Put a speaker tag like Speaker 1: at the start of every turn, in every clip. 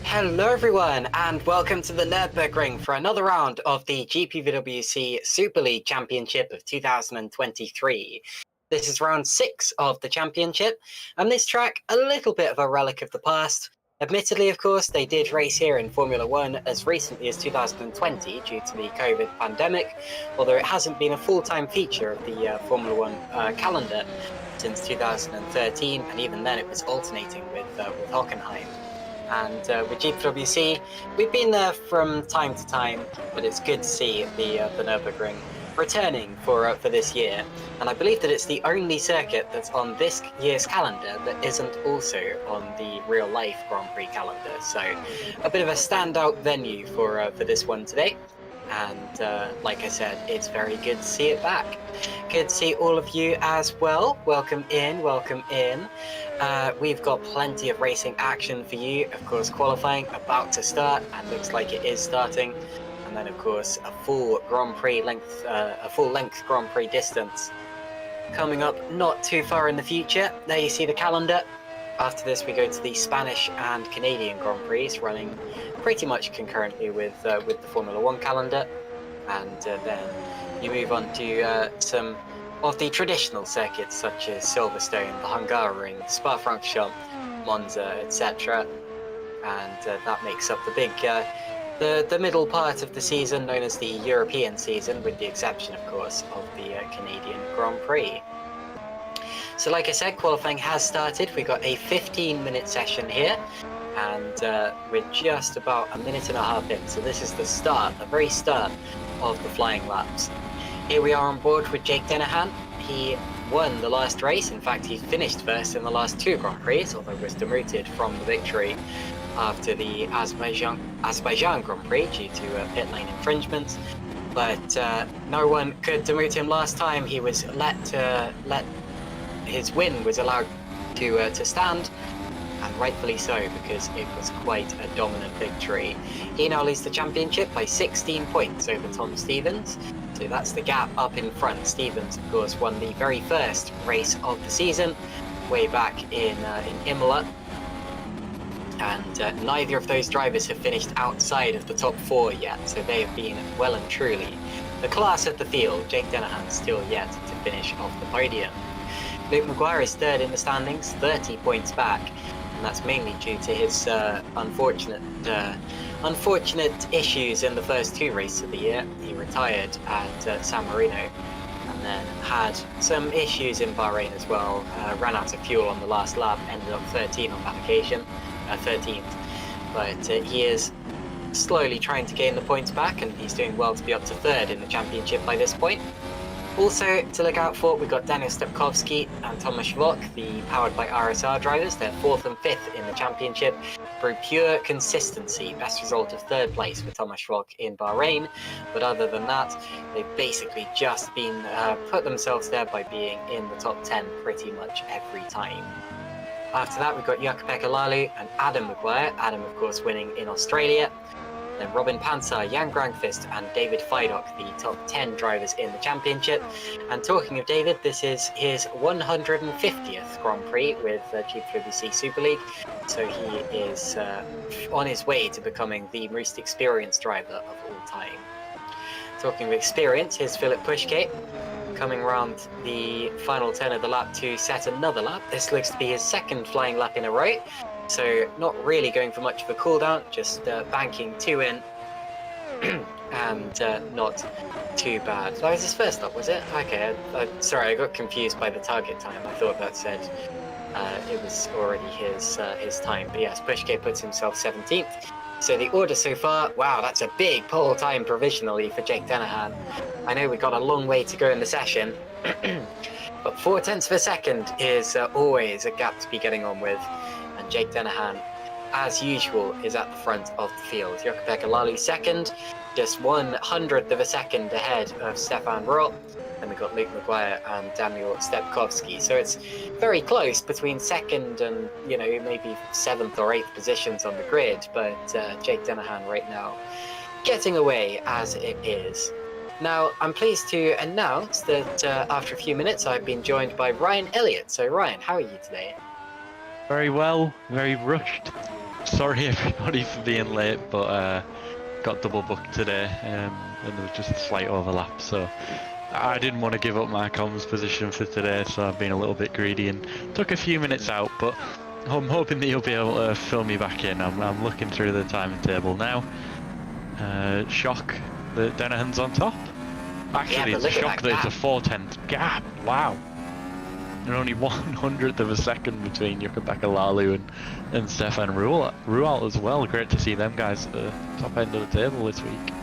Speaker 1: Hello everyone and welcome to the Nürburg ring for another round of the GPVWC Superleague Championship of 2023. This is round 6 of the championship, and this track a little bit of a relic of the past. Admittedly, of course, they did race here in Formula 1 as recently as 2020 due to the COVID pandemic, although it hasn't been a full-time feature of the Formula 1 calendar since 2013, and even then it was alternating with Hockenheim. And with GPWC, we've been there from time to time, but it's good to see the Nürburgring returning for this year. And I believe that it's the only circuit that's on this year's calendar that isn't also on the real-life Grand Prix calendar. So a bit of a standout venue for this one today. And like I said, it's very good to see it back. Good to see all of you as well. Welcome in, welcome in. We've got plenty of racing action for you. Of course, qualifying about to start, and looks like it is starting. And then, of course, a full Grand Prix length, a full-length Grand Prix distance coming up not too far in the future. There you see the calendar. After this, we go to the Spanish and Canadian Grand Prix, running pretty much concurrently with the Formula One calendar, and then you move on to some of the traditional circuits such as Silverstone, the Hungaroring, Spa-Francorchamps, Monza, etc. And that makes up the big, the middle part of the season, known as the European season, with the exception, of course, of the Canadian Grand Prix. So like I said, qualifying has started. We got a 15-minute session here, and we're just about a minute and a half in. So this is the start, the very start of the flying laps. Here we are on board with Jake Dennehan. He won the last race. In fact, he finished first in the last 2 Grand Prix, although was demoted from the victory after the Azerbaijan Grand Prix due to pit lane infringements. But no one could demote him last time. He was his win was allowed to stand, and rightfully so, because it was quite a dominant victory. He now leads the championship by 16 points over Tom Stevens, so that's the gap up in front. Stevens, of course, won the very first race of the season way back in Imola, and neither of those drivers have finished outside of the top 4 yet, so they have been well and truly the class of the field. Jake Dennehan still yet to finish off the podium. Luke Maguire is third in the standings, 30 points back, and that's mainly due to his unfortunate issues in the first 2 races of the year. He retired at San Marino, and then had some issues in Bahrain as well. Ran out of fuel on the last lap, ended up 13 on that occasion, 13th. But he is slowly trying to gain the points back, and he's doing well to be up to 3rd in the championship by this point. Also to look out for, we've got Daniel Stepkowski and Thomas Vok, the powered by RSR drivers. They're 4th and 5th in the championship through pure consistency. Best result of 3rd place for Thomas Vok in Bahrain, but other than that, they've basically just been put themselves there by being in the top 10 pretty much every time. After that, we've got Jukka-Pekka Lalu and Adam Maguire. Adam, of course, winning in Australia. Then Robin Panzer, Jan Granqvist and David Feidock, the top 10 drivers in the championship. And talking of David, this is his 150th Grand Prix with GPVWC Super League. So he is on his way to becoming the most experienced driver of all time. Talking of experience, here's Philip Pushkate, coming around the final turn of the lap to set another lap. This looks to be his 2nd flying lap in a row. So not really going for much of a cooldown, just banking 2 in, and not too bad. That was his first lap, was it? Okay, sorry, I got confused by the target time. I thought that said it was already his time. But yes, Pushkate puts himself 17th. So the order so far, wow, that's a big pole time provisionally for Jake Dennehan. I know we got a long way to go in the session, but 0.4 of a second is always a gap to be getting on with. And Jake Dennehan, as usual, is at the front of the field. Jukka-Pekka Lalu 2nd, just 1/100th of a second ahead of Stefan Roth. Then we've got Luke Maguire and Daniel Stepkowski. So it's very close between 2nd and, maybe 7th or 8th positions on the grid. But Jake Dennehan right now getting away as it is. Now, I'm pleased to announce that after a few minutes, I've been joined by Ryan Elliott. So Ryan, how are you today?
Speaker 2: Very well, very rushed. Sorry everybody for being late, but got double booked today, and there was just a slight overlap, so I didn't want to give up my comms position for today, so I've been a little bit greedy and took a few minutes out, but I'm hoping that you'll be able to fill me back in. I'm looking through the timetable now. Shock that Dennehan's on top. Actually,
Speaker 1: yeah,
Speaker 2: it's a shock that it's a 4/10 gap. Wow. And only 1/100th of a second between Jukka-Pekka Lalu and Stefan Rualt as well. Great to see them guys at the top end of the table this week.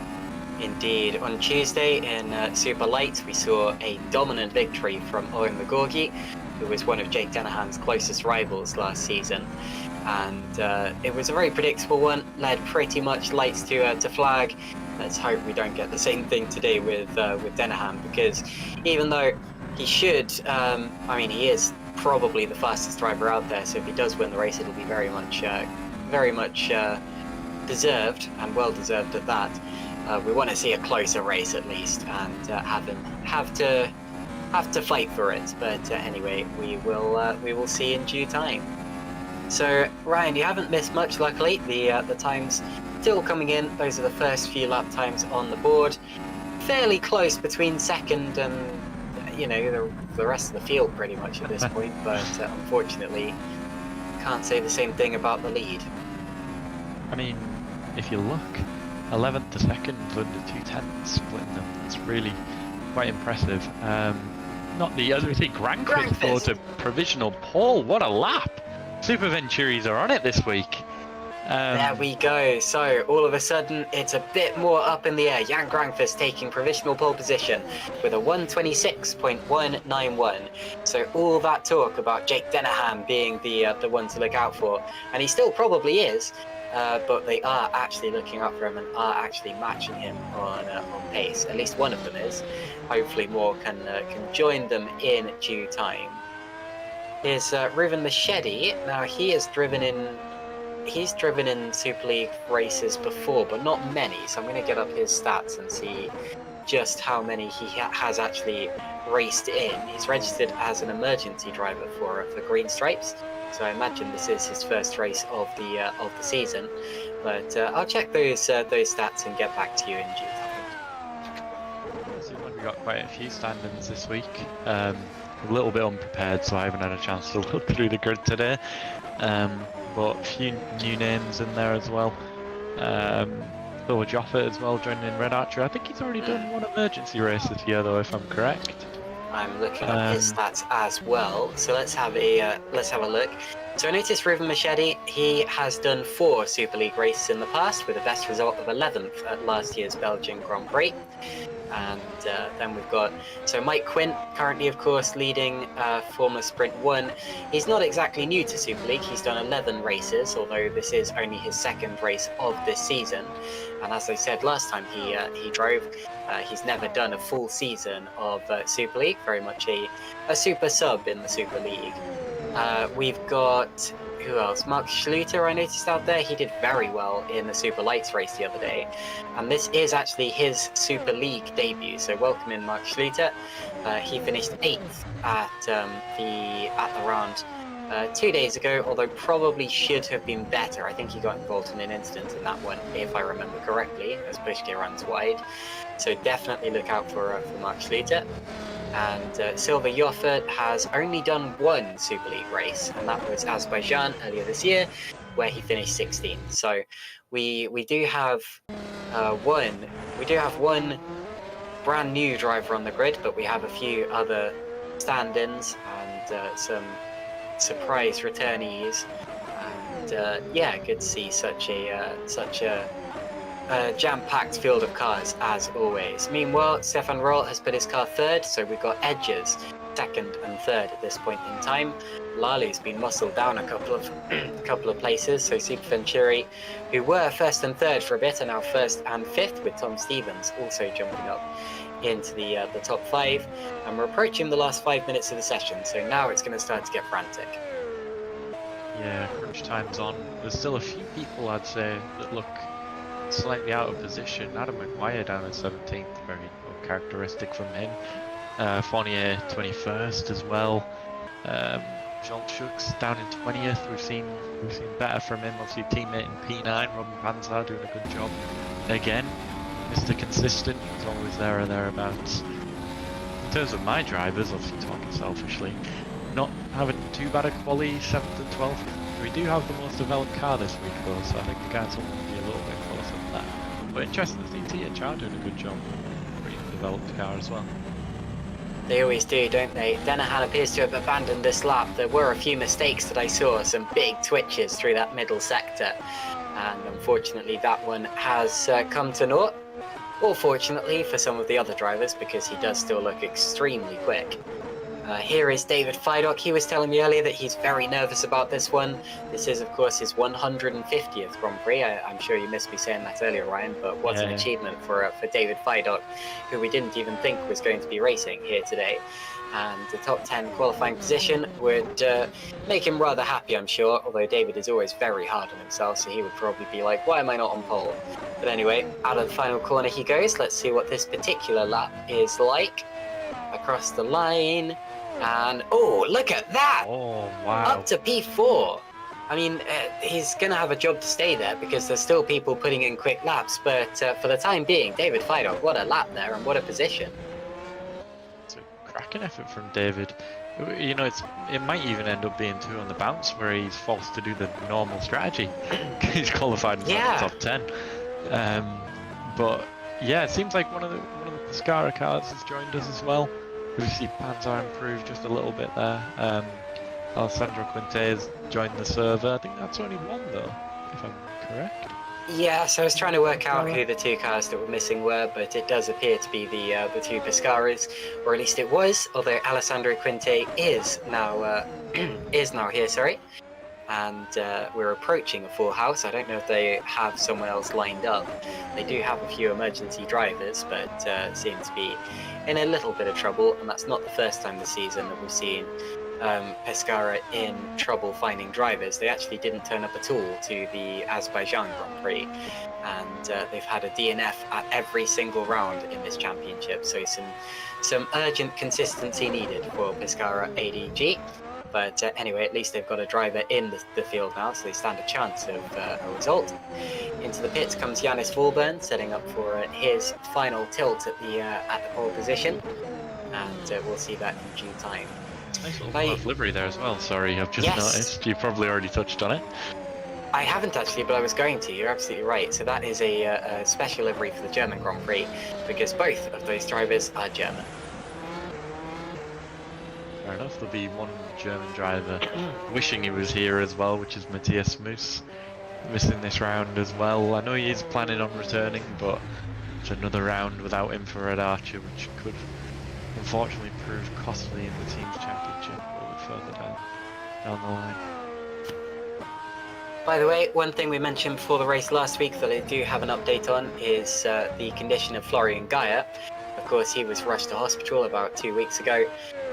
Speaker 1: Indeed. On Tuesday in Super Light, we saw a dominant victory from Owen McGorgy, who was one of Jake Dennehan's closest rivals last season. And it was a very predictable one, led pretty much lights to flag. Let's hope we don't get the same thing today with Dennehan, because even though he should, he is probably the fastest driver out there, so if he does win the race, it'll be very much deserved, and well deserved at that. We want to see a closer race at least, and have to fight for it. But anyway, we will see in due time. So Ryan, you haven't missed much, luckily. The times still coming in. Those are the first few lap times on the board. Fairly close between second and the rest of the field pretty much at this point. But unfortunately, can't say the same thing about the lead.
Speaker 2: I mean, if you look, 11th to 2nd under 2/10 splitting them. It's really quite impressive. Not the other thing. Grankvist thought a provisional pole. What a lap! Super Venturis are on it this week.
Speaker 1: There we go. So all of a sudden, it's a bit more up in the air. Jan Grankvist taking provisional pole position with a 1:26.191. So all that talk about Jake Dennehan being the one to look out for, and he still probably is. But they are actually looking out for him and are actually matching him on pace. At least one of them is. Hopefully more can join them in due time. Here's Ruven Machete. Now he's driven in Super League races before, but not many. So I'm going to get up his stats and see just how many he has actually raced in. He's registered as an emergency driver for Green Stripes. So I imagine this is his first race of the season, but I'll check those stats and get back to you in due time.
Speaker 2: We got quite a few stand-ins this week. A little bit unprepared, so I haven't had a chance to look through the grid today. But a few new names in there as well. Thor Joffa as well joining in Red Archer. I think he's already done one emergency race this year, though, if I'm correct.
Speaker 1: I'm looking at his stats as well, so let's have a look. So I noticed Ruven Machete, he has done 4 Super League races in the past with a best result of 11th at last year's Belgian Grand Prix. And then we've got Mike Quint, currently of course leading Formula Sprint 1. He's not exactly new to Super League, he's done 11 races, although this is only his second race of this season. And as I said last time he drove, he's never done a full season of Super League, very much a super sub in the Super League. We've got, who else? Mark Schluter, I noticed out there. He did very well in the Super Lights race the other day. And this is actually his Super League debut. So welcome in, Mark Schluter. He finished 8th at the round 2 days ago, although probably should have been better. I think he got involved in an incident in that one, if I remember correctly, as pushgear runs wide. So definitely look out for Mark Schluter. And Silver Joffert has only done 1 Super League race, and that was Azerbaijan earlier this year, where he finished 16th. So we do have one brand new driver on the grid, but we have a few other stand-ins and some surprise returnees. And yeah, good to see such a jam-packed field of cars as always. Meanwhile, Stefan Roll has put his car 3rd, so we've got Edges 2nd and 3rd at this point in time. Lali's been muscled down a couple of places, so Super Venturi, who were 1st and 3rd for a bit, are now 1st and 5th, with Tom Stevens also jumping up into the top 5. And we're approaching the last 5 minutes of the session, so now it's going to start to get frantic.
Speaker 2: Yeah, crunch time's on. There's still a few people, I'd say, that look slightly out of position. Adam McGuire down at 17th, very uncharacteristic from him. Fournier 21st as well. Jean Schux down in 20th. We've seen better from him. Obviously teammate in P9, Robin Panzer doing a good job again. Mr. Consistent, he's always there or thereabouts. In terms of my drivers, obviously talking selfishly, not having too bad a quali, 7th and 12th. We do have the most developed car this week though, so I think the guys will be a little bit closer than that. But interesting to see THR doing a good job. Pretty developed car as well.
Speaker 1: They always do, don't they? Dennehan appears to have abandoned this lap. There were a few mistakes that I saw, some big twitches through that middle sector. And unfortunately that one has come to naught. Or fortunately for some of the other drivers, because he does still look extremely quick. Here is David Feidock. He was telling me earlier that he's very nervous about this one. This is, of course, his 150th Grand Prix. I'm sure you missed me saying that earlier, Ryan, but what an achievement for David Feidock, who we didn't even think was going to be racing here today. And the top 10 qualifying position would make him rather happy, I'm sure, although David is always very hard on himself, so he would probably be like, why am I not on pole? But anyway, out of the final corner he goes. Let's see what this particular lap is like. Across the line. And oh, look at that!
Speaker 2: Oh, wow.
Speaker 1: Up to P4. I mean, he's going to have a job to stay there because there's still people putting in quick laps. But for the time being, David Fidok, what a lap there and what a position.
Speaker 2: It's a cracking effort from David. You know, it might even end up being 2 on the bounce where he's forced to do the normal strategy. He's qualified in the top 10. But yeah, it seems like one of the Pescara cars has joined us as well. We see Panzer improve just a little bit there. Alessandro Quinte has joined the server. I think that's only one though, if I'm correct.
Speaker 1: Yeah, so I was trying to work out who the 2 cars that were missing were, but it does appear to be the 2 Pescaras, or at least it was. Although Alessandro Quinte is now here, sorry, and we're approaching a full house. I don't know if they have someone else lined up. They do have a few emergency drivers, but seem to be in a little bit of trouble, and that's not the first time this season that we've seen Pescara in trouble finding drivers. They actually didn't turn up at all to the Azerbaijan Grand Prix, and they've had a DNF at every single round in this championship, so some urgent consistency needed for Pescara ADG. But anyway, at least they've got a driver in the field now, so they stand a chance of a result. Into the pits comes Yannis Fulburn, setting up for his final tilt at the pole position, and we'll see that in due time.
Speaker 2: Nice little livery there as well. Sorry, I've just noticed. You probably already touched on it.
Speaker 1: I haven't actually, but I was going to. You're absolutely right. So that is a special livery for the German Grand Prix, because both of those drivers are German.
Speaker 2: Fair enough. There'll be one German driver wishing he was here as well, which is Matthias Moos, missing this round as well. I know he is planning on returning, but it's another round without him for Red Archer, which could unfortunately prove costly in the team's championship a little bit further down the line.
Speaker 1: By the way, one thing we mentioned before the race last week that I do have an update on is the condition of Florian Gaia. Of course, he was rushed to hospital about 2 weeks ago.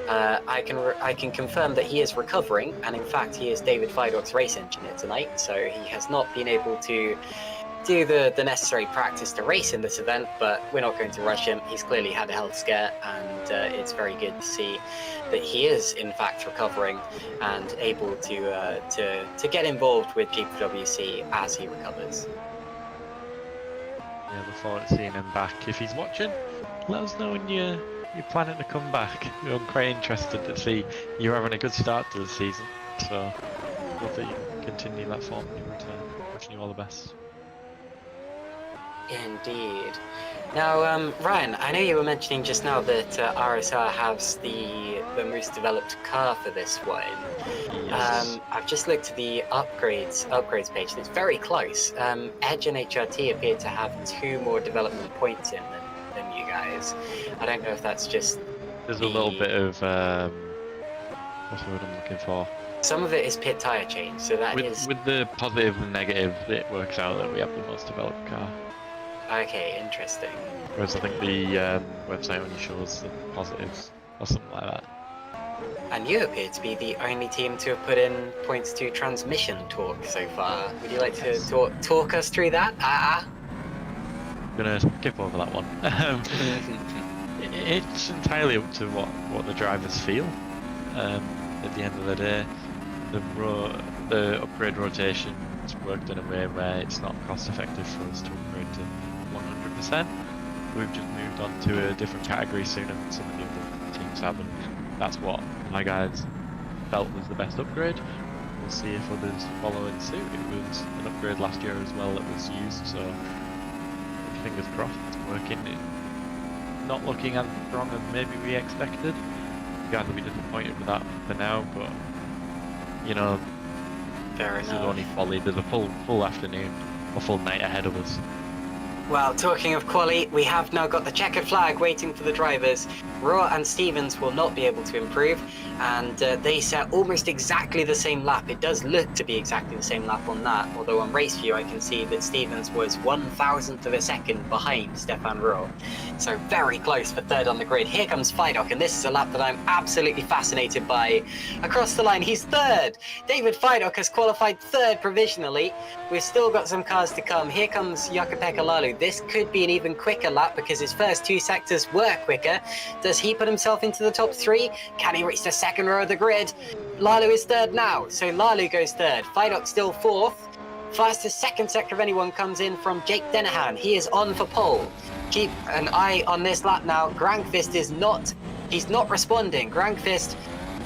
Speaker 1: I can confirm that he is recovering, and in fact he is David Fidok's race engineer tonight, so he has not been able to do the necessary practice to race in this event, but we're not going to rush him. He's clearly had a health scare, and it's very good to see that he is in fact recovering and able to get involved with GPVWC as he recovers.
Speaker 2: Yeah, look forward to seeing him back. If he's watching, let us know when you're planning to come back. I'm quite interested to see you're having a good start to the season, so hope that you can continue that form when you return. Wishing you all the best.
Speaker 1: Indeed. Now, Ryan, I know you were mentioning just now that RSR has the most developed car for this one.
Speaker 2: Yes.
Speaker 1: I've just looked at the upgrades page. It's very close. Edge and HRT appear to have 2 more development points in than you guys. I don't know if that's just.
Speaker 2: There's a little bit of what's the word I'm looking for?
Speaker 1: Some of it is pit tyre change, so that is.
Speaker 2: With the positive and negative, it works out that we have the most developed car.
Speaker 1: Okay, interesting.
Speaker 2: Whereas I think the website only shows the positives or something like that.
Speaker 1: And you appear to be the only team to have put in points to transmission torque so far. Would you like to talk us through that? I'm
Speaker 2: gonna skip over that one. It's entirely up to what the drivers feel. At the end of the day, the upgrade rotation is worked in a way where it's not cost effective for us to upgrade to 100%. We've just moved on to a different category sooner than some of the other teams have, and that's what my guys felt was the best upgrade. We'll see if others follow in suit. It was an upgrade last year as well that was used, so fingers crossed it's working. Not looking as strong as maybe we expected. Guys will be disappointed with that for now, but you know,
Speaker 1: Fair
Speaker 2: this
Speaker 1: enough.
Speaker 2: is only folly. There's a full afternoon or full night ahead of us.
Speaker 1: Well, talking of quali, we have now got the checkered flag waiting for the drivers. Raw and Stevens will not be able to improve, and they set almost exactly the same lap. It does look to be exactly the same lap on that, although on race view I can see that Stevens was 1,000th of a second behind Stefan Raw. So very close for third on the grid. Here comes Fidok, and this is a lap that I'm absolutely fascinated by. Across the line, he's third. David Fidok has qualified third provisionally. We've still got some cars to come. Here comes Jakub Lalu, This could be an even quicker lap because his first 2 sectors were quicker. Does he put himself into the top 3? Can he reach the second row of the grid? Lalu is third now, so Lalu goes third. Fidok still fourth. Fastest second sector of anyone comes in from Jake Dennehan. He is on for pole. Keep an eye on this lap now. Grankvist he's not responding. Grankvist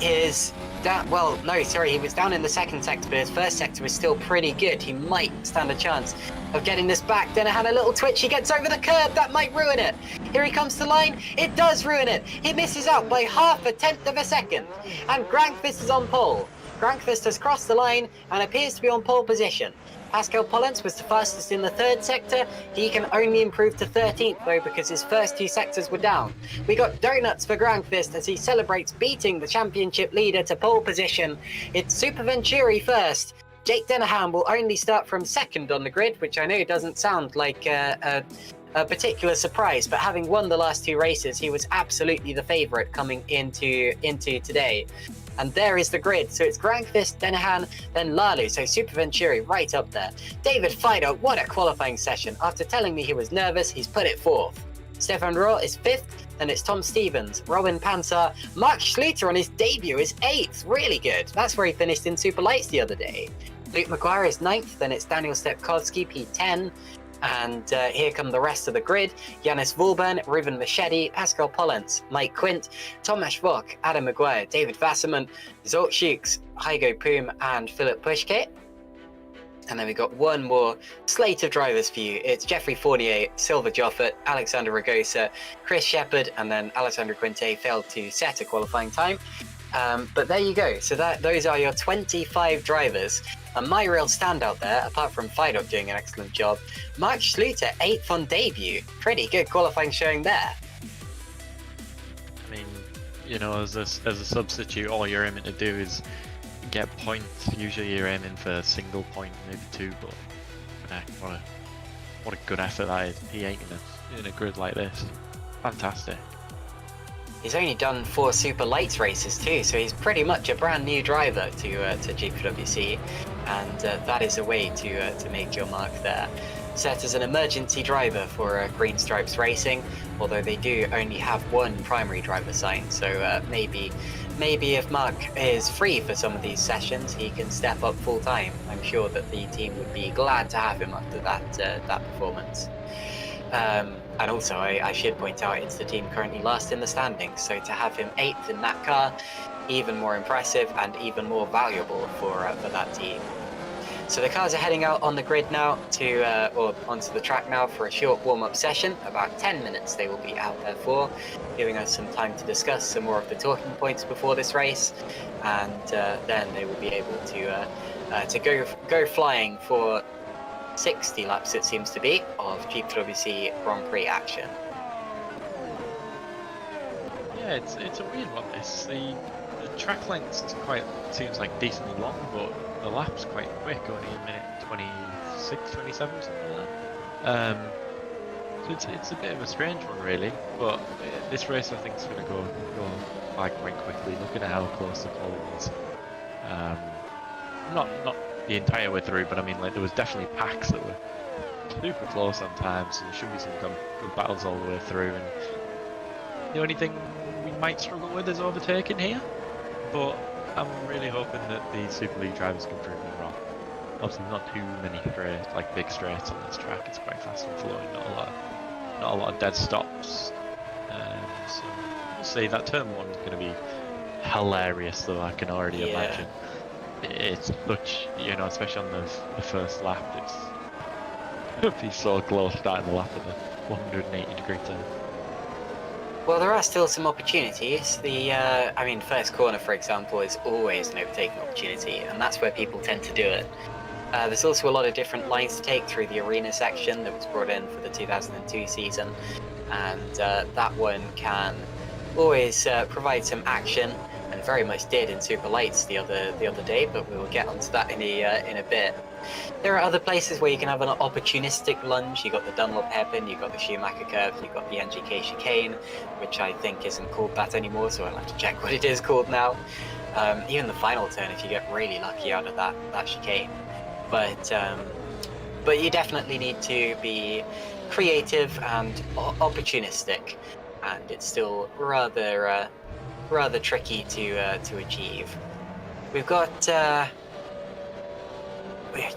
Speaker 1: is down, well, no, sorry, he was down in the second sector, but his first sector was still pretty good. He might stand a chance of getting this back. Dennehan a little twitch, he gets over the curb, that might ruin it. Here he comes to the line, it does ruin it. He misses out by 0.5 of a second, and Grankvist is on pole. Grankvist has crossed the line and appears to be on pole position. Pascal Pollens was the fastest in the third sector. He can only improve to 13th though because his first 2 sectors were down. We got donuts for Grankvist as he celebrates beating the championship leader to pole position. It's Super Venturi first. Jake Dennehan will only start from second on the grid, which I know doesn't sound like a particular surprise, but having won the last 2 races, he was absolutely the favourite coming into today. And there is the grid. So it's Grankvist, Dennehan, then Lalu. So Super Venturi right up there. David Fidok, what a qualifying session. After telling me he was nervous, he's put it 4th. Stefan Rohr is 5th. Then it's Tom Stevens, Robin Panzer. Mark Schluter on his debut is 8th. Really good. That's where he finished in Super Lights the other day. Luke Maguire is 9th. Then it's Daniel Stepkowski, P10. And here come the rest of the grid. Yanis Vulban, Ruben Machete, Pascal Pollens, Mike Quint, Tomasz Vok, Adam Maguire, David Wasserman, Zort Schukes, Heigo Poom, and Philip Pushkit. And then we got one more slate of drivers for you. It's Jeffrey Fournier, Silver Joffert, Alexander Ragosa, Chris Shepard, and then Alexander Quinte failed to set a qualifying time. But there you go. So those are your 25 drivers. And my real standout there, apart from Fidok doing an excellent job, Mark Schluter, 8th on debut. Pretty good qualifying showing there.
Speaker 2: I mean, you know, as a substitute, all you're aiming to do is get points. Usually you're aiming for a single point, maybe 2, but what a good effort that is. P8 in a grid like this. Fantastic.
Speaker 1: He's only done 4 Super Lights races too, so he's pretty much a brand new driver to GPWC, and that is a way to make your mark there. Set as an emergency driver for Green Stripes Racing, although they do only have 1 primary driver sign, so maybe if Mark is free for some of these sessions, he can step up full time. I'm sure that the team would be glad to have him after that performance. And also, I should point out, it's the team currently last in the standings, so to have him 8th in that car, even more impressive and even more valuable for that team. So the cars are heading out on the grid now or onto the track now for a short warm-up session. About 10 minutes they will be out there for, giving us some time to discuss some more of the talking points before this race, and then they will be able to go flying for 60 laps, it seems to be, of GPWC Grand Prix action.
Speaker 2: Yeah, it's a weird one. This the track length seems like decently long, but the lap's quite quick, only a minute 26, 27, something like that. So it's a bit of a strange one, really. But this race, I think, is going to go by quite quickly. Looking at how close the pole was. Not the entire way through, but I mean, like, there was definitely packs that were super close sometimes, so there should be some good battles all the way through. And the only thing we might struggle with is overtaking here, but I'm really hoping that the Super League drivers can prove me wrong. Obviously, not too many big straights on this track. It's quite fast and flowing, not a lot of dead stops. So we'll see. That turn 1 is going to be hilarious, though. I can already imagine. It's such, you know, especially on the first lap, it'll be so close starting the lap at the 180-degree turn.
Speaker 1: Well, there are still some opportunities. First corner, for example, is always an overtaking opportunity, and that's where people tend to do it. There's also a lot of different lines to take through the arena section that was brought in for the 2002 season, and that one can always provide some action, and very much did in Super Lights the other day, but we will get onto that in a bit. There are other places where you can have an opportunistic lunge. You got the Dunlop hairpin, you got the Schumacher curve, you got the NGK chicane, which I think isn't called that anymore, so I'll have to check what it is called now. Even the final turn, if you get really lucky out of that chicane. But but you definitely need to be creative and opportunistic, and it's still rather tricky to achieve. We've got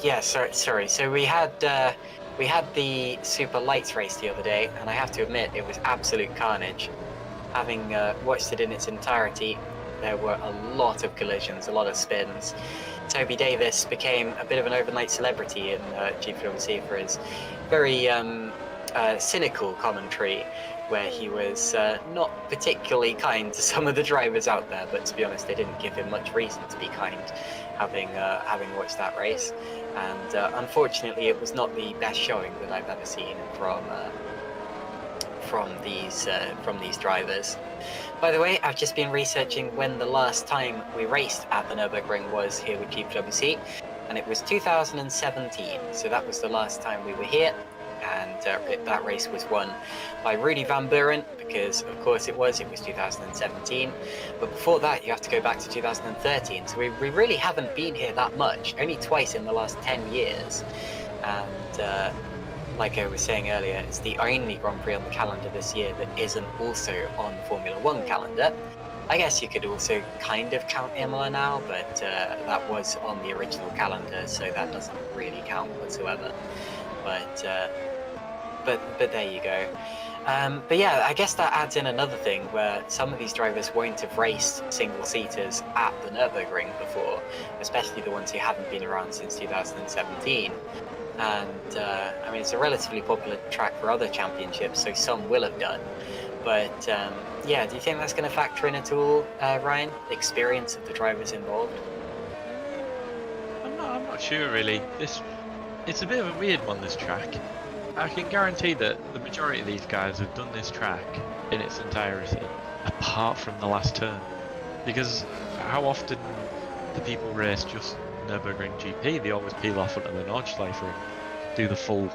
Speaker 1: yeah, sorry. So we had the Super Lights race the other day, and I have to admit it was absolute carnage. Having watched it in its entirety, there were a lot of collisions, a lot of spins. Toby Davis became a bit of an overnight celebrity in GPVWC for his very cynical commentary, where he was not particularly kind to some of the drivers out there, but to be honest, they didn't give him much reason to be kind, having watched that race. And unfortunately, it was not the best showing that I've ever seen from these drivers. By the way, I've just been researching when the last time we raced at the Nürburgring was here with GPVWC, and it was 2017. So that was the last time we were here, and that race was won by Rudy Van Buren, because of course it was 2017. But before that, you have to go back to 2013. So we really haven't been here that much, only twice in the last 10 years. And like I was saying earlier, it's the only Grand Prix on the calendar this year that isn't also on the Formula 1 calendar. I guess you could also kind of count Imola now, but that was on the original calendar, so that doesn't really count whatsoever. But there you go. But yeah, I guess that adds in another thing where some of these drivers won't have raced single-seaters at the Nürburgring before, especially the ones who haven't been around since 2017. And I mean, it's a relatively popular track for other championships, so some will have done. But yeah, do you think that's going to factor in at all, Ryan? The experience of the drivers involved?
Speaker 2: I'm not sure really. It's a bit of a weird one, this track. I can guarantee that the majority of these guys have done this track in its entirety, apart from the last turn. Because how often do people race just Nürburgring GP? They always peel off onto the Nordschleife and do the full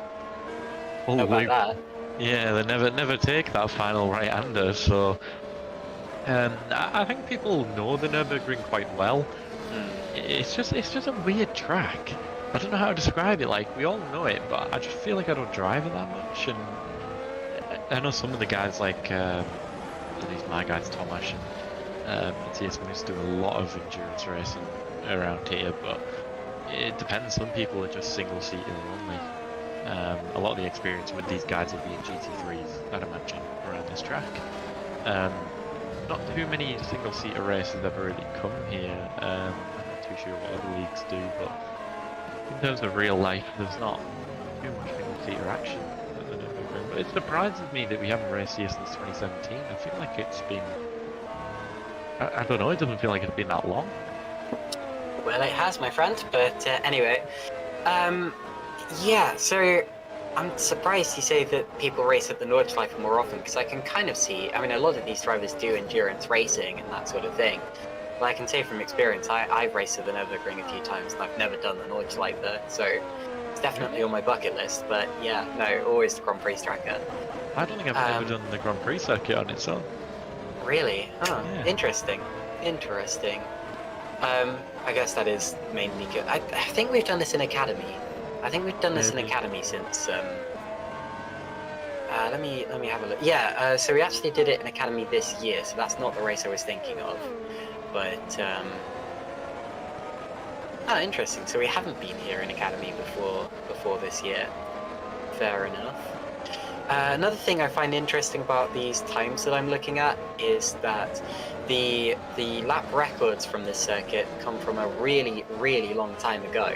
Speaker 2: loop.
Speaker 1: That?
Speaker 2: Yeah, they never take that final right-hander. So I think people know the Nürburgring quite well. It's just a weird track. I don't know how to describe it. Like, we all know it, but I just feel like I don't drive it that much. And I know some of the guys, like at least my guys Tomasz and Matthias Moose, do a lot of endurance racing around here, but it depends. Some people are just single-seater only. A lot of the experience with these guys will be in GT3s, I'd imagine, around this track. Not too many single-seater races ever really come here. I'm not too sure what other leagues do, but in terms of real life, there's not too much single-seater action at the Nürburgring. But it surprises me that we haven't raced here since 2017. I feel like it's been... I don't know, it doesn't feel like it's been that long.
Speaker 1: Well, it has, my friend, but anyway. Yeah, so I'm surprised you say that people race at the Nordschleife more often, because I can kind of see, I mean, a lot of these drivers do endurance racing and that sort of thing. But I can say from experience, I've raced at the Nürburgring a few times, and I've never done the Nordschleife there, so it's definitely on my bucket list. But yeah, no, always the Grand Prix tracker.
Speaker 2: I don't think I've ever done the Grand Prix circuit on its own.
Speaker 1: Really? Oh,
Speaker 2: yeah.
Speaker 1: Interesting. I guess that is mainly good. I think we've done this in Academy. I think we've done this in Academy since. Let me have a look. Yeah, so we actually did it in Academy this year, so that's not the race I was thinking of. But interesting. So we haven't been here in Academy before this year. Fair enough. Another thing I find interesting about these times that I'm looking at is that the lap records from this circuit come from a really, really long time ago.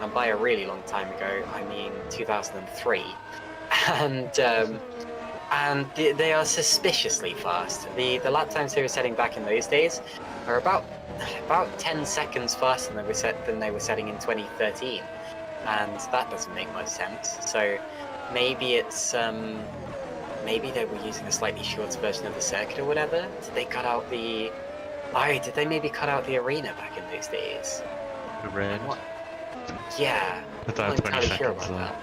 Speaker 1: And by a really long time ago, I mean 2003. And they are suspiciously fast. The lap times they were setting back in those days are about 10 seconds faster than they were setting in 2013. And that doesn't make much sense. So maybe it's maybe they were using a slightly shorter version of the circuit or whatever. Did they cut out the... Oh, did they maybe cut out the arena back in those days?
Speaker 2: The red.
Speaker 1: Yeah.
Speaker 2: I'm not entirely
Speaker 1: sure about that.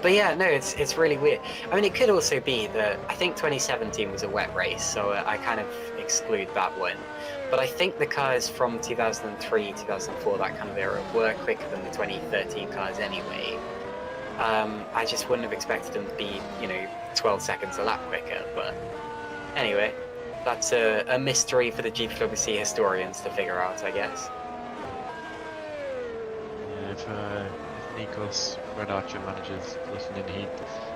Speaker 1: But yeah, no, it's really weird. I mean, it could also be that I think 2017 was a wet race, so I kind of exclude that one. But I think the cars from 2003, 2004, that kind of era, were quicker than the 2013 cars anyway. I just wouldn't have expected them to be, 12 seconds a lap quicker. But anyway, that's a mystery for the GPWC historians to figure out, I guess.
Speaker 2: Yeah, if Nikos Red Archer managers listening,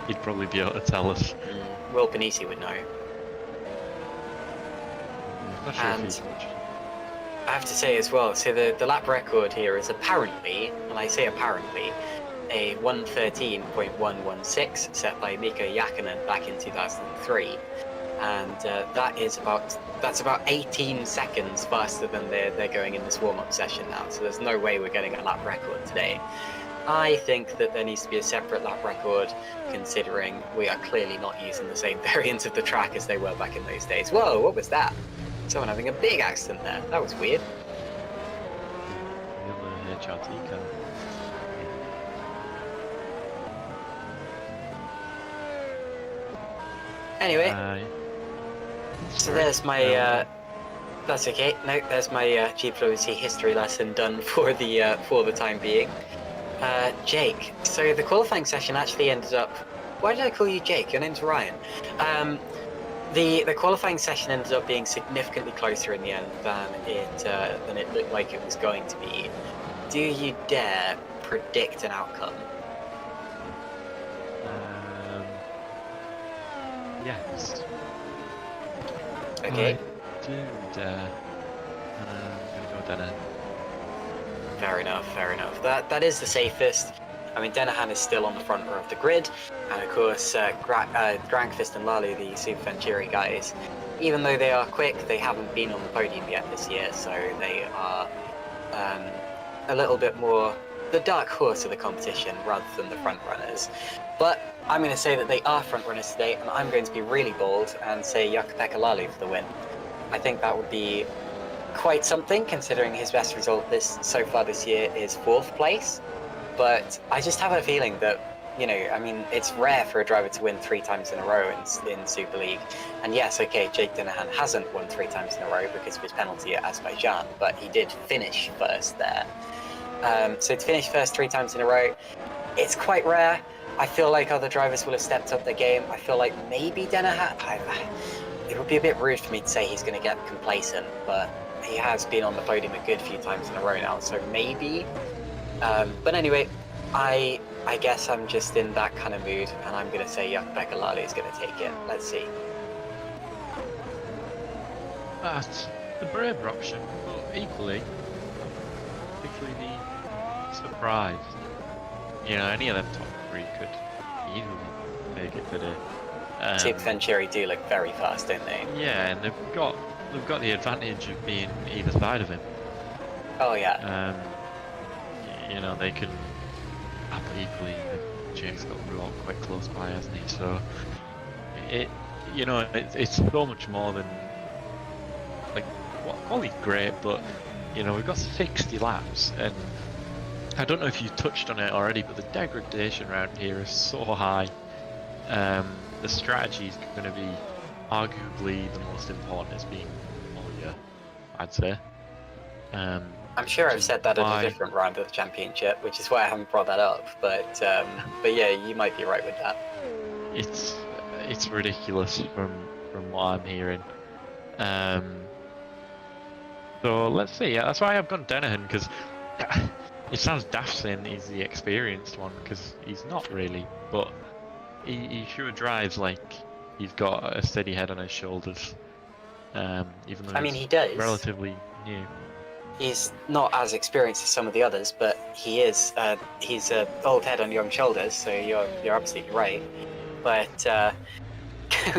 Speaker 2: he'd probably be able to tell us.
Speaker 1: Will Panisi would know.
Speaker 2: Not sure if he's watched.
Speaker 1: I have to say as well, so the lap record here is apparently, and I say apparently, a 1:13.116 set by Mika Jäkkönen back in 2003, and that's about 18 seconds faster than they're going in this warm-up session now. So there's no way we're getting a lap record today. I think that there needs to be a separate lap record, considering we are clearly not using the same variant of the track as they were back in those days. Whoa, what was that? Someone having a big accident there. That was weird. Anyway, so there's my. That's okay. No, there's my GPWC history lesson done for the time being. Jake. So the qualifying session actually ended up. Why did I call you Jake? Your name's Ryan. The qualifying session ended up being significantly closer in the end than it looked like it was going to be. Do you dare predict an outcome?
Speaker 2: Yes.
Speaker 1: Okay.
Speaker 2: I do dare. I'm gonna go Denner.
Speaker 1: Fair enough. That is the safest. I mean, Denahan is still on the front row of the grid, and of course, Grankvist and Lalu, the Super Venturi guys, even though they are quick, they haven't been on the podium yet this year, so they are a little bit more the dark horse of the competition rather than the front runners. But I'm going to say that they are front runners today, and I'm going to be really bold and say Jakub-Pekka Lalu for the win. I think that would be quite something, considering his best result so far this year is 4th place. But I just have a feeling that, I mean, it's rare for a driver to win 3 times in a row in Super League. And yes, okay, Jake Denahan hasn't won 3 times in a row because of his penalty at Azerbaijan, but he did finish first there. So to finish first 3 times in a row, it's quite rare. I feel like other drivers will have stepped up their game. I feel like maybe Denahan, it would be a bit rude for me to say he's going to get complacent, but he has been on the podium a good few times in a row now, so maybe. But anyway, I guess I'm just in that kind of mood, and I'm going to say Jakub-Pekka Lalu is going to take it. Let's see.
Speaker 2: That's the braver option, but equally, particularly the surprise. Any of them top 3 could easily make it today.
Speaker 1: Super Venturi do look very fast, don't they?
Speaker 2: Yeah, and they've got the advantage of being either side of him.
Speaker 1: Oh yeah.
Speaker 2: They can equally. Jake's got Ruan quite close by, hasn't he? So it's so much more than quality's great, but we've got 60 laps, and I don't know if you touched on it already, but the degradation around here is so high. The strategy is going to be arguably the most important as being all year, I'd say.
Speaker 1: I'm sure I've said that in a different round of the championship, which is why I haven't brought that up. But yeah, you might be right with that.
Speaker 2: It's ridiculous from what I'm hearing. So let's see. Yeah, that's why I've gone Denahan, because it sounds daft saying he's the experienced one, because he's not really. But he sure drives like he's got a steady head on his shoulders. Even though
Speaker 1: he does.
Speaker 2: Relatively new.
Speaker 1: He's not as experienced as some of the others, but he is. He's an old head on young shoulders, so you're absolutely right. But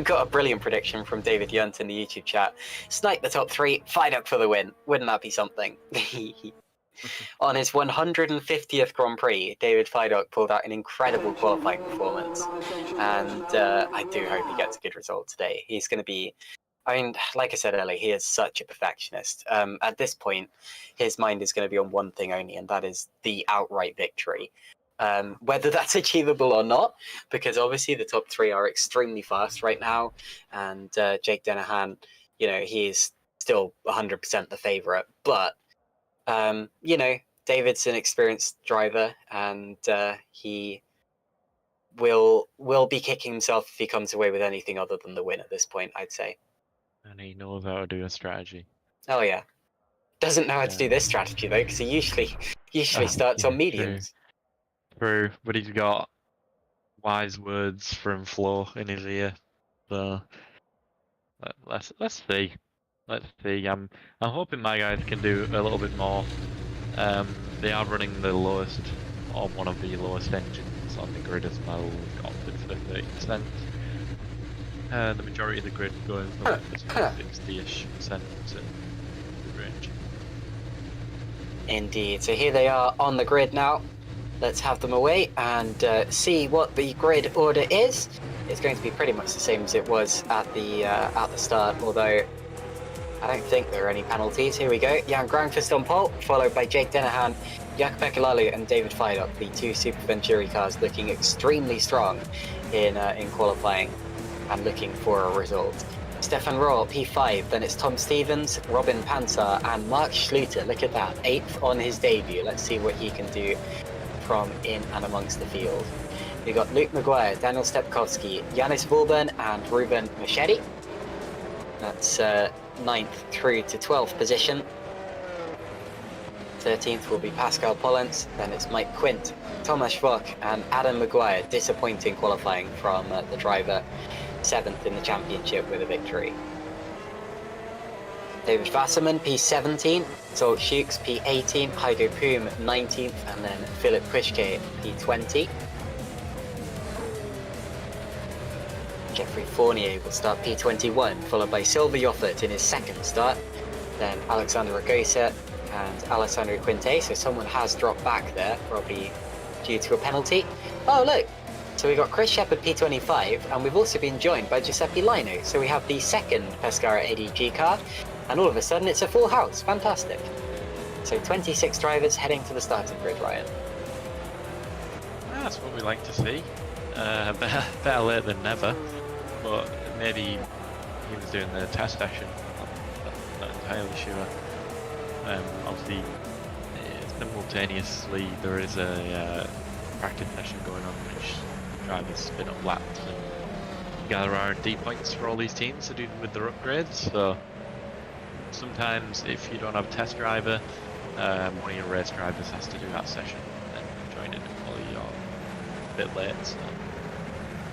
Speaker 1: got a brilliant prediction from David Yunt in the YouTube chat. Snipe the top 3, fight up for the win. Wouldn't that be something? On his 150th Grand Prix, David Fidok pulled out an incredible qualifying performance, and I do hope he gets a good result today. He's going to be. I mean, like I said earlier, he is such a perfectionist. At this point, his mind is going to be on one thing only, and that is the outright victory. whether that's achievable or not, because obviously the top three are extremely fast right now, and Jake Dennehan, he's still 100% the favourite. But David's an experienced driver, and he will be kicking himself if he comes away with anything other than the win at this point, I'd say.
Speaker 2: And he knows how to do a strategy.
Speaker 1: Oh yeah, doesn't know how to do this strategy though, because he usually starts on mediums.
Speaker 2: True, but he's got wise words from Flo in his ear. So let's see. Let's see. I'm hoping my guys can do a little bit more. They are running the lowest, or one of the lowest engines on the grid as well. Opted for 30%. The majority of the grid going from 60-ish% to the range.
Speaker 1: Indeed. So here they are on the grid now. Let's have them away and see what the grid order is. It's going to be pretty much the same as it was at the start, although I don't think there are any penalties. Here we go. Jan Granqvist on pole, followed by Jake Dennehan, Jaak-Pekka Laulu and David Feidok, the two Super Venturi cars looking extremely strong in qualifying and looking for a result. Stefan Rohr, P5, then it's Tom Stevens, Robin Pansar and Mark Schluter. Look at that, 8th on his debut. Let's see what he can do from in and amongst the field. We've got Luke Maguire, Daniel Stepkowski, Yanis Vulben and Ruben Machedi. That's 9th through to 12th position. 13th will be Pascal Pollens, then it's Mike Quint, Thomas Vock and Adam Maguire. Disappointing qualifying from the driver. 7th in the championship with a victory. David Wasserman, P17, Zolt Schukes, P18, Heido Poom, 19th, and then Philip Prischke, P20. Jeffrey Fournier will start P21, followed by Silver Yoffert in his second start, then Alexander Ragosa and Alessandro Quinte, so someone has dropped back there, probably due to a penalty. Oh look! So we got Chris Shepard P25, and we've also been joined by Giuseppe Lino. So we have the second Pescara ADG car, and all of a sudden it's a full house. Fantastic. So 26 drivers heading to the starting grid, Ryan.
Speaker 2: That's what we like to see. Better late than never, but maybe he was doing the test session. I'm not entirely sure. Obviously, simultaneously there is a practice session going on, which drivers spin up laps and gather R&D points for all these teams to do with their upgrades. So sometimes if you don't have a test driver, one of your race drivers has to do that session and join in while you're a bit late. So,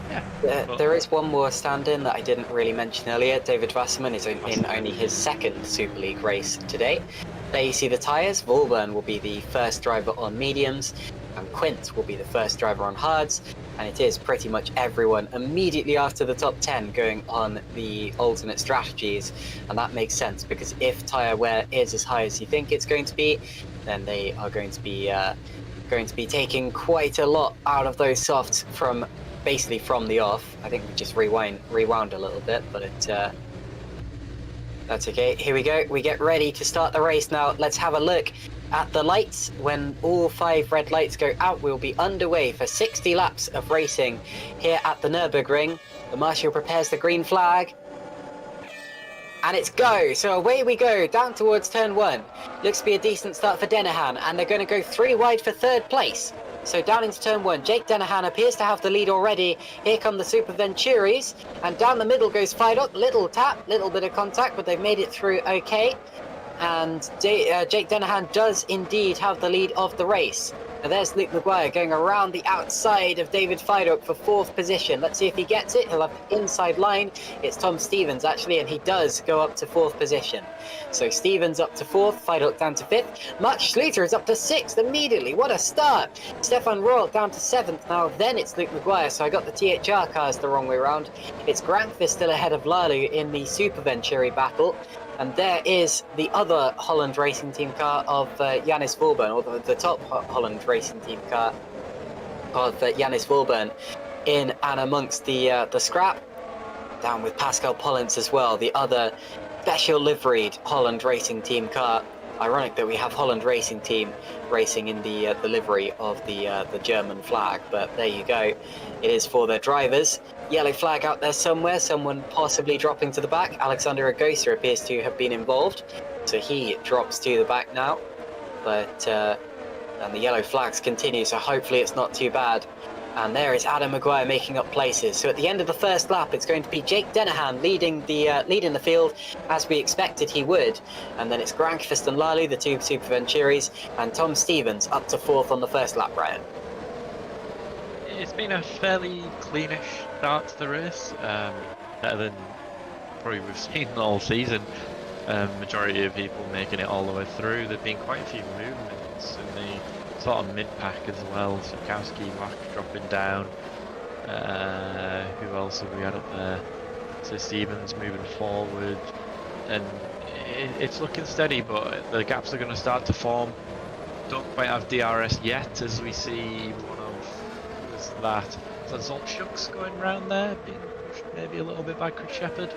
Speaker 2: yeah.
Speaker 1: There is one more stand-in that I didn't really mention earlier. David Wasserman is in only his second Super League race today. There you see the tyres. Vulben will be the first driver on mediums, and Quint will be the first driver on hards, and it is pretty much everyone immediately after the top 10 going on the alternate strategies, and that makes sense because if tyre wear is as high as you think it's going to be, then they are going to be taking quite a lot out of those softs from the off. I think we just rewound a little bit, but that's okay. Here we go. We get ready to start the race now. Let's have a look at the lights. When all 5 red lights go out, we'll be underway for 60 laps of racing here at the Nürburgring. The marshal prepares the green flag. And it's go! So away we go, down towards turn 1. Looks to be a decent start for Dennehan, and they're going to go 3 wide for 3rd place. So down into turn 1, Jake Dennehan appears to have the lead already. Here come the Super Venturis, and down the middle goes Feidok. Little tap, little bit of contact, but they've made it through okay. And Jake Dennehan does indeed have the lead of the race. Now there's Luke Maguire going around the outside of David Feidok for 4th position. Let's see if he gets it. He'll have the inside line. It's Tom Stevens actually, and he does go up to 4th position. So Stevens up to 4th, Feidok down to 5th. Mark Schluter is up to 6th immediately. What a start. Stefan Rohr down to 7th now. Then it's Luke Maguire. So I got the THR cars the wrong way around. It's Granqvist still ahead of Lalu in the Super Venturi battle. And there is the other Holland Racing Team car of Yanis Vulben, or the top Holland Racing Team car of Yanis Vulben, in and amongst the scrap. Down with Pascal Pollens as well, the other special liveried Holland Racing Team car Ironic that we have Holland Racing Team racing in the livery of the German flag, but there you go. It is for their drivers. Yellow flag out there somewhere, someone possibly dropping to the back. Alexander Agosa appears to have been involved, so he drops to the back now. But and the yellow flags continue, so hopefully it's not too bad. And there is Adam Maguire making up places. So at the end of the first lap, it's going to be Jake Dennehan leading the field, as we expected he would. And then it's Grankvist and Lalu, the two Super Venturis, and Tom Stevens up to 4th on the first lap, Ryan.
Speaker 2: It's been a fairly cleanish start to the race, better than probably we've seen all season. Majority of people making it all the way through. There've been quite a few movements in the sort of mid-pack as well. Sikowski, Mark dropping down. Who else have we had up there? So Stevens moving forward, and it's looking steady, but the gaps are going to start to form. Don't quite have DRS yet, as we see one of was that Zolchuk's going round there, being pushed maybe a little bit by Chris Shepherd.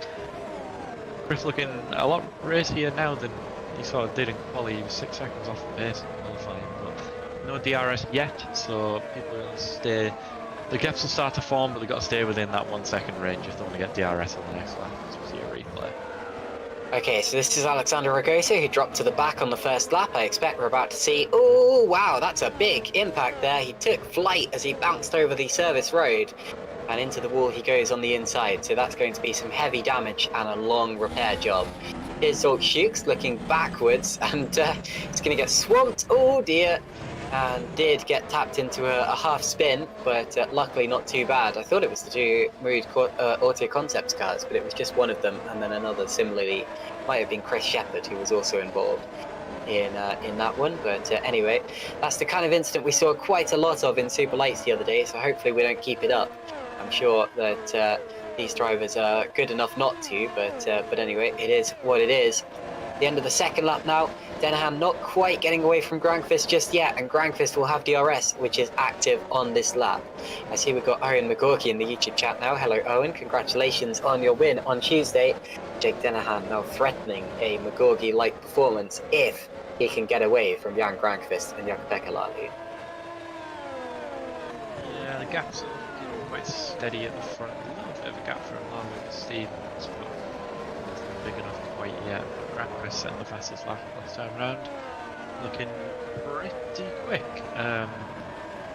Speaker 2: Chris looking a lot racier now than he sort of did in quali. He was 6 seconds off the pace in qualifying, but no DRS yet, so people will stay. The gaps will start to form, but they've got to stay within that 1 second range if they want to get DRS on the next lap, as we see a replay.
Speaker 1: Okay, so this is Alexander Ragosa, who dropped to the back on the first lap. I expect we're about to see... Oh, wow, that's a big impact there. He took flight as he bounced over the service road, and into the wall he goes on the inside. So that's going to be some heavy damage and a long repair job. Here's Zolchuk looking backwards, and he's going to get swamped. Oh, dear. And did get tapped into a half spin, but luckily not too bad. I thought it was the two Mood Auto Concepts cars, but it was just one of them, and then another similarly. Might have been Chris Shepherd, who was also involved in that one. But anyway, that's the kind of incident we saw quite a lot of in Super Lights the other day, so hopefully we don't keep it up. I'm sure that these drivers are good enough not to, but anyway, it is what it is. The end of the second lap now. Dennehan not quite getting away from Grankvist just yet, and Grankvist will have DRS, which is active on this lap. I see we've got Owen McGorky in the YouTube chat now. Hello, Owen. Congratulations on your win on Tuesday. Jake Dennehan now threatening a McGorky-like performance if he can get away from Jan Grankvist and Jan-Pekka Lalu.
Speaker 2: Yeah, the gaps are looking quite steady at the front. A little bit of a gap for Lalu and Stevens, but nothing big enough quite yet. Grankvist setting the fastest lap last time round, looking pretty quick.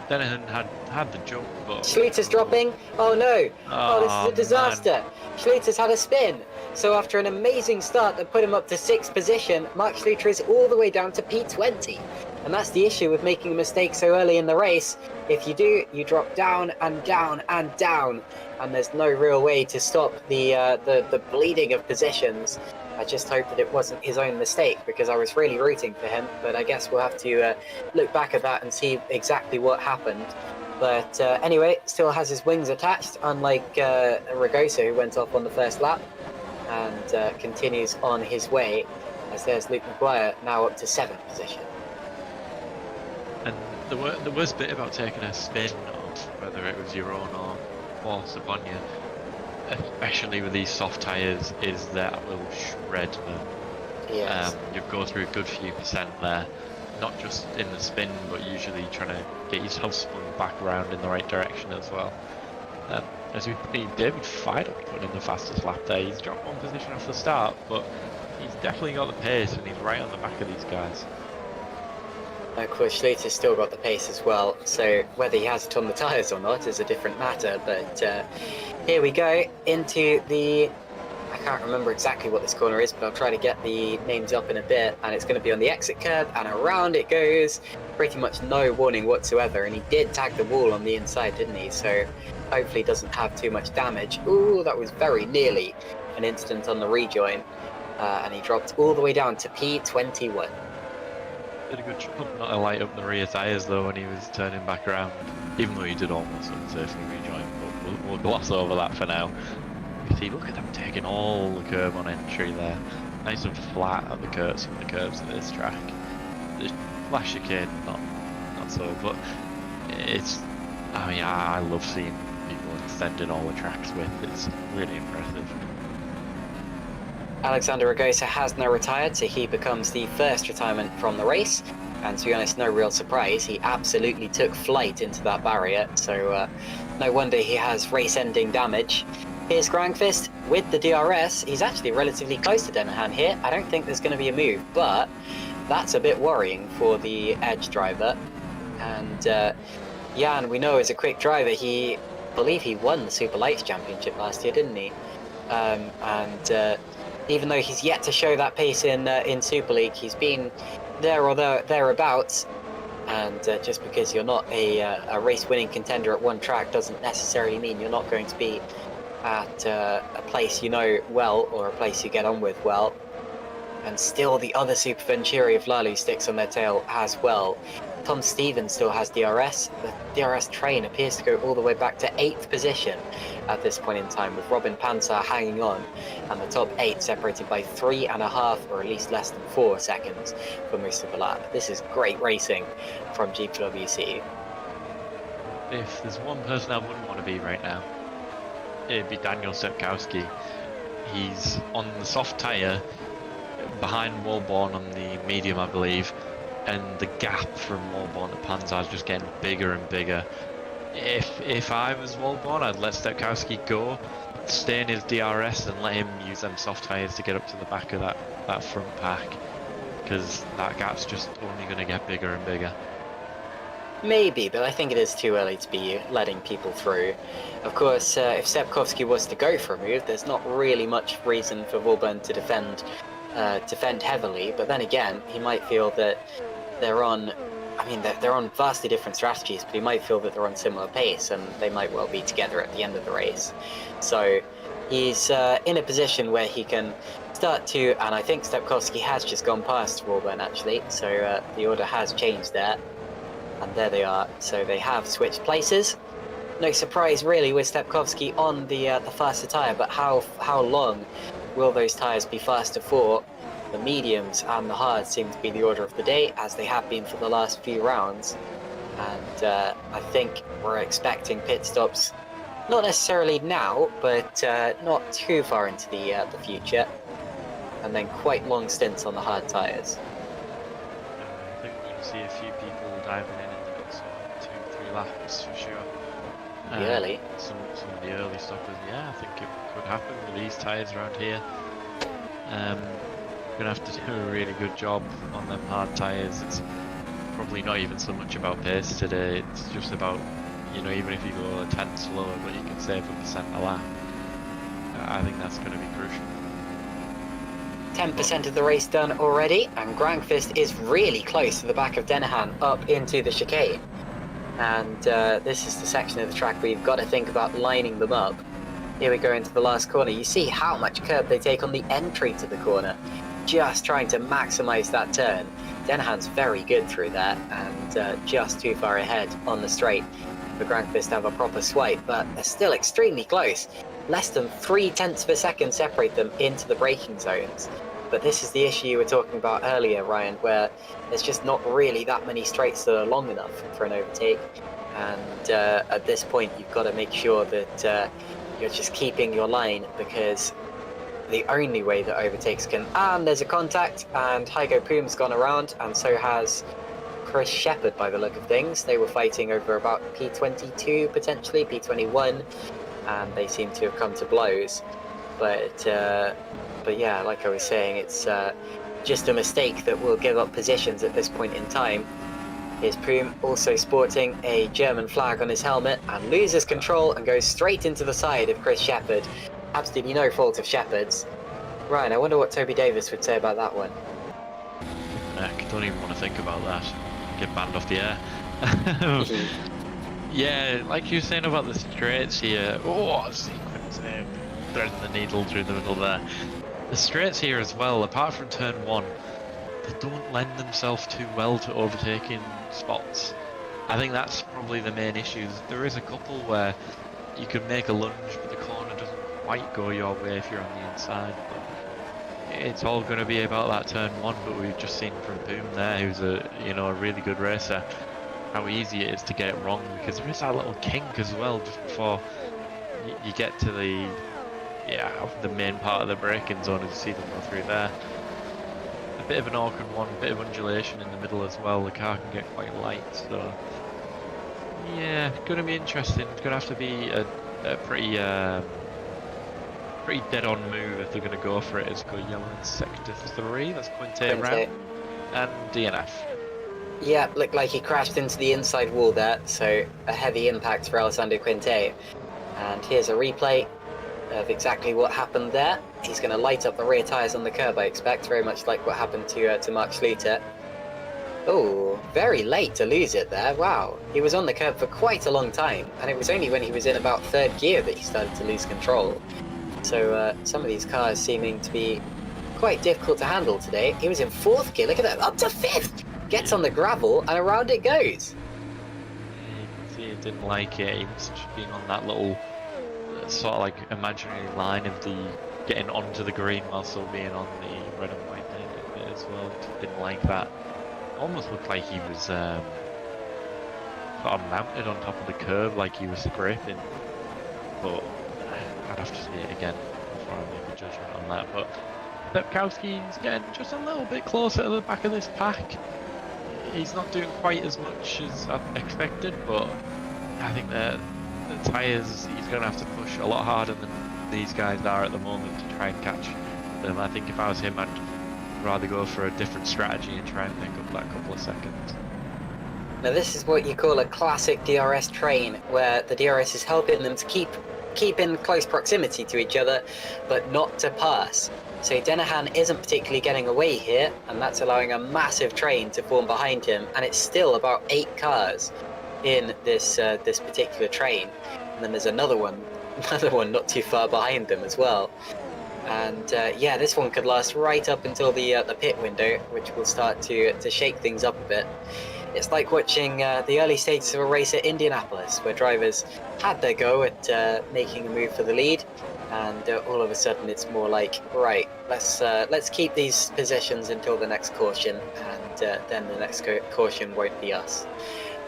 Speaker 2: Dennehan had the jump, but...
Speaker 1: Schluter's dropping. Oh no! Oh, this is a disaster.
Speaker 2: Man.
Speaker 1: Schluter's had a spin. So after an amazing start that put him up to 6th position, Mark Schluter is all the way down to P20. And that's the issue with making a mistake so early in the race. If you do, you drop down and down and down, and there's no real way to stop the bleeding of positions. I just hope that it wasn't his own mistake, because I was really rooting for him, but I guess we'll have to look back at that and see exactly what happened. But anyway, still has his wings attached, unlike Ragosa, who went off on the first lap, and continues on his way, as there's Luke Maguire now up to 7th position.
Speaker 2: And the worst bit about taking a spin, of whether it was your own or forced upon you, especially with these soft tyres, is that will shred them.
Speaker 1: Yes.
Speaker 2: You go through a good few percent there, not just in the spin, but usually trying to get yourself spun back around in the right direction as well. As we see, David fired up putting in the fastest lap there. He's dropped 1 position off the start, but he's definitely got the pace, and he's right on the back of these guys.
Speaker 1: Of course, Schluter's still got the pace as well, so whether he has it on the tyres or not is a different matter. But here we go into the... I can't remember exactly what this corner is, but I'll try to get the names up in a bit. And it's going to be on the exit curb, and around it goes. Pretty much no warning whatsoever, and he did tag the wall on the inside, didn't he? So hopefully doesn't have too much damage. Ooh, that was very nearly an incident on the rejoin. And he dropped all the way down to P21.
Speaker 2: Did a good job not to light up the rear tyres though when he was turning back around, even though he did almost unsafely rejoin, but we'll gloss over that for now. You see, look at them taking all the curb on entry there, nice and flat at the curves from the curves of this track. The flash chicane, not so, but it's, I mean, I love seeing people extending all the tracks with, it's really impressive.
Speaker 1: Alexander Ragosa has now retired, so he becomes the first retirement from the race. And to be honest, no real surprise, he absolutely took flight into that barrier, so no wonder he has race-ending damage. Here's Grangfist with the DRS. He's actually relatively close to Denahan here. I don't think there's going to be a move, but that's a bit worrying for the Edge driver. And Jan, we know, is a quick driver. I believe he won the Superleague Championship last year, didn't he? Even though he's yet to show that pace in Super League, he's been there or thereabouts. And just because you're not a race-winning contender at one track doesn't necessarily mean you're not going to be at a place you know well, or a place you get on with well. And still the other Super Venturi of Lalu sticks on their tail as well. Tom Stevens still has DRS. The DRS train appears to go all the way back to 8th position at this point in time, with Robin Panzer hanging on, and the top 8 separated by 3.5 or at least less than 4 seconds for most of the lap. This is great racing from GPWC.
Speaker 2: If there's one person I wouldn't want to be right now, it'd be Daniel Sepkowski. He's on the soft tyre behind Walborn on the medium, I believe, and the gap from Walborn to Panzer is just getting bigger and bigger. If I was Walborn, I'd let Sepkowski go, stay in his DRS and let him use them soft tyres to get up to the back of that front pack, because that gap's just only going to get bigger and bigger.
Speaker 1: Maybe, but I think it is too early to be letting people through. Of course, if Sepkowski was to go for a move, there's not really much reason for Walborn to defend heavily, but then again, he might feel that they're on vastly different strategies, but he might feel that they're on similar pace, and they might well be together at the end of the race. So he's in a position where he can start to, and I think Stepkowski has just gone past Walborn actually, so the order has changed there, and there they are. So they have switched places. No surprise really with Stepkowski on the faster tyre, but how long will those tyres be faster for? The mediums and the hards seem to be the order of the day, as they have been for the last few rounds. And I think we're expecting pit stops, not necessarily now, but not too far into the future. And then quite long stints on the hard tyres.
Speaker 2: I think we're going to see a few people diving in the next 2-3 laps for sure.
Speaker 1: Early.
Speaker 2: Some of the early stoppers, yeah, I think it could happen with these tyres around here. We're going to have to do a really good job on them hard tyres. It's probably not even so much about pace today, it's just about, even if you go a tenth slower, but you can save a percent a lap. I think that's going to be crucial.
Speaker 1: 10% of the race done already, and Grangfist is really close to the back of Denahan up into the chicane. And this is the section of the track where you've got to think about lining them up. Here we go into the last corner. You see how much curb they take on the entry to the corner, just trying to maximize that turn. Denahan's very good through that, and just too far ahead on the straight for Grangfist to have a proper swipe, but they're still extremely close. Less than 0.3 of a second separate them into the braking zones. But this is the issue you were talking about earlier, Ryan, where there's just not really that many straights that are long enough for an overtake. And at this point, you've got to make sure that you're just keeping your line, because the only way that overtakes can... And there's a contact, and Hygo Poom's gone around, and so has Chris Shepherd by the look of things. They were fighting over about P22, potentially, P21, and they seem to have come to blows. But yeah, like I was saying, it's just a mistake that will give up positions at this point in time. Here's Poom, also sporting a German flag on his helmet, and loses control and goes straight into the side of Chris Shepherd. Absolutely no fault of Shepherd's. Ryan, I wonder what Toby Davis would say about that one.
Speaker 2: I don't even want to think about that. Get banned off the air. Yeah, like you were saying about the straights here. Oh, sequence there. Threading the needle through the middle there. The straights here as well, apart from turn 1, they don't lend themselves too well to overtaking spots. I think that's probably the main issue. There is a couple where you could make a lunge, but the corner doesn't quite go your way if you're on the inside. But it's all going to be about that turn 1. But we've just seen from Poom there, who's a really good racer, how easy it is to get it wrong, because there is that little kink as well just before you get to the yeah, the main part of the braking zone as you see them go through there. A bit of an awkward one, a bit of undulation in the middle as well. The car can get quite light, so yeah, going to be interesting. It's going to have to be a pretty dead-on move if they're going to go for it. Is go yellow in sector 3. That's Quinte round and DNF.
Speaker 1: Yeah, looked like he crashed into the inside wall there, so a heavy impact for Alessandro Quinte. And here's a replay of exactly what happened there. He's going to light up the rear tyres on the curb, I expect, very much like what happened to Mark Schluter. Oh, very late to lose it there, wow. He was on the curb for quite a long time, and it was only when he was in about third gear that he started to lose control. So some of these cars seeming to be quite difficult to handle today. He was in fourth gear, look at that, up to fifth! Gets on the gravel, and around it goes.
Speaker 2: Yeah, you can see he didn't like it. He must have been on that little sort of like imaginary line of the getting onto the green while still being on the red and white bit as well. Didn't like that. Almost looked like he was sort of mounted on top of the curb, like he was scraping. But I'd have to see it again before I make a judgment on that. But Lepkowski's getting just a little bit closer to the back of this pack. He's not doing quite as much as I expected, but I think that the tyres, he's going to have to push a lot harder than these guys are at the moment to try and catch them. I think if I was him, I'd rather go for a different strategy and try and pick up that couple of seconds.
Speaker 1: Now this is what you call a classic DRS train, where the DRS is helping them to keep in close proximity to each other, but not to pass. So Denahan isn't particularly getting away here, and that's allowing a massive train to form behind him, and it's still about 8 cars in this this particular train. And then there's another one not too far behind them as well. And yeah, this one could last right up until the pit window, which will start to shake things up a bit. It's like watching the early stages of a race at Indianapolis, where drivers had their go at making a move for the lead, and all of a sudden it's more like, right, let's keep these positions until the next caution, and then the next caution won't be us.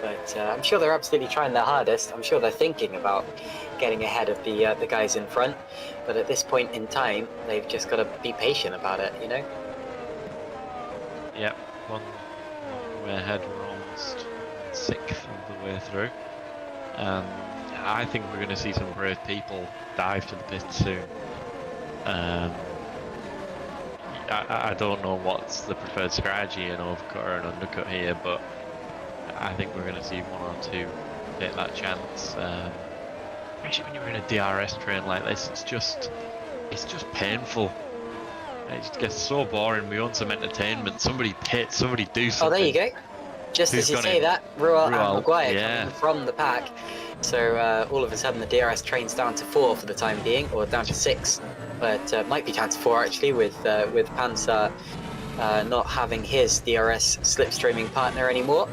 Speaker 1: But I'm sure they're absolutely trying their hardest. I'm sure they're thinking about getting ahead of the guys in front, but at this point in time, they've just got to be patient about it, you know?
Speaker 2: Yep, one way ahead, we're almost 6th of the way through. I think we're going to see some brave people dive to the pit soon. I don't know what's the preferred strategy, an overcut or an undercut here, but I think we're going to see 1 or 2 take that chance. Especially when you're in a DRS train like this, it's just painful. It just gets so boring. We want some entertainment. Somebody pit, somebody do something.
Speaker 1: Oh, there you go. Just as you say that, Ruel and Maguire coming from the pack. So all of a sudden the DRS train's down to 4 for the time being, or down to 6, but might be down to 4 actually, with Panzer not having his DRS slipstreaming partner anymore.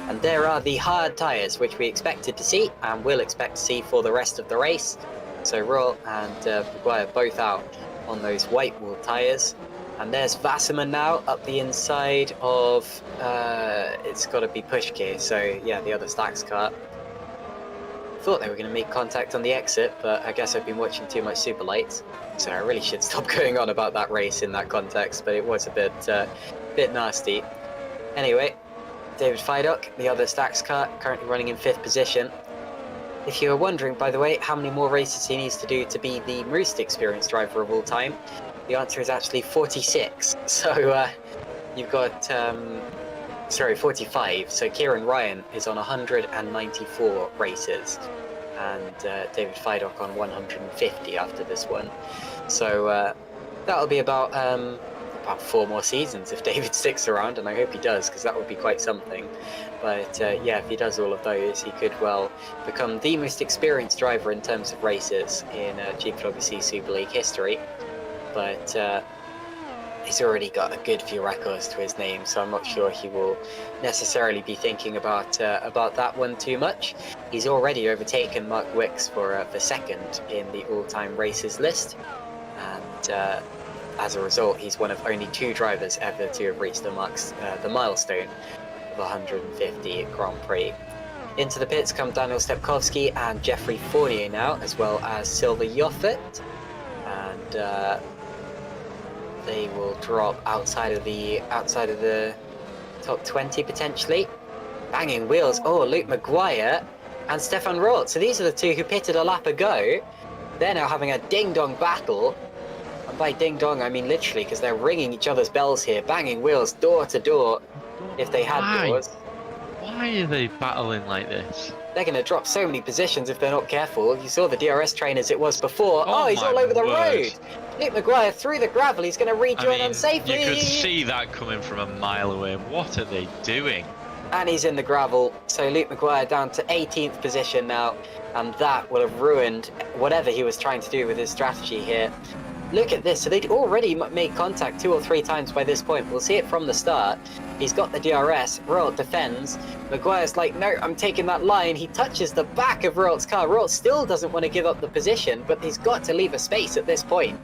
Speaker 1: And there are the hard tyres, which we expected to see and will expect to see for the rest of the race. So Ruel and Maguire both out on those white wall tyres. And there's Wasserman now up the inside of, it's got to be Pushke, so yeah, the other Stacks car. Thought they were going to make contact on the exit, but I guess I've been watching too much Super Lights, so I really should stop going on about that race in that context, but it was a bit nasty. Anyway, David Feidock, the other Stacks car, currently running in 5th position. If you were wondering, by the way, how many more races he needs to do to be the most experienced driver of all time, the answer is actually 46. So you've got, 45. So Kieran Ryan is on 194 races, and David Feidock on 150 after this one. So that'll be about 4 more seasons if David sticks around, and I hope he does, because that would be quite something. But yeah, if he does all of those, he could well become the most experienced driver in terms of races in GPVWC Super League history. But he's already got a good few records to his name, so I'm not sure he will necessarily be thinking about that one too much. He's already overtaken Mark Wicks for second in the all-time races list, and as a result, he's one of only 2 drivers ever to have reached the milestone of 150 Grand Prix. Into the pits come Daniel Stepkowski and Jeffrey Fournier now, as well as Silver Yoffert. and they will drop outside of the top 20 potentially. Banging wheels. Oh, Luke Maguire and Stefan Roth. So these are the two who pitted a lap ago. They're now having a ding-dong battle. And by ding-dong, I mean literally, because they're ringing each other's bells here. Banging wheels door to door, if they had doors.
Speaker 2: Why are they battling like this?
Speaker 1: They're going to drop so many positions if they're not careful. You saw the DRS train as it was before. Oh, he's all over the road. Luke Maguire through the gravel. He's going to rejoin unsafely.
Speaker 2: You could see that coming from a mile away. What are they doing?
Speaker 1: And he's in the gravel. So Luke Maguire down to 18th position now. And that would have ruined whatever he was trying to do with his strategy here. Look at this. So they'd already made contact 2 or 3 times by this point. We'll see it from the start. He's got the DRS. Rolt defends. Maguire's like, no, I'm taking that line. He touches the back of Rolt's car. Rolt still doesn't want to give up the position, but he's got to leave a space at this point.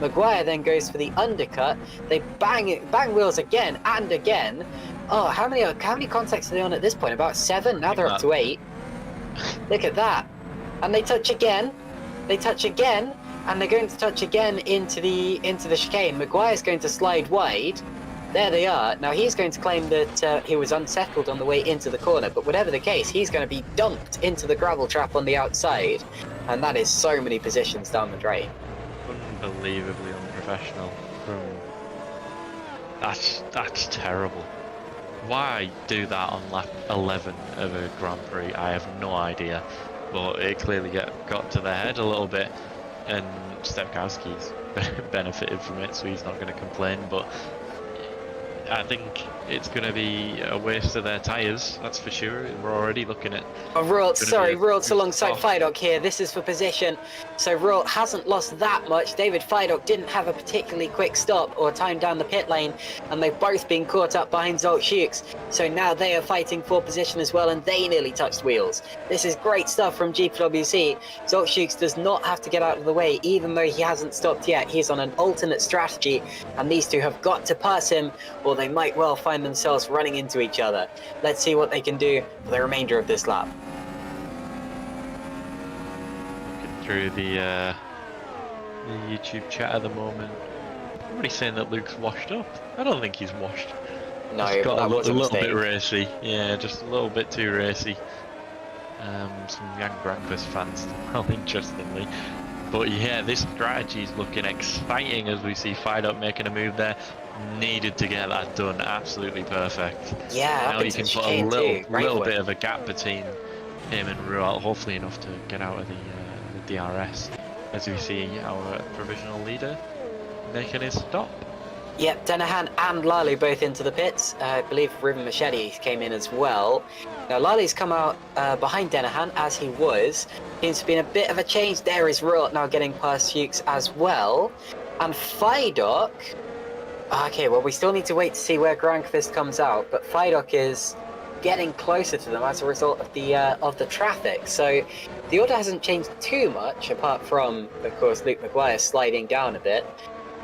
Speaker 1: Maguire then goes for the undercut. They bang wheels again and again. Oh, how many contacts are they on at this point? About 7? Now they're up to 8. Look at that. And they touch again. They touch again. And they're going to touch again into the chicane. Maguire's going to slide wide. There they are. Now he's going to claim that he was unsettled on the way into the corner, but whatever the case, he's going to be dumped into the gravel trap on the outside. And that is so many positions down the drain.
Speaker 2: Unbelievably unprofessional. That's terrible. Why do that on lap 11 of a Grand Prix? I have no idea. But it clearly got to their head a little bit. And Stepkowski's benefited from it, so he's not going to complain. But I think it's going to be a waste of their tyres, that's for sure. We're already looking at...
Speaker 1: Oh, Rolt's alongside Fidok here. This is for position. So Rolt hasn't lost that much. David Fidok didn't have a particularly quick stop or time down the pit lane, and they've both been caught up behind Zolt Schukes. So now they are fighting for position as well, and they nearly touched wheels. This is great stuff from GPVWC. Zolt Schukes does not have to get out of the way, even though he hasn't stopped yet. He's on an alternate strategy, and these two have got to pass him, or they might well find themselves running into each other. Let's see what they can do for the remainder of this lap.
Speaker 2: Looking through the YouTube chat at the moment, everybody's saying that Luke's washed up. I don't think he's washed.
Speaker 1: No,
Speaker 2: he's got
Speaker 1: that was a
Speaker 2: little
Speaker 1: mistake.
Speaker 2: bit racy. Yeah, just a little bit too racy. Some young Grankvist fans, well, interestingly. But yeah, this strategy is looking exciting as we see Fidok making a move there. Needed to get that done, absolutely perfect.
Speaker 1: Yeah,
Speaker 2: now you can put a little bit of a gap between him and Ruel, hopefully enough to get out of the DRS, as we see our provisional leader making his stop.
Speaker 1: Yep, Denahan and Lally both into the pits. I believe Ruben Machete came in as well. Now Lali's come out behind Denahan as he was. Seems to be a bit of a change. There is Ruel now getting past Hughes as well. And Fidok... Okay, well, we still need to wait to see where Grankvist comes out, but Fidok is getting closer to them as a result of the traffic. So the order hasn't changed too much, apart from, of course, Luke Maguire sliding down a bit.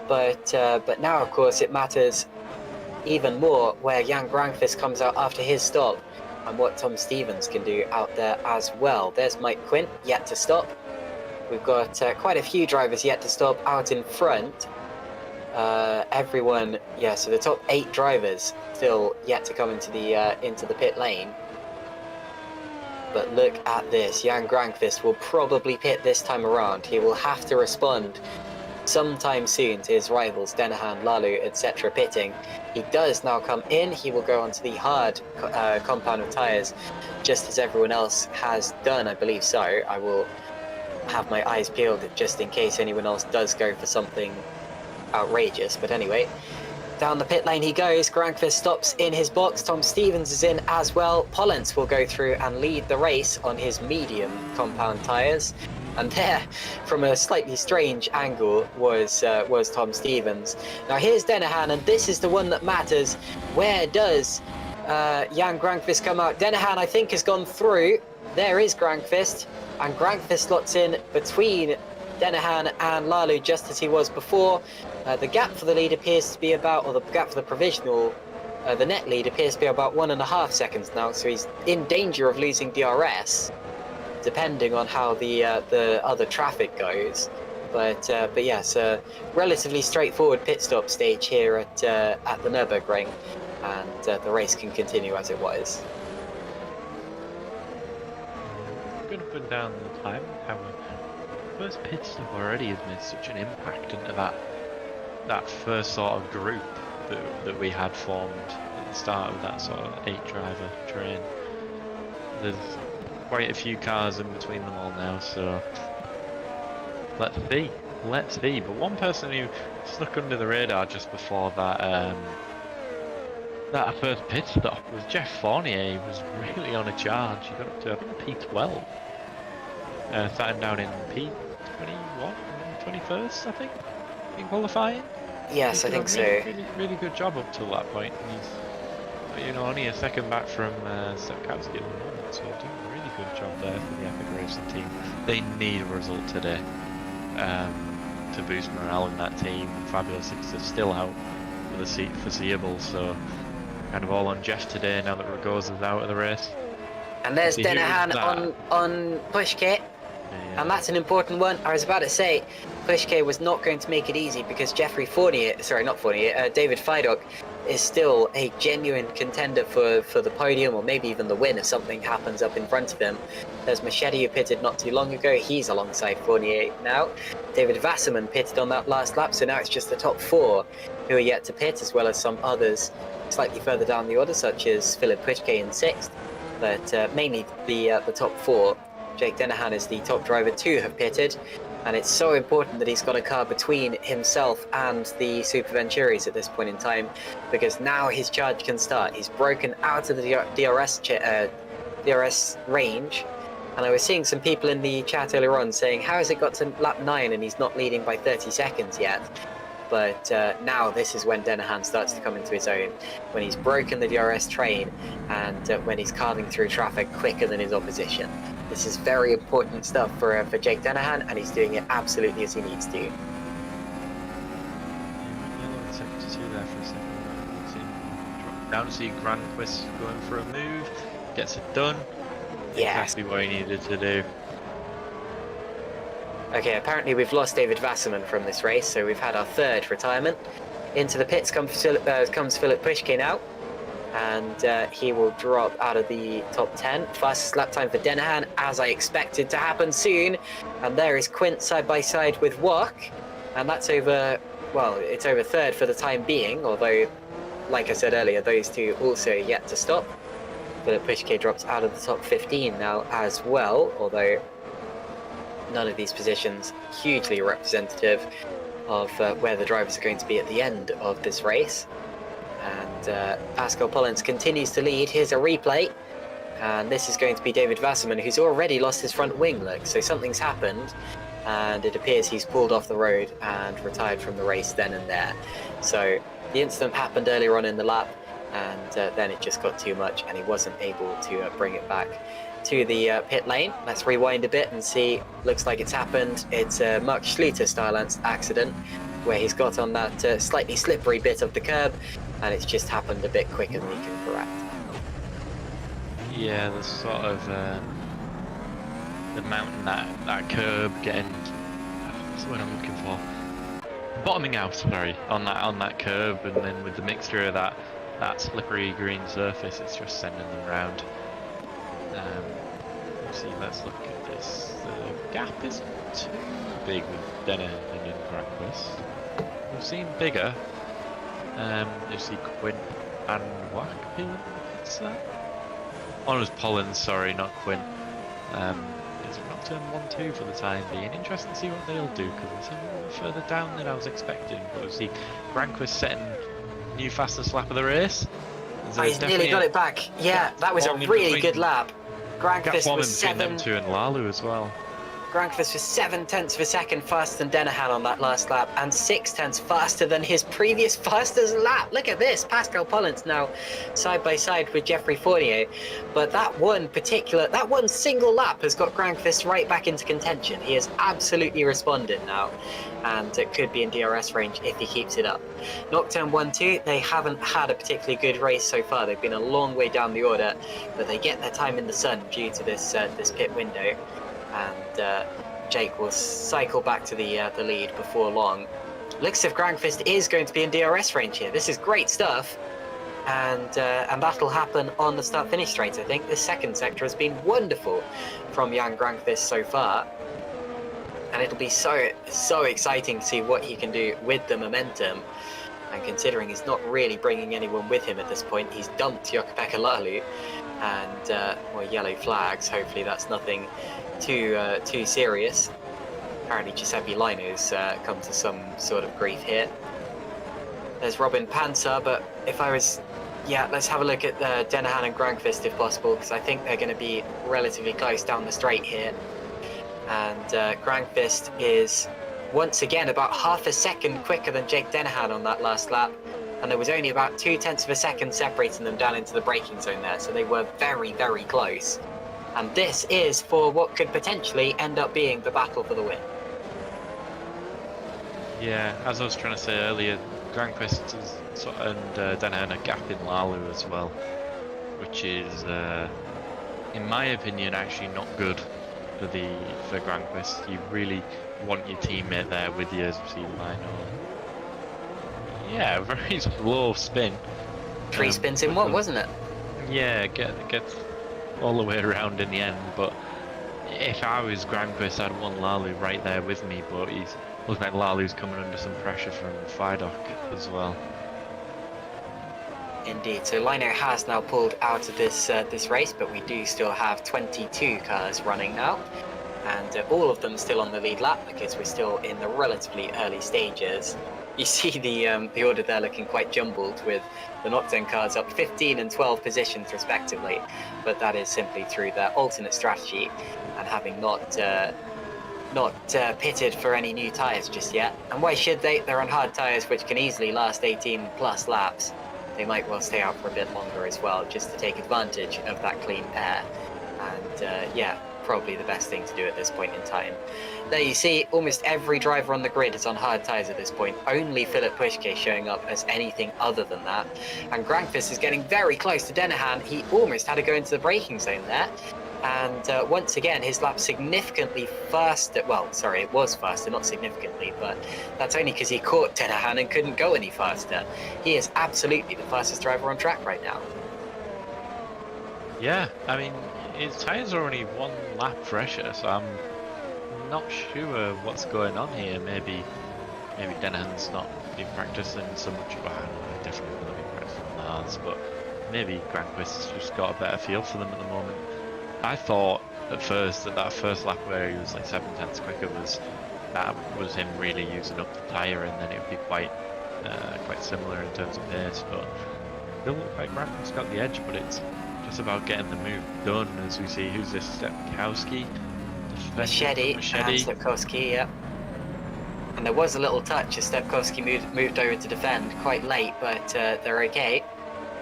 Speaker 1: But now, of course, it matters even more where Jan Grankvist comes out after his stop and what Tom Stevens can do out there as well. There's Mike Quint, yet to stop. We've got quite a few drivers yet to stop out in front. Everyone, yeah, so the top 8 drivers still yet to come into the pit lane. But look at this, Jan Grankvist will probably pit this time around. He will have to respond sometime soon to his rivals Denahan, Lalu, etc. pitting. He does now come in. He will go onto the hard compound of tyres, just as everyone else has done, I believe so. I will have my eyes peeled just in case anyone else does go for something outrageous. But anyway, down the pit lane he goes. Grankvist stops in his box. Tom Stevens is in as well. Pollens will go through and lead the race on his medium compound tyres. And there, from a slightly strange angle, was Tom Stevens. Now here's Denahan, and this is the one that matters. Where does Jan Grankvist come out? Denahan, I think, has gone through. There is Grankvist, and Grankvist slots in between Denahan and Lalu just as he was before. The gap for the lead appears to be about, or the gap for the provisional, the net lead appears to be about 1.5 seconds now, so he's in danger of losing DRS, depending on how the other traffic goes. But yes, a relatively straightforward pit stop stage here at the Nürburgring, and the race can continue as it was.
Speaker 2: Good up and down the time. How first pit stop already has made such an impact into that first sort of group that we had formed at the start of that sort of 8-driver train. There's quite a few cars in between them all now, so let's see. But one person who snuck under the radar just before that first pit stop was Jeff Fournier. He was really on a charge. He got up to, I think, P12. Starting down in P21, 21st, I think, in qualifying.
Speaker 1: Yes, I think so.
Speaker 2: Really good job up till that point. He's, only a second back from Stepkowski at the moment, so doing a really good job there for the Epic Racing team. They need a result today to boost morale in that team. Fabulous Six are still out for the foreseeable, so kind of all on Jeff today now that Ragoza's out of the race.
Speaker 1: And there's Denahan on Pushkit.
Speaker 2: Yeah.
Speaker 1: And that's an important one. I was about to say, Pushkit was not going to make it easy because David Fidok is still a genuine contender for the podium, or maybe even the win if something happens up in front of him. There's Machete, who pitted not too long ago. He's alongside Fournier now. David Wasserman pitted on that last lap, so now it's just the top 4 who are yet to pit, as well as some others slightly further down the order, such as Philip Pushkit in 6th. But mainly the top 4. Jake Denahan is the top driver to have pitted, and it's so important that he's got a car between himself and the Super Venturis at this point in time, because now his charge can start. He's broken out of the DRS range, and I was seeing some people in the chat earlier on saying, how has it got to lap 9 and he's not leading by 30 seconds yet? But now this is when Denahan starts to come into his own, when he's broken the DRS train and when he's carving through traffic quicker than his opposition. This is very important stuff for Jake Denahan, and he's doing it absolutely as he needs to.
Speaker 2: Down to see Grandquist going for a move, gets it done.
Speaker 1: Yeah.
Speaker 2: Exactly what he needed to do.
Speaker 1: Okay, apparently we've lost David Wasserman from this race, so we've had our 3rd retirement. Into the pits comes Philip Pushkin now, and he will drop out of the top 10. Fastest lap time for Denahan, as I expected to happen soon. And there is Quint side by side with Wok, and that's over, well, it's over 3rd for the time being, although, like I said earlier, those two also yet to stop. Philip Pushkin drops out of the top 15 now as well, although none of these positions hugely representative of where the drivers are going to be at the end of this race. And Pascal Pollins continues to lead. Here's a replay, and this is going to be David Wasserman, who's already lost his front wing, look, so something's happened, and it appears he's pulled off the road and retired from the race then and there. So the incident happened earlier on in the lap, and then it just got too much and he wasn't able to bring it back to the pit lane. Let's rewind a bit and see. Looks like it's happened. It's a Mark Schluter style accident where he's got on that slightly slippery bit of the curb, and it's just happened a bit quicker than he can correct.
Speaker 2: Yeah, the sort of the mountain, that curb getting, what's the word I'm looking for? Bottoming out, sorry, on that curb, and then with the mixture of that slippery green surface, it's just sending them round. Let's look at this. The gap isn't too big with Denahan and Grandquist. We've seen bigger. You see Quint and Wack. What's that? One was Pollins, sorry, not Quint. It's not turn 1-2 for the time being. Interesting to see what they'll do, because it's a little further down than I was expecting. But we see Grandquist setting new fastest lap of the race.
Speaker 1: He's nearly got it back. Yeah, that was a really good lap. Grandquist was
Speaker 2: between them two and Lalu as well.
Speaker 1: Grandquist was 0.7 of a second faster than Denahan on that last lap, and 0.6 faster than his previous fastest lap. Look at this, Pascal Pollins now side by side with Jeffrey Fournier. But that one single lap has got Grandquist right back into contention. He has absolutely responded now, and it could be in DRS range if he keeps it up. Nocturne 1-2, they haven't had a particularly good race so far. They've been a long way down the order, but they get their time in the sun due to this pit window. And Jake will cycle back to the lead before long. Looks as if Grandfist is going to be in DRS range here. This is great stuff. And that'll happen on the start-finish straight, I think. This second sector has been wonderful from Jan Grandfist so far. And it'll be so exciting to see what he can do with the momentum. And considering he's not really bringing anyone with him at this point, he's dumped Jukka-Pekka Laulu and more yellow flags. Hopefully that's nothing too serious. Apparently Giuseppe Lino's come to some sort of grief here. There's Robin Panzer, but if I was... Yeah, let's have a look at Denahan and Grandfist if possible, because I think they're going to be relatively close down the straight here. And Grandfist is once again about half a second quicker than Jake Denahan on that last lap. And there was only about 0.2 of a second separating them down into the braking zone there, so they were very, very close. And this is for what could potentially end up being the battle for the win.
Speaker 2: Yeah, as I was trying to say earlier, Grandquist and Denahan are gapping Lalu as well, which is, in my opinion, actually not good for Grandquist. You really want your teammate there with you, as we've seen Lino. Yeah, very slow spin.
Speaker 1: 3 spins in one, wasn't it?
Speaker 2: Yeah, gets all the way around in the end. But if I was Grandquist, I'd want Lalu right there with me. But he's looks like Lalu's coming under some pressure from Fidok as well.
Speaker 1: Indeed. So Lino has now pulled out of this race, but we do still have 22 cars running now, and all of them still on the lead lap because we're still in the relatively early stages. You see the order there looking quite jumbled with the Nocturne cars up 15 and 12 positions respectively, but that is simply through their alternate strategy and having not pitted for any new tyres just yet. And why should they? They're on hard tyres which can easily last 18 plus laps. They might well stay out for a bit longer as well, just to take advantage of that clean air. And yeah, probably the best thing to do at this point in time. There you see, almost every driver on the grid is on hard tyres at this point. Only Philip Pushke showing up as anything other than that. And Grandfist is getting very close to Denahan. He almost had to go into the braking zone there. And once again, his lap significantly faster. Well, sorry, it was faster, not significantly, but that's only because he caught Denahan and couldn't go any faster. He is absolutely the fastest driver on track right now.
Speaker 2: Yeah, I mean, his tyres are only 1 lap fresher, so I'm not sure what's going on here. Maybe Denahan's not been practicing so much. Well, I don't know, definitely will be practicing on the hards, but maybe Grandquist's just got a better feel for them at the moment. I thought at first that first lap where he was like 0.7 quicker was him really using up the tyre, and then it would be quite similar in terms of pace. But still look like Grandquist's got the edge, but it's just about getting the move done. As we see, who's this? Stepkowski?
Speaker 1: Machete. Stepkowski, yeah. And there was a little touch as Stepkowski moved over to defend quite late, but they're okay.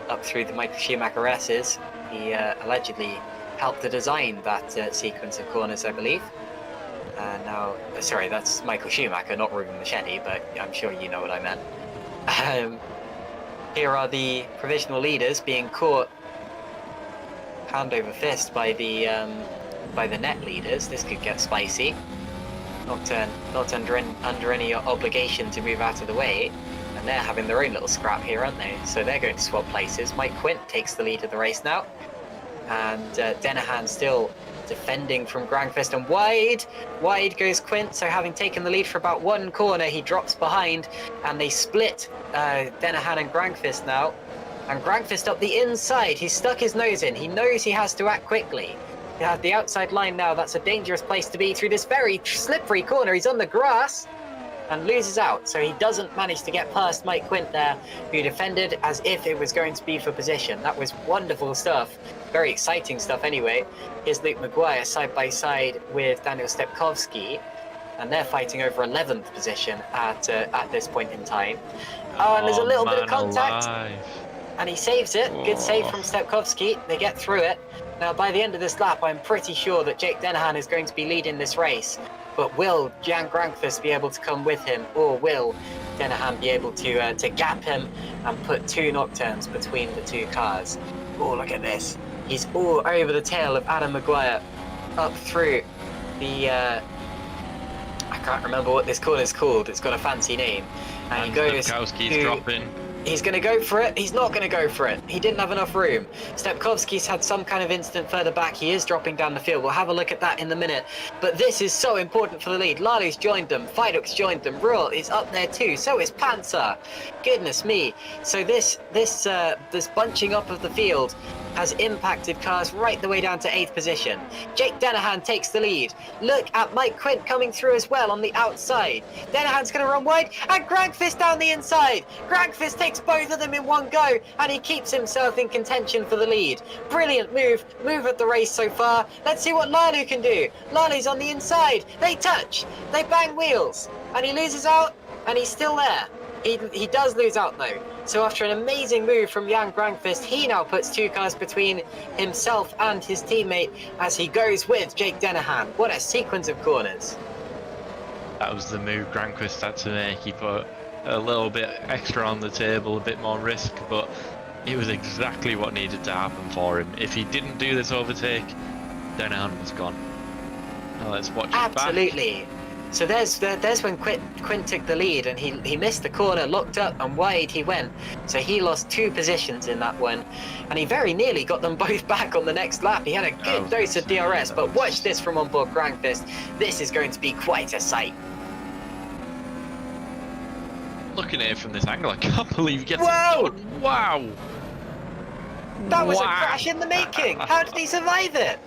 Speaker 1: Up through the Michael Schumacher S's. He allegedly helped to design that sequence of corners, I believe. Now, sorry, that's Michael Schumacher, not Ruben Machete, but I'm sure you know what I meant. Here are the provisional leaders being caught hand over fist by the net leaders. This could get spicy. Not under any obligation to move out of the way, and they're having their own little scrap here, aren't they? So they're going to swap places. Mike Quint takes the lead of the race now. And Denahan still defending from Grandfist, and wide goes Quint. So having taken the lead for about 1 corner, he drops behind, and they split Denahan and Grandfist now. And Grandfist up the inside, he's stuck his nose in. He knows he has to act quickly. He has the outside line now. That's a dangerous place to be through this very slippery corner. He's on the grass and loses out, so he doesn't manage to get past Mike Quint there, who defended as if it was going to be for position. That was wonderful stuff. Very exciting stuff anyway. Here's Luke Maguire side by side with Daniel Stepkowski, and they're fighting over 11th position at this point in time. Oh, and there's a little bit of contact. And he saves it. Good save from Stepkowski. They get through it. Now, by the end of this lap, I'm pretty sure that Jake Denahan is going to be leading this race. But will Jan Grandfist be able to come with him, or will Denahan be able to gap him and put 2 Nocturnes between the 2 cars? Oh, look at this. He's all over the tail of Adam Maguire, up through the I can't remember what this corner's called. It's got a fancy name. And he goes
Speaker 2: Stepkowski's dropping.
Speaker 1: He's going to go for it. He's not going to go for it. He didn't have enough room. Stepkowski's had some kind of incident further back. He is dropping down the field. We'll have a look at that in a minute. But this is so important for the lead. Lalu's joined them. Fiduk's joined them. Ruhl is up there too. So is Panzer. Goodness me. So this bunching up of the field has impacted cars right the way down to 8th position. Jake Dennehan takes the lead. Look at Mike Quint coming through as well on the outside. Dennehan's going to run wide, and Grankvist down the inside. Grankvist takes both of them in one go, and he keeps himself in contention for the lead. Brilliant move at the race so far. Let's see what Lalu can do. Lalu's on the inside. They touch. They bang wheels, and he loses out, and he's still there. He does lose out though. So after an amazing move from Jan Grankvist, he now puts 2 cars between himself and his teammate as he goes with Jake Dennehan. What a sequence of corners.
Speaker 2: That was the move Grankvist had to make. He put a little bit extra on the table, a bit more risk, but it was exactly what needed to happen for him. If he didn't do this overtake, Dennehan was gone. Now let's watch it back.
Speaker 1: Absolutely. So there's when Quint took the lead, and he missed the corner, looked up and wide he went. So he lost 2 positions in that one, and he very nearly got them both back on the next lap. He had a good dose of DRS, but watch this from onboard Grankvist. This is going to be quite a sight.
Speaker 2: Looking at it from this angle, I can't believe he gets
Speaker 1: Whoa!
Speaker 2: it done. Wow!
Speaker 1: That was a crash in the making. How did he survive it?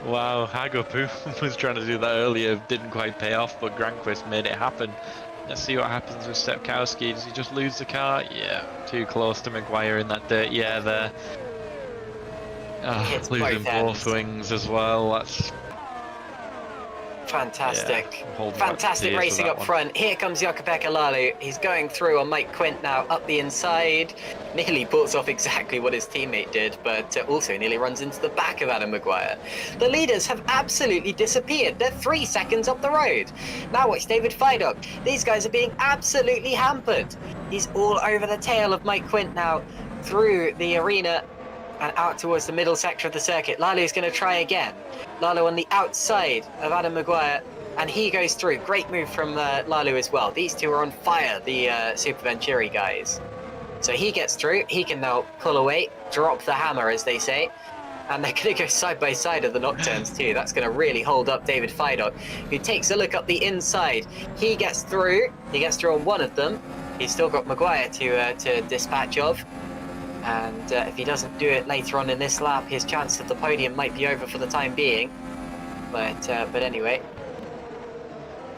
Speaker 2: Wow, Hagopu was trying to do that earlier, didn't quite pay off, but Grankvist made it happen. Let's see what happens with Stepkowski. Does he just lose the car? Yeah, too close to Maguire in that dirt. Yeah, there. Losing both wings as well. That's
Speaker 1: fantastic.
Speaker 2: Yeah,
Speaker 1: fantastic racing up front. Here comes Jakub Lalu. He's going through on Mike Quint now, up the inside. Nearly pulls off exactly what his teammate did, but also nearly runs into the back of Adam Maguire. The leaders have absolutely disappeared. They're 3 seconds up the road. Now watch David Fiduk. These guys are being absolutely hampered. He's all over the tail of Mike Quint now, through the arena and out towards the middle sector of the circuit. Lalu's going to try again. Lalu on the outside of Adam Maguire, and he goes through. Great move from Lalu as well. These two are on fire, the Super Venturi guys. So he gets through. He can now pull away, drop the hammer, as they say. And they're going to go side by side of the nocturnes too. That's going to really hold up David Fiduk, who takes a look up the inside. He gets through. He gets through on one of them. He's still got Maguire to dispatch of. And if he doesn't do it later on in this lap, his chance at the podium might be over for the time being. But anyway,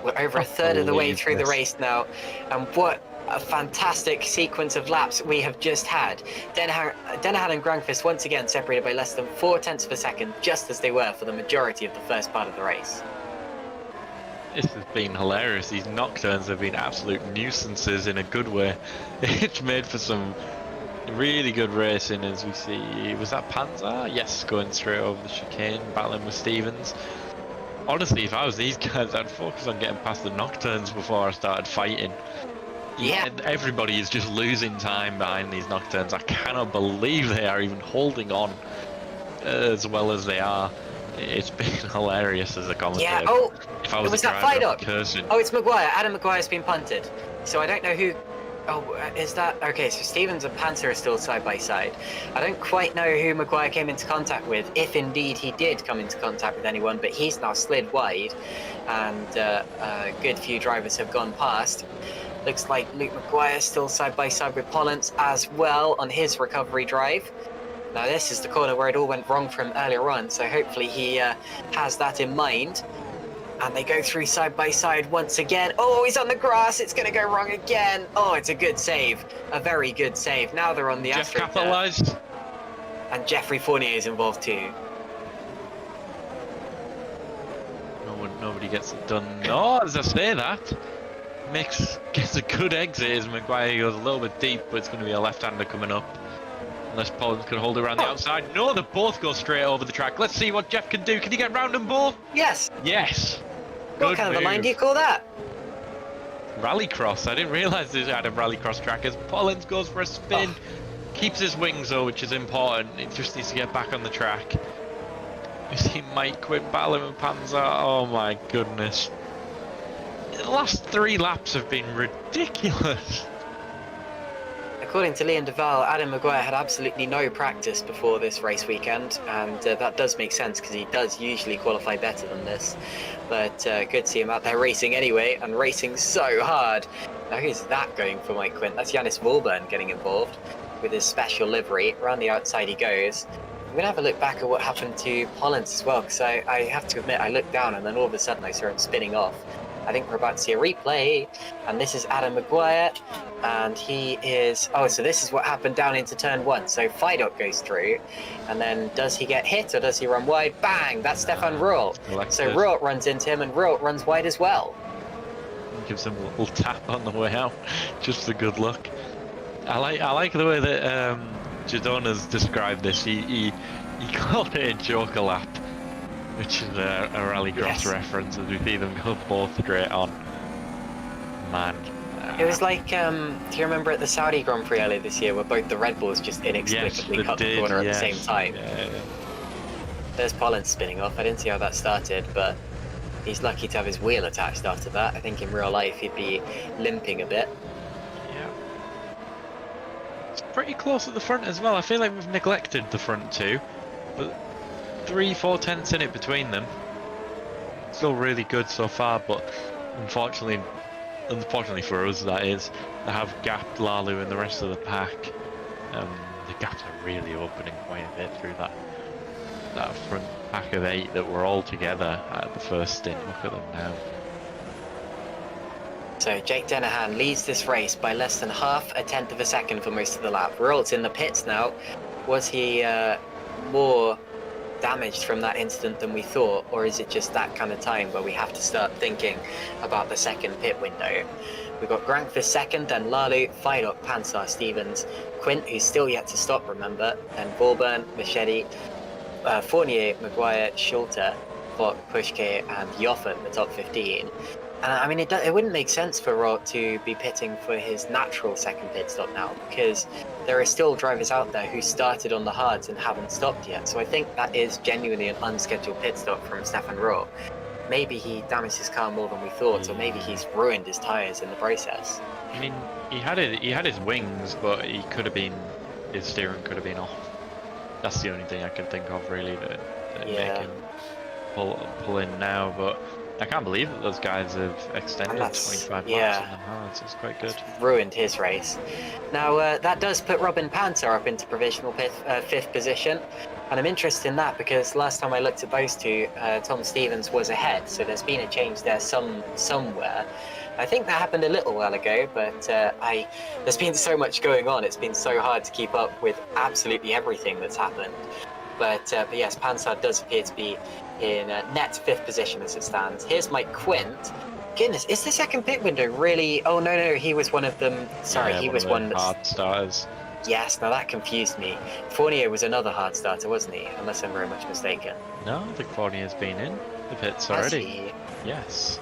Speaker 1: we're over a third of the way through the race now, and what a fantastic sequence of laps we have just had. Dennehan and Grankvist once again separated by less than 0.4 of a second, just as they were for the majority of the first part of the race.
Speaker 2: This has been hilarious. These nocturnes have been absolute nuisances in a good way. It's made for some really good racing, as we see. Was that Panzer? Yes, going straight over the chicane, battling with Stevens. Honestly, if I was these guys, I'd focus on getting past the nocturnes before I started fighting.
Speaker 1: Yeah.
Speaker 2: Everybody is just losing time behind these nocturnes. I cannot believe they are even holding on as well as they are. It's been hilarious as a commentator.
Speaker 1: Yeah, oh,
Speaker 2: if I was
Speaker 1: that
Speaker 2: driver,
Speaker 1: Fiduk?
Speaker 2: cursing.
Speaker 1: Oh, it's Maguire. Adam Maguire's been punted. So I don't know who... Oh, is that... Okay, so Stevens and Panzer are still side by side. I don't quite know who Maguire came into contact with, if indeed he did come into contact with anyone, but he's now slid wide, and a good few drivers have gone past. Looks like Luke Maguire still side by side with Pollens as well on his recovery drive. Now this is the corner where it all went wrong from earlier on, so hopefully he has that in mind. And they go through side by side once again. Oh, he's on the grass. It's going to go wrong again. Oh, it's a good save. A very good save. Now they're on the
Speaker 2: Jeff
Speaker 1: asterisk.
Speaker 2: capitalised.
Speaker 1: And Jeffrey Fournier is involved too.
Speaker 2: Nobody gets it done. No, as I say that, gets a good exit as Maguire goes a little bit deep, but it's going to be a left-hander coming up. Unless Pollens can hold it around the outside. No, they both go straight over the track. Let's see what Jeff can do. Can he get round them both?
Speaker 1: Yes.
Speaker 2: Yes.
Speaker 1: What kind of a line do you call that?
Speaker 2: Rallycross. I didn't realise they had a rallycross track. As Pollens goes for a spin, keeps his wings though, which is important. He just needs to get back on the track. You see Mike Quint battling with Panzer. Oh my goodness. The last 3 laps have been ridiculous.
Speaker 1: According to Liam Duval, Adam Maguire had absolutely no practice before this race weekend, and that does make sense because he does usually qualify better than this. But good to see him out there racing anyway, and racing so hard. Now who's that going for Mike Quint? That's Yannis Wolburn getting involved with his special livery. Around the outside he goes. I'm going to have a look back at what happened to Pollins as well, because I have to admit I looked down and then all of a sudden I saw him spinning off. I think we're about to see a replay, and this is Adam Maguire, and he is... Oh, so this is what happened down into turn 1. So Frelik goes through, and then does he get hit or does he run wide? Bang! That's Stefan Roth. So Roth runs into him, and Roth runs wide as well.
Speaker 2: Gives him a little tap on the way out, just for good luck. I like the way that Gidona's described this. He called it a joker lap, which is a rallycross reference, as we see them go both straight on. Man.
Speaker 1: It was like, do you remember at the Saudi Grand Prix earlier this year where both the Red Bulls just inexplicably cut the corner at the same time?
Speaker 2: Yeah.
Speaker 1: There's Pollins spinning off. I didn't see how that started, but he's lucky to have his wheel attached after that. I think in real life he'd be limping a bit.
Speaker 2: Yeah. It's pretty close at the front as well. I feel like we've neglected the front two, but 3-4 tenths in it between them. Still really good so far, but unfortunately for us, that is, they have gapped Lalu and the rest of the pack. The gaps are really opening quite a bit through that front pack of 8 that were all together at the first stint. Look at them now.
Speaker 1: So Jake Dennehan leads this race by less than half a tenth of a second for most of the lap. Ralt's in the pits now. Was he more damaged from that incident than we thought, or is it just that kind of time where we have to start thinking about the second pit window? We've got Grankvist second, then Lalu, Frelik, Pansar, Stevens, Quint, who's still yet to stop, remember, then Volburn, Machete, Fournier, Maguire, Schulter, Vok, Pushke, and Joffen in the top 15. And I mean, it wouldn't make sense for Rot to be pitting for his natural second pit stop now, because there are still drivers out there who started on the hards and haven't stopped yet. So I think that is genuinely an unscheduled pit stop from Stefan Rot. Maybe he damaged his car more than we thought, or maybe he's ruined his tyres in the process.
Speaker 2: I mean, he had his wings, but his steering could have been off. That's the only thing I can think of really that make him pull in now. But I can't believe that those guys have extended 25 laps on the hards. It's quite good.
Speaker 1: It's ruined his race. Now that does put Robin Panzer up into provisional fifth position, and I'm interested in that because last time I looked at those two, Tom Stevens was ahead. So there's been a change there somewhere. I think that happened a little while ago, but there's been so much going on. It's been so hard to keep up with absolutely everything that's happened. But yes, Pansard does appear to be in net 5th position as it stands. Here's Mike Quint. Goodness, is the second pit window really... Oh, no, he was one of them. Sorry, he was one of the
Speaker 2: hard starters.
Speaker 1: Yes, now that confused me. Fournier was another hard starter, wasn't he? Unless I'm very much mistaken.
Speaker 2: No, I think Fournier's been in the pits already. Yes.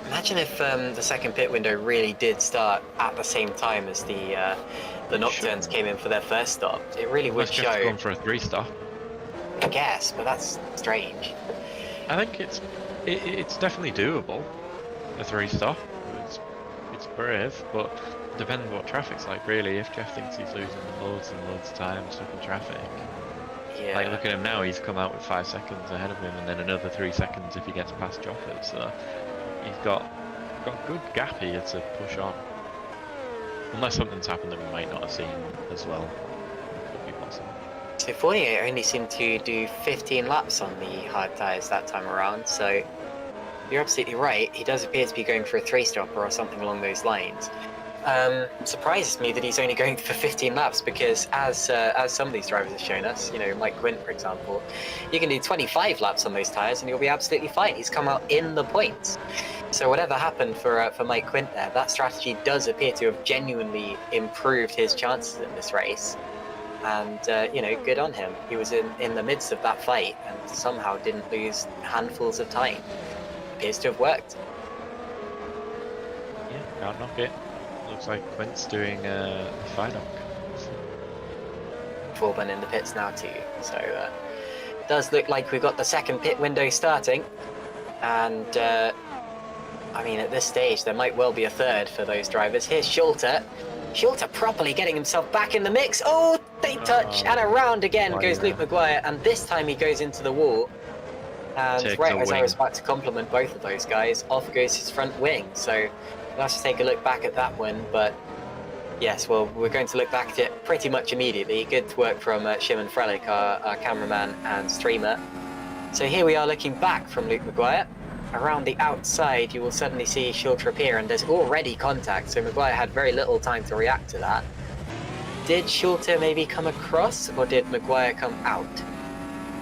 Speaker 1: Imagine if the second pit window really did start at the same time as the Nocturnes came in for their first stop. It really would show.
Speaker 2: Just gone for a 3-stop.
Speaker 1: I guess, but that's strange.
Speaker 2: I think it's definitely doable. A 3-stop. It's brave, but it depends what traffic's like really. If Jeff thinks he's losing loads and loads of time stuck in traffic.
Speaker 1: Yeah.
Speaker 2: Like look at him now, he's come out with 5 seconds ahead of him and then another 3 seconds if he gets past Jofford, so he's got a good gap here to push on. Unless something's happened that we might not have seen as well. It could be possible.
Speaker 1: So Fournier only seemed to do 15 laps on the hard tyres that time around, so you're absolutely right. He does appear to be going for a 3-stopper or something along those lines. Surprises me that he's only going for 15 laps because as some of these drivers have shown us, you know, Mike Quint, for example, you can do 25 laps on those tyres and you'll be absolutely fine. He's come out in the points. So whatever happened for Mike Quint there, that strategy does appear to have genuinely improved his chances in this race. And, you know, good on him. He was in the midst of that fight and somehow didn't lose handfuls of time. Appears to have worked.
Speaker 2: Yeah, can't knock it. Looks like Quint's doing a Frelik.
Speaker 1: Vauban in the pits now too. So it does look like we've got the second pit window starting. And I mean, at this stage, there might well be a third for those drivers. Here's Schulter. Schulter properly getting himself back in the mix. Oh, they touch, and around again goes Luke Maguire, and this time he goes into the wall. And
Speaker 2: Takes
Speaker 1: right
Speaker 2: a
Speaker 1: as I
Speaker 2: wing.
Speaker 1: was about to compliment both of those guys, off goes his front wing. So we'll have to take a look back at that one, but yes, well, we're going to look back at it pretty much immediately. Good work from Szymon Frelik, our cameraman and streamer. So here we are looking back from Luke Maguire. Around the outside, you will suddenly see Schulter appear, and there's already contact, so Maguire had very little time to react to that. Did Schulter maybe come across, or did Maguire come out?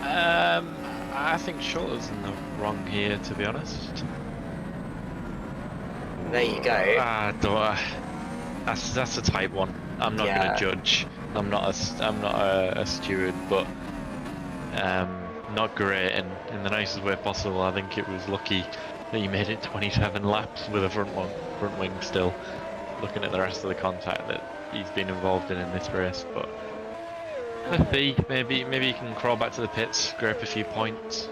Speaker 2: I think Schulter's in the wrong here, to be honest.
Speaker 1: There you go.
Speaker 2: That's a tight one. I'm not going to judge. I'm not a steward, but not great in the nicest way possible. I think it was lucky that he made it 27 laps with a front wing still. Looking at the rest of the contact that he's been involved in this race, but let's see. Maybe he can crawl back to the pits, scrape a few points.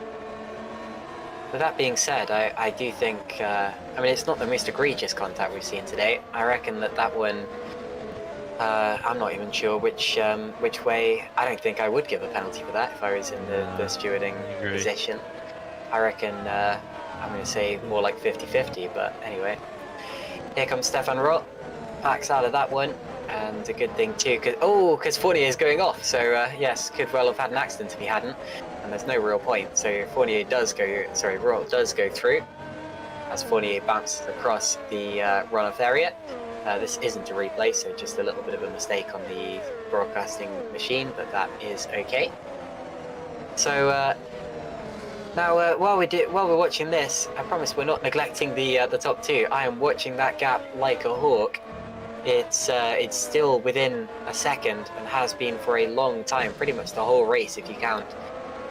Speaker 1: With that being said, I do think, I mean, it's not the most egregious contact we've seen today. I reckon that one, I'm not even sure which way. I don't think I would give a penalty for that if I was in the stewarding position. I reckon I'm going to say more like 50-50, but anyway. Here comes Stefan Rott, backs out of that one, and a good thing too, because Fournier is going off, so yes, could well have had an accident if he hadn't, and there's no real point. So Rott does go through, as Fournier bounces across the runoff area. This isn't a replay, so just a little bit of a mistake on the broadcasting machine, but that is okay. So now, while we're watching this, I promise we're not neglecting the top two. I am watching that gap like a hawk. It's still within a second and has been for a long time, pretty much the whole race if you count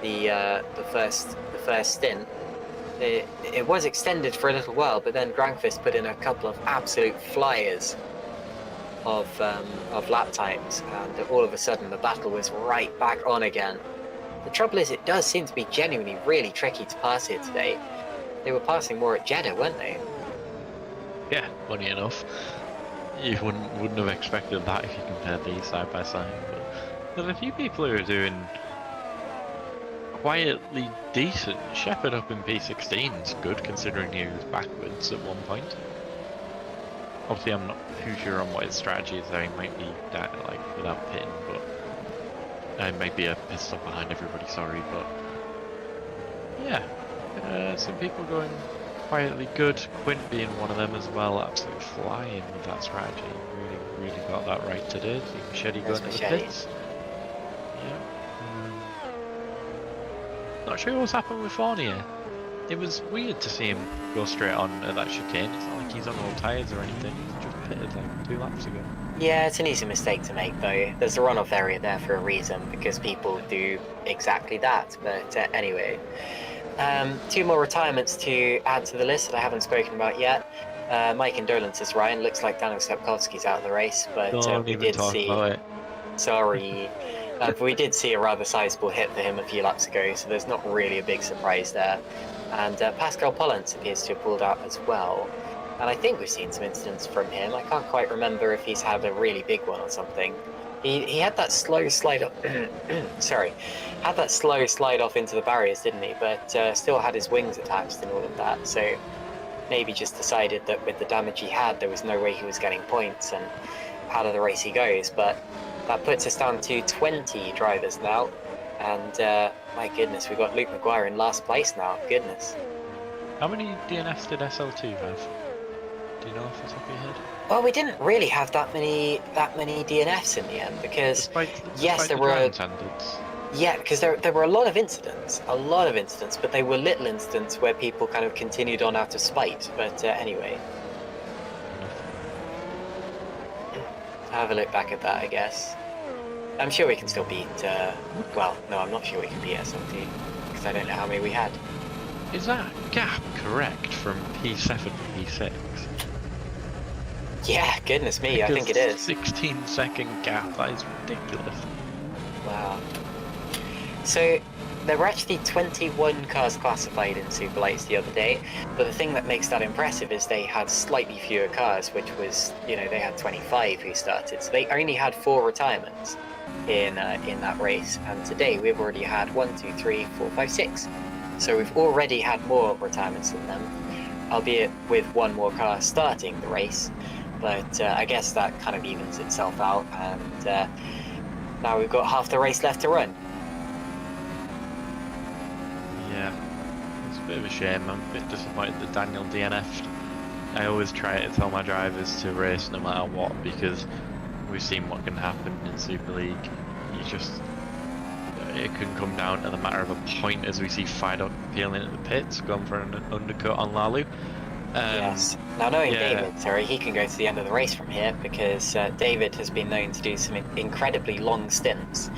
Speaker 1: the first stint. It was extended for a little while, but then Granqvist put in a couple of absolute flyers of lap times, and all of a sudden the battle was right back on again. The trouble is, it does seem to be genuinely really tricky to pass here today. They were passing more at Jeddah, weren't they?
Speaker 2: Yeah, funny enough. You wouldn't have expected that if you compared these side by side. But there's a few people who are doing quietly decent. Shepherd up in P16 is good, considering he was backwards at one point. Obviously, I'm not too sure on what his strategy is there. He might be like without pitting, but I might be a pit stop behind everybody. Sorry, but yeah, some people going quietly good. Quint being one of them as well, absolutely flying with that strategy. Really got that right today. Machete going to the pits. Yeah. Not sure what's happened with Fournier. It was weird to see him go straight on at that chicane. It's not like he's on all tyres or anything. He's just pitted like 2 laps ago.
Speaker 1: Yeah, it's an easy mistake to make though. There's a runoff area there for a reason, because people do exactly that. But anyway, 2 more retirements to add to the list that I haven't spoken about yet. Mike Indolence's Ryan. Looks like Daniel Stepkowski's out of the race, but we did see. Sorry. But we did see a rather sizable hit for him a few laps ago, so there's not really a big surprise there. And Pascal Pollens appears to have pulled out as well. And I think we've seen some incidents from him. I can't quite remember if he's had a really big one or something. He had that slow slide up. Sorry, had that slow slide off into the barriers, didn't he? But still had his wings attached and all of that. So maybe just decided that with the damage he had, there was no way he was getting points, and out of the race he goes. But that puts us down to 20 drivers now. And my goodness, we've got Luke Maguire in last place now. Goodness.
Speaker 2: How many DNFs did SL2 have? Do you know off the top of your head?
Speaker 1: Well, we didn't really have that many DNFs in the end, because
Speaker 2: despite
Speaker 1: yes, there
Speaker 2: the
Speaker 1: were
Speaker 2: standards.
Speaker 1: Yeah, because there were a lot of incidents, but they were little incidents where people kind of continued on out of spite. But anyway, I'll have a look back at that, I guess. I'm sure we can still beat, well, no, I'm not sure we can beat SLT, because I don't know how many we had.
Speaker 2: Is that gap correct from P7 to P6?
Speaker 1: Yeah, goodness me, I think it is.
Speaker 2: 16-second gap, that is ridiculous.
Speaker 1: Wow. So, there were actually 21 cars classified in Super Lights the other day, but the thing that makes that impressive is they had slightly fewer cars, which was, they had 25 who started, so they only had 4 retirements in that race, and today we've already had 1, 2, 3, 4, 5, 6. So we've already had more retirements than them, albeit with 1 more car starting the race, but I guess that kind of evens itself out, and now we've got half the race left to run.
Speaker 2: Yeah, it's a bit of a shame. I'm a bit disappointed that Daniel DNF'd. I always try to tell my drivers to race no matter what, because we've seen what can happen in Super League. It can come down to the matter of a point, as we see Frelik peeling at the pits, going for an undercut on Lalu.
Speaker 1: Yes. Now knowing
Speaker 2: yeah.
Speaker 1: David, he can go to the end of the race from here, because David has been known to do some incredibly long stints.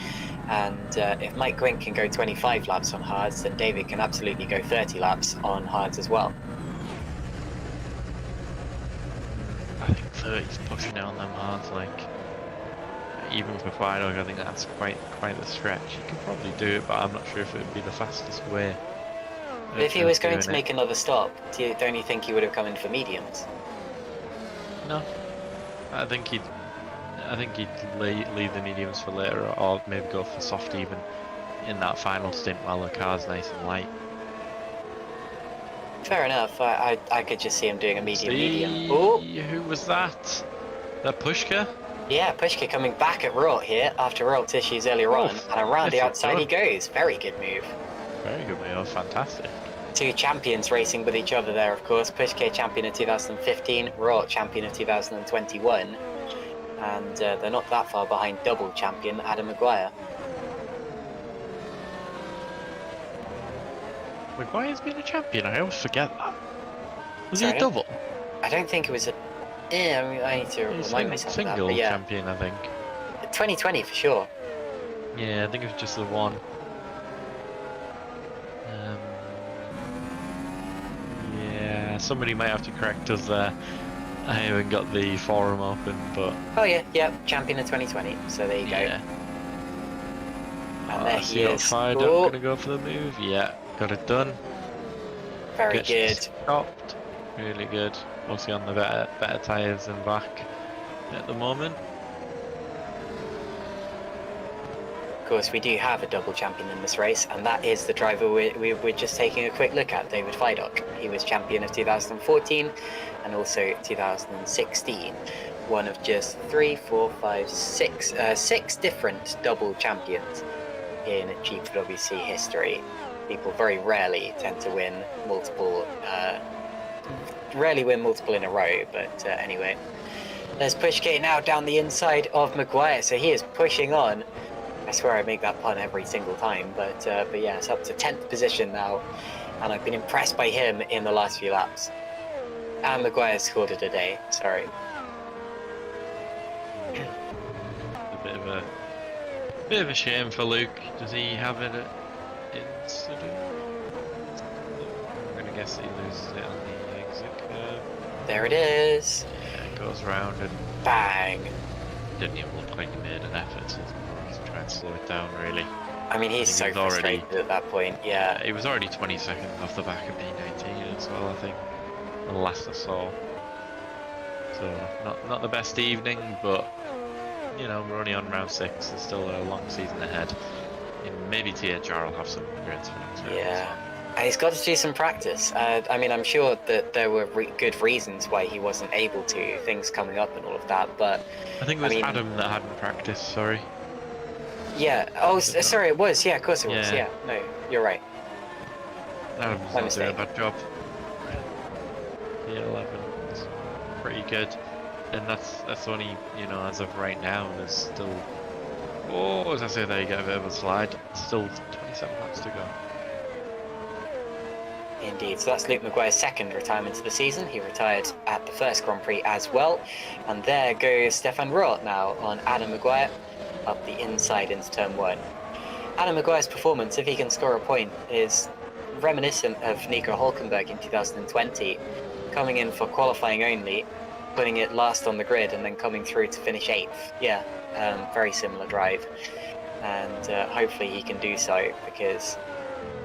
Speaker 1: And if Mike Gwynn can go 25 laps on hards, then David can absolutely go 30 laps on hards as well.
Speaker 2: I think 30's pushing it on them hards, even for Frelik, I think that's quite the stretch. He could probably do it, but I'm not sure if it would be the fastest way.
Speaker 1: But if he was going to make another stop, don't you think he would have come in for mediums?
Speaker 2: No, I think he'd leave the mediums for later, or maybe go for soft even in that final stint while the car's nice and light.
Speaker 1: Fair enough. I could just see him doing a medium. Oh,
Speaker 2: who was that? That Pushka?
Speaker 1: Yeah, Pushka coming back at Rort here after Rort's issues earlier on, and around the outside he goes. Very good move.
Speaker 2: Very good move. Fantastic.
Speaker 1: 2 champions racing with each other there, of course. Pushka champion of 2015, Rort champion of 2021. And they're not that far behind double champion Adam Maguire.
Speaker 2: Maguire's been a champion, I always forget that. Was he a double?
Speaker 1: I don't think it was a... Yeah, I mean, I need to remind myself of that.
Speaker 2: Single champion, I think.
Speaker 1: 2020 for sure.
Speaker 2: Yeah, I think it was just the one. Yeah, somebody might have to correct us there. I haven't got the forum open, but...
Speaker 1: Oh yeah, champion of 2020, so there you go.
Speaker 2: Yeah.
Speaker 1: And there he is.
Speaker 2: Fired up, gonna go for the move. Yeah, got it done.
Speaker 1: Very good.
Speaker 2: Stopped. Really good. Mostly on the better tyres than back at the moment.
Speaker 1: Of course, we do have a double champion in this race, and that is the driver we're just taking a quick look at, David Frelik. He was champion of 2014 and also 2016. One of just 6 different double champions in GPVWC history. People very rarely tend to win multiple, in a row, but anyway. There's Pushka now down the inside of Maguire, so he is pushing on. I swear I make that pun every single time, but yeah, it's up to 10th position now, and I've been impressed by him in the last few laps. And Maguire scored it a day, sorry.
Speaker 2: A bit of a shame for Luke. Does he have it incident? I'm gonna guess he loses it on the exit curve.
Speaker 1: There it is.
Speaker 2: Yeah, it goes round and
Speaker 1: bang.
Speaker 2: Didn't even look like he made an effort to try and slow it down, really.
Speaker 1: I mean, he's so frustrated at that point, yeah.
Speaker 2: He was already 20 seconds off the back of P19 as well, I think, the last I saw. So, not the best evening, but, we're only on round 6, there's still a long season ahead. And maybe THR will have some grades for next round.
Speaker 1: Yeah, and he's got to do some practice. I mean, I'm sure that there were good reasons why he wasn't able to, things coming up and all of that, but...
Speaker 2: I think it was Adam that hadn't practiced, sorry.
Speaker 1: Yeah, sorry, it was, yeah, of course it was, yeah. No, you're right.
Speaker 2: Adam's not doing a bad job. P11 is pretty good, and that's only, as of right now, there's still... Oh, as I say, there you get a bit of a slide. Still 27 laps to go.
Speaker 1: Indeed, so that's Luke Maguire's second retirement of the season. He retired at the first Grand Prix as well. And there goes Stefan Rort now on Adam Maguire up the inside into turn 1. Adam Maguire's performance, if he can score a point, is reminiscent of Nico Hulkenberg in 2020, coming in for qualifying only, putting it last on the grid and then coming through to finish 8th. Yeah, very similar drive. And hopefully he can do so, because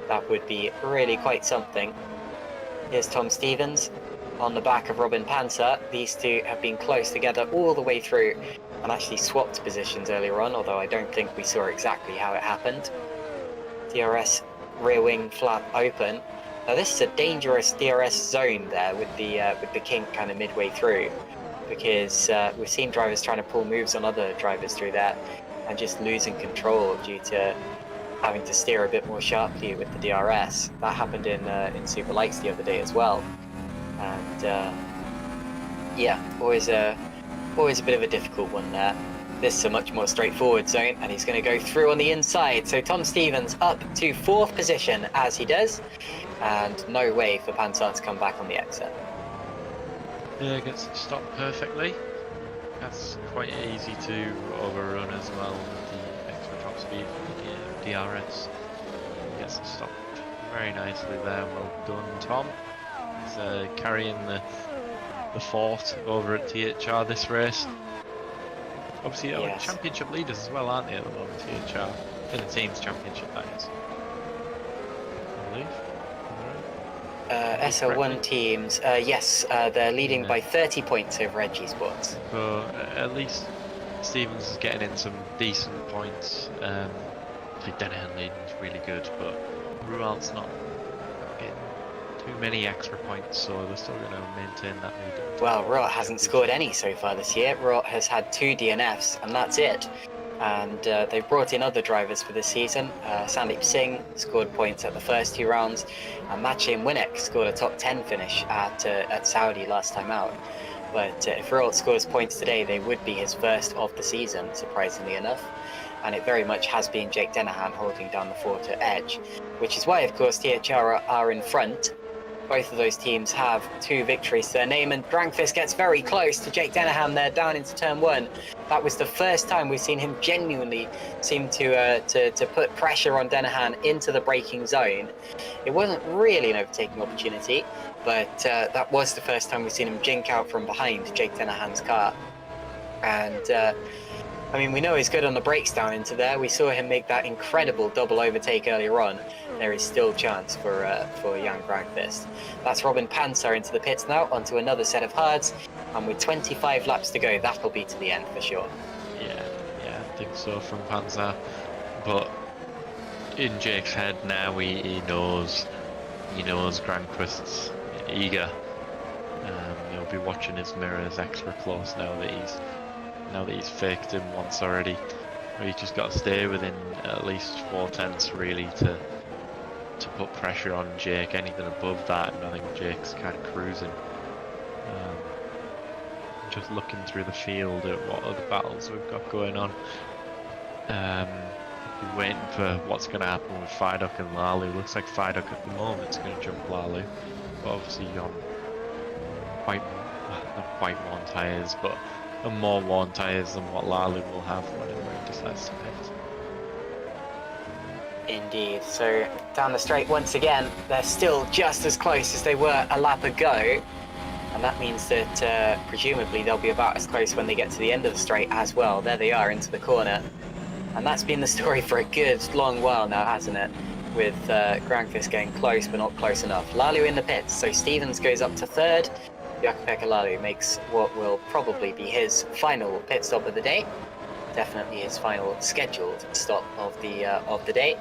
Speaker 1: That would be really quite something. Here's Tom Stevens on the back of Robin Panzer. These two have been close together all the way through and actually swapped positions earlier on, although I don't think we saw exactly how it happened. DRS rear wing flap open. Now this is a dangerous DRS zone there with the kink kind of midway through, because we've seen drivers trying to pull moves on other drivers through there and just losing control due to having to steer a bit more sharply with the DRS. That happened in Superleague the other day as well, and yeah, always a bit of a difficult one there. This is a much more straightforward zone, and he's going to go through on the inside. So Tom Stevens up to 4th position as he does, and no way for Panzer to come back on the exit.
Speaker 2: Yeah, gets stopped perfectly. That's quite easy to overrun as well with the extra top speed from the DRS. Gets stopped very nicely there. Well done, Tom. He's carrying the fort over at THR this race. Obviously,
Speaker 1: Yes.
Speaker 2: championship leaders as well, aren't they, at the moment, THR? In the team's championship, that is. I believe.
Speaker 1: SL1 teams, yes, they're leading by 30 points over Edgy Sports.
Speaker 2: So at least Stevens is getting in some decent points. Denahan leading is really good, but Rualt's not getting too many extra points, so they're still going to maintain that lead.
Speaker 1: Well, Rot hasn't scored any so far this year. Rot has had 2 DNFs, and that's it. And they've brought in other drivers for this season. Sandeep Singh scored points at the first 2 rounds, and Maciej Winnick scored a top 10 finish at Saudi last time out. But if Rot scores points today, they would be his first of the season, surprisingly enough. And it very much has been Jake Denahan holding down the fort at Edge, which is why, of course, THR are in front. Both of those teams have 2 victories to their name, and Drankfist gets very close to Jake Denahan there down into turn 1. That was the first time we've seen him genuinely seem to put pressure on Denahan into the braking zone. It wasn't really an overtaking opportunity, but that was the first time we've seen him jink out from behind Jake Denahan's car. And I mean, we know he's good on the brakes down into there. We saw him make that incredible double overtake earlier on. There is still chance for young Drankfist. That's Robin Panzer into the pits now, onto another set of hards. And with 25 laps to go, that'll be to the end for sure.
Speaker 2: Yeah, I think so from Panzer. But in Jake's head now, he knows Drankfist's eager. He'll be watching his mirrors extra close now that he's faked him once already. He's just got to stay within at least 4/10 really to put pressure on Jake. Anything above that, and I think Jake's kind of cruising. Just looking through the field at what other battles we've got going on. We're waiting for what's going to happen with Fidok and Lalu. Looks like Fidok at the moment is going to jump Lalu, but obviously on not quite worn tyres, but more worn tyres than what Lalu will have whenever he decides to pit.
Speaker 1: Indeed. So down the straight once again, they're still just as close as they were a lap ago. And that means that presumably they'll be about as close when they get to the end of the straight as well. There they are into the corner. And that's been the story for a good long while now, hasn't it? With Drankfist getting close but not close enough. Lalu in the pits, so Stevens goes up to 3rd. Jakub Lalu makes what will probably be his final pit stop of the day. Definitely his final scheduled stop of the day.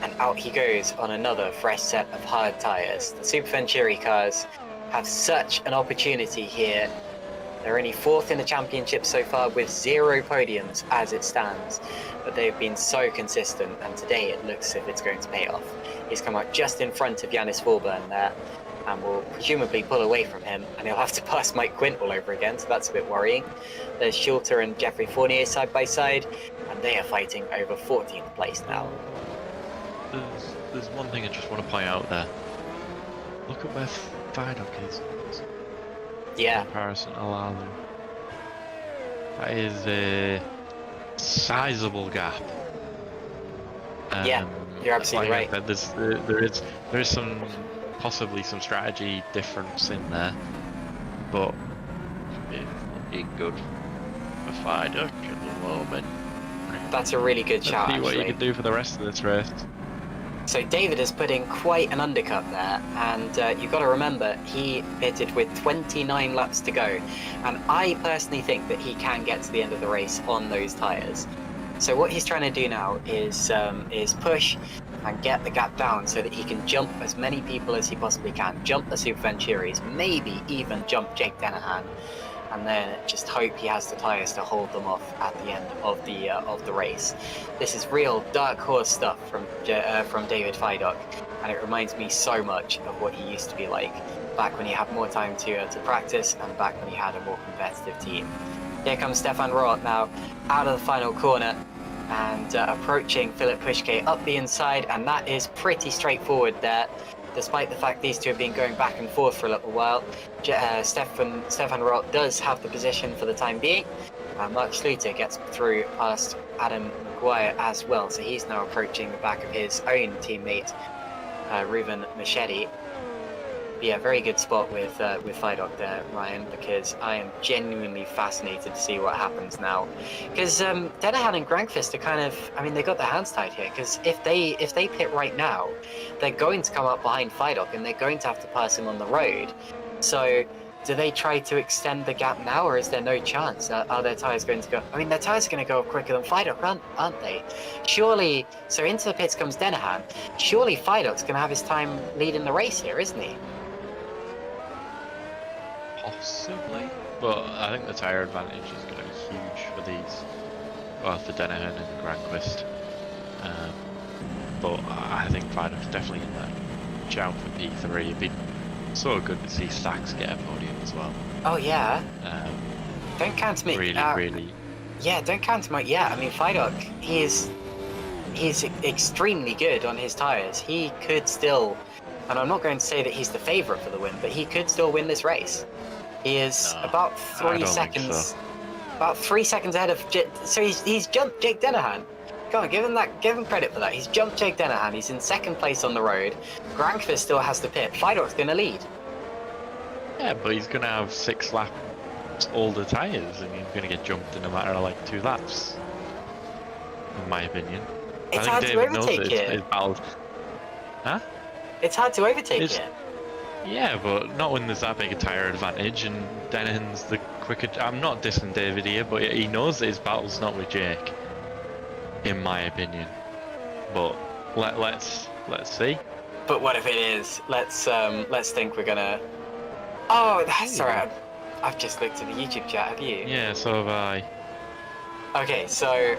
Speaker 1: And out he goes on another fresh set of hard tyres. The Super Venturi cars have such an opportunity here. They're only 4th in the championship so far with 0 podiums as it stands, but they've been so consistent, and today it looks as if it's going to pay off. He's come out just in front of Yannis Forburn there, and will presumably pull away from him, and he'll have to pass Mike Quint all over again, so that's a bit worrying. There's Schulter and Jeffrey Fournier side by side, and they are fighting over 14th place now.
Speaker 2: There's one thing I just want to point out there. Look at where Fidok is.
Speaker 1: Yeah.
Speaker 2: In comparison to Lalu. That is a sizable gap.
Speaker 1: Yeah, you're absolutely right.
Speaker 2: There is some possibly some strategy difference in there, but it's looking good for Fidok at the moment.
Speaker 1: That's a really good shot.
Speaker 2: See what you can do for the rest of this race.
Speaker 1: So David has put in quite an undercut there, and you've got to remember he pitted with 29 laps to go, and I personally think that he can get to the end of the race on those tyres. So what he's trying to do now is push and get the gap down so that he can jump as many people as he possibly can, jump the Super Venturis, maybe even jump Jake Dennehan, and then just hope he has the tyres to hold them off at the end of the race. This is real dark horse stuff from David Feidock, and it reminds me so much of what he used to be like back when he had more time to practice and back when he had a more competitive team. Here comes Stefan Roth now out of the final corner and approaching Philip Pushke up the inside, and that is pretty straightforward there. Despite the fact these two have been going back and forth for a little while, Stefan Roth does have the position for the time being. Mark Schluter gets through past Adam Maguire as well, so he's now approaching the back of his own teammate, Ruben Machete. Yeah, very good spot with Feidock there, Ryan, because I am genuinely fascinated to see what happens now. Because Dennehan and Grankvist are kind of, I mean, they got their hands tied here, because if they pit right now, they're going to come up behind Feidock and they're going to have to pass him on the road. So do they try to extend the gap now, or is there no chance? Are their tyres going to go? I mean, their tyres are going to go quicker than Feidock, aren't they? Surely, so into the pits comes Dennehan. Surely Feidock's going to have his time leading the race here, isn't he?
Speaker 2: Possibly, but I think the tyre advantage is going to be huge for these, well, for Dennehan and Granquist. But I think Feidock's definitely in that shout for P3. It'd be so good to see Stacks get a podium as well.
Speaker 1: Oh yeah. Don't count me.
Speaker 2: Really.
Speaker 1: Yeah, don't count him out. Yeah, I mean Feidock, he's extremely good on his tyres. He could still, and I'm not going to say that he's the favourite for the win, but he could still win this race. He is about 3 seconds, about 3 seconds ahead of. So he's jumped Jake Dennehan. Come on, give him credit for that. He's jumped Jake Dennehan. He's in second place on the road. Grankvist still has to pit. Feidock's going to lead.
Speaker 2: Yeah, but he's going to have 6 laps older tyres, and he's going to get jumped in a matter of like 2 laps. In my opinion,
Speaker 1: It's
Speaker 2: I
Speaker 1: hard
Speaker 2: think
Speaker 1: to
Speaker 2: David knows
Speaker 1: overtake it.
Speaker 2: his battles.
Speaker 1: It's hard to overtake it.
Speaker 2: Yeah, but not when there's that big a tyre advantage, and Dennehan's the quicker. I'm not dissing David here, but he knows that his battle's not with Jake, in my opinion. But let's see.
Speaker 1: But what if it is? Let's think we're gonna. Oh, that's alright. I've just looked at the YouTube chat. Have you?
Speaker 2: Yeah, so have I.
Speaker 1: Okay, so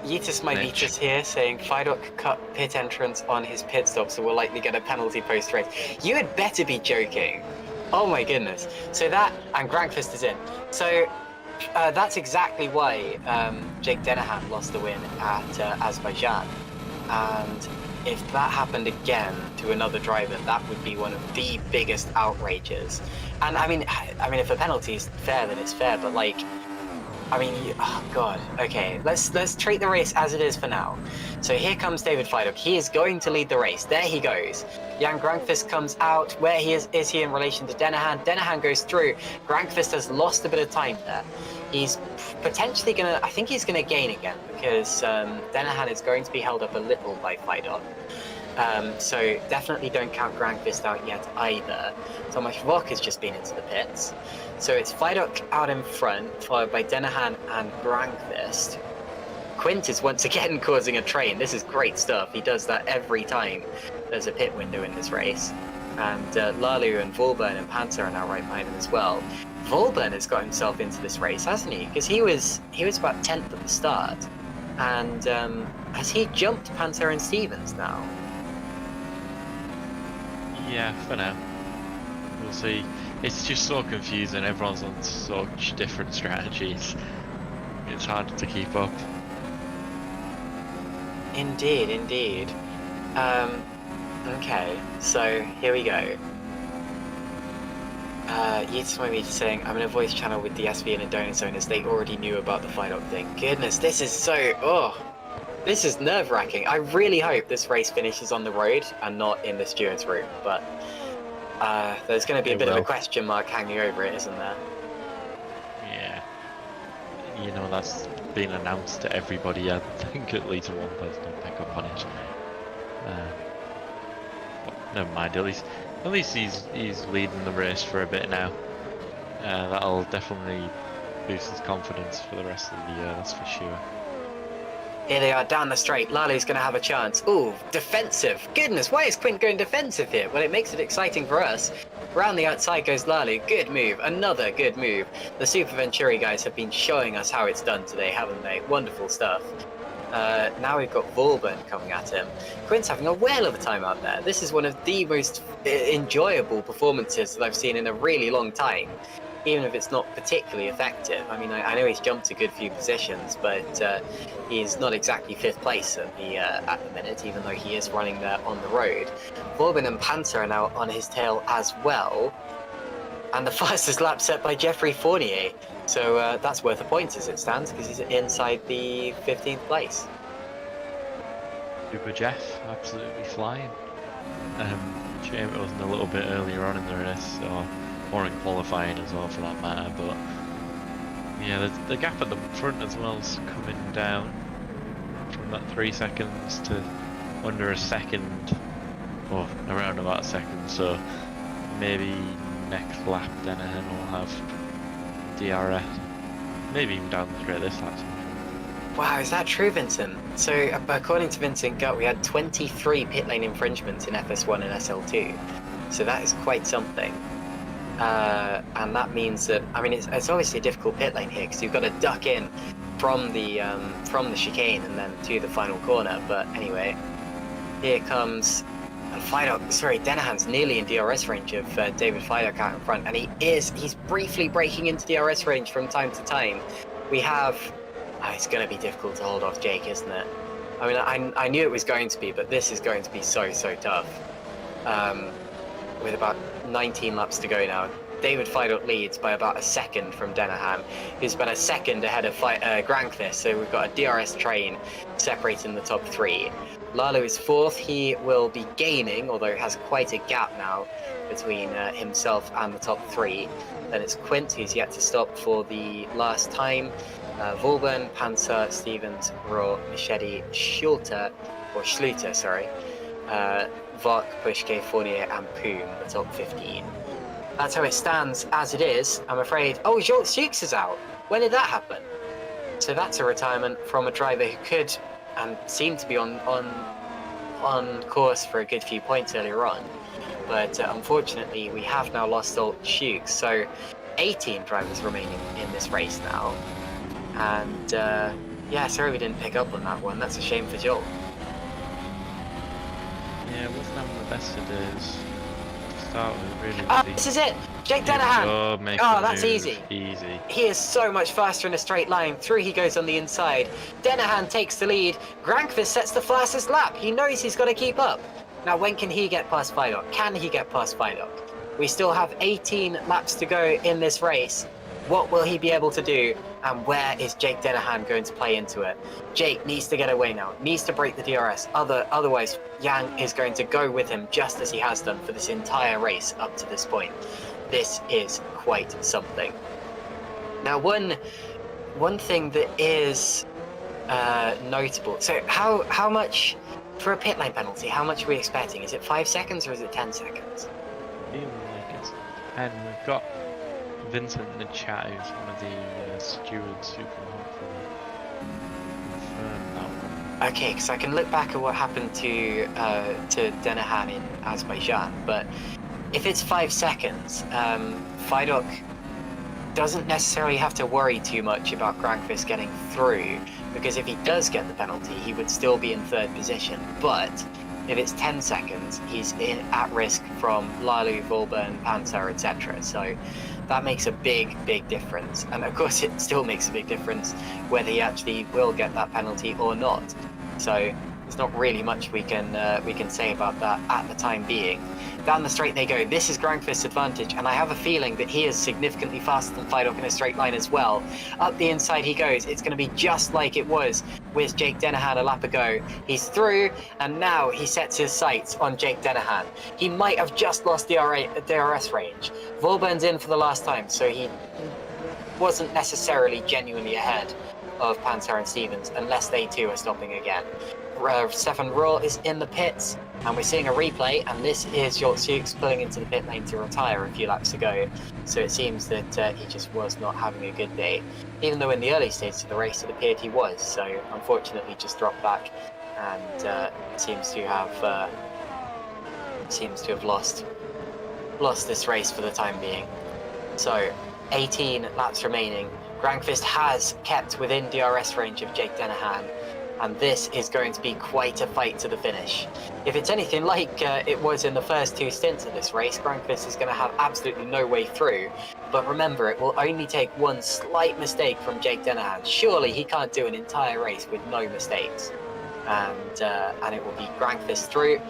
Speaker 1: Yeetus My Beatus here saying Feidock cut pit entrance on his pit stop, so we'll likely get a penalty post race. You had better be joking. Oh my goodness. So that, and Grankvist is in. So that's exactly why Jake Dennehan lost the win at Azerbaijan. And if that happened again to another driver, that would be one of the biggest outrages. And I mean, if a penalty is fair, then it's fair. But like, I mean, oh god. Okay, let's treat the race as it is for now. So here comes David Feidock. He is going to lead the race. There he goes. Jan Grankvist comes out. Where he is he in relation to Dennehan? Dennehan goes through. Grankvist has lost a bit of time there. He's potentially gonna. I think he's gonna gain again because Dennehan is going to be held up a little by Feidock. So definitely don't count Grankvist out yet either. Tomasz Vok has just been into the pits. So it's Feidock out in front, followed by Dennehan and Grankvist. Quint is once again causing a train. This is great stuff. He does that every time there's a pit window in this race. And Lalu and Volburn and Panzer are now right behind him as well. Volburn has got himself into this race, hasn't he? Because he was about 10th at the start. And has he jumped Panzer and Stevens now?
Speaker 2: Yeah, for now. We'll see. It's just so confusing. Everyone's on such different strategies. It's hard to keep up.
Speaker 1: Indeed, indeed. Okay, so here we go. Yeats might be saying, I'm in a voice channel with the SV and Adonis owners. They already knew about the Feidock thing. Goodness, this is so... this is nerve-wracking. I really hope this race finishes on the road and not in the steward's room, but there's going to be a bit of a question mark hanging over it, isn't there?
Speaker 2: Yeah. You know, that's been announced to everybody. I think at least one person will pick up on it. But never mind. At least he's leading the race for a bit now. That'll definitely boost his confidence for the rest of the year. That's for sure.
Speaker 1: Here they are down the straight. Lalu's going to have a chance. Ooh, defensive. Goodness, why is Quint going defensive here? Well, it makes it exciting for us. Round the outside goes Lalu. Good move. Another good move. The Super Venturi guys have been showing us how it's done today, haven't they? Wonderful stuff. Now we've got Vauban coming at him. Quint's having a whale of a time out there. This is one of the most enjoyable performances that I've seen in a really long time. Even if it's not particularly effective. I mean, I know he's jumped a good few positions, but he's not exactly 5th place at the minute, even though he is running there on the road. Vauban and Panther are now on his tail as well. And the fastest lap set by Jeffrey Fournier. So that's worth a point as it stands, because he's inside the 15th place.
Speaker 2: Super Jeff, absolutely flying. Shame it wasn't a little bit earlier on in the race, or in qualifying as well for that matter, but yeah, the gap at the front as well is coming down from that 3 seconds to under a second, or around about a second, so maybe next lap Denahan will have DRS, maybe even down the straight this lap.
Speaker 1: Wow, is that true, Vincent? So according to Vincent Gutt, we had 23 pit lane infringements in FS1 and SL2, so that is quite something. And that means that, I mean, it's obviously a difficult pit lane here because you've got to duck in from the chicane and then to the final corner. But anyway, here comes Denahan's nearly in DRS range of David Fidok out in front, and he's briefly breaking into DRS range from time to time. We have, it's going to be difficult to hold off Jake, isn't it? I mean, I knew it was going to be, but this is going to be so tough. With about 19 laps to go now, David Fidok leads by about a second from Denahan, who's been a second ahead of Grankvist, so we've got a DRS train separating the top 3. Lalu is 4th. He will be gaining, although it has quite a gap now between himself and the top 3. Then it's Quint, who's yet to stop for the last time. Vauban, Panzer, Stevens, Raw, Machete, Schluter, Vok, Pushke, Fournier, and Poom, the top 15. That's how it stands as it is, I'm afraid. Oh, Jolts is out. When did that happen? So that's a retirement from a driver who could and seemed to be on course for a good few points earlier on. But unfortunately, we have now lost Alt Shukes. So 18 drivers remaining in this race now. And yeah, sorry we didn't pick up on that one. That's a shame for Joel.
Speaker 2: Yeah, wasn't having the best of days to start with, really.
Speaker 1: This is it! Jake Denahan! Oh, that's easy.
Speaker 2: Easy.
Speaker 1: He is so much faster in a straight line. Through he goes on the inside. Denahan takes the lead. Grankvist sets the fastest lap. He knows he's got to keep up. Now, when can he get past Fidok? Can he get past Fidok? We still have 18 laps to go in this race. What will he be able to do? And where is Jake Denahan going to play into it? Jake needs to get away now, needs to break the DRS. Otherwise, Yang is going to go with him just as he has done for this entire race up to this point. This is quite something. Now, one thing that is notable. So how much, for a pit lane penalty, how much are we expecting? Is it 5 seconds or is it 10 seconds?
Speaker 2: I feel like it's 10. We've got Vincent in the chat, who's one of the stewards who can hopefully confirm that one.
Speaker 1: Okay, because I can look back at what happened to Denahan in Azerbaijan, but if it's 5 seconds, Fidok doesn't necessarily have to worry too much about Grankvist getting through, because if he does get the penalty, he would still be in 3rd position. But if it's 10 seconds, he's at risk from Lalu, Vauban, Panzer, etc. So that makes a big difference. And of course, it still makes a big difference whether he actually will get that penalty or not. So there's not really much we can say about that at the time being. Down the straight they go. This is Grankvist's advantage, and I have a feeling that he is significantly faster than Fidok in a straight line as well. Up the inside he goes. It's going to be just like it was with Jake Denahan a lap ago. He's through, and now he sets his sights on Jake Denahan. He might have just lost DRS range. Vauban's in for the last time, so he wasn't necessarily genuinely ahead of Panzer and Stevens, unless they too are stopping again. Stefan Rohr is in the pits, and we're seeing a replay, and this is Jortsukes pulling into the pit lane to retire a few laps to go. So it seems that he just was not having a good day, even though in the early stages of the race it appeared he was. So unfortunately just dropped back and seems to have lost this race for the time being. So 18 laps remaining. Granqvist has kept within DRS range of Jake Dennehan, and this is going to be quite a fight to the finish. If it's anything like it was in the first two stints of this race, Granqvist is going to have absolutely no way through. But remember, it will only take one slight mistake from Jake Dennehan. Surely he can't do an entire race with no mistakes. And it will be Granqvist through,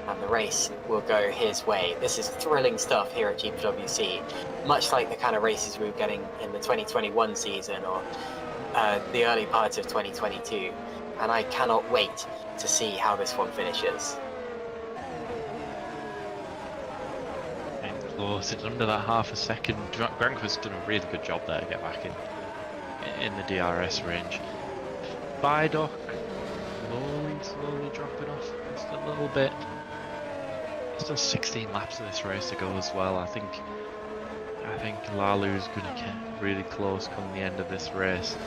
Speaker 1: and the race will go his way. This is thrilling stuff here at GPWC, much like the kind of races we were getting in the 2021 season or the early parts of 2022. And I cannot wait to see how this one finishes.
Speaker 2: Getting close, it's under that half a second. Granqvist's done a really good job there to get back in the DRS range. Bidok slowly dropping off just a little bit. Still 16 laps of this race to go as well. I think Lalu's going to get really close come the end of this race.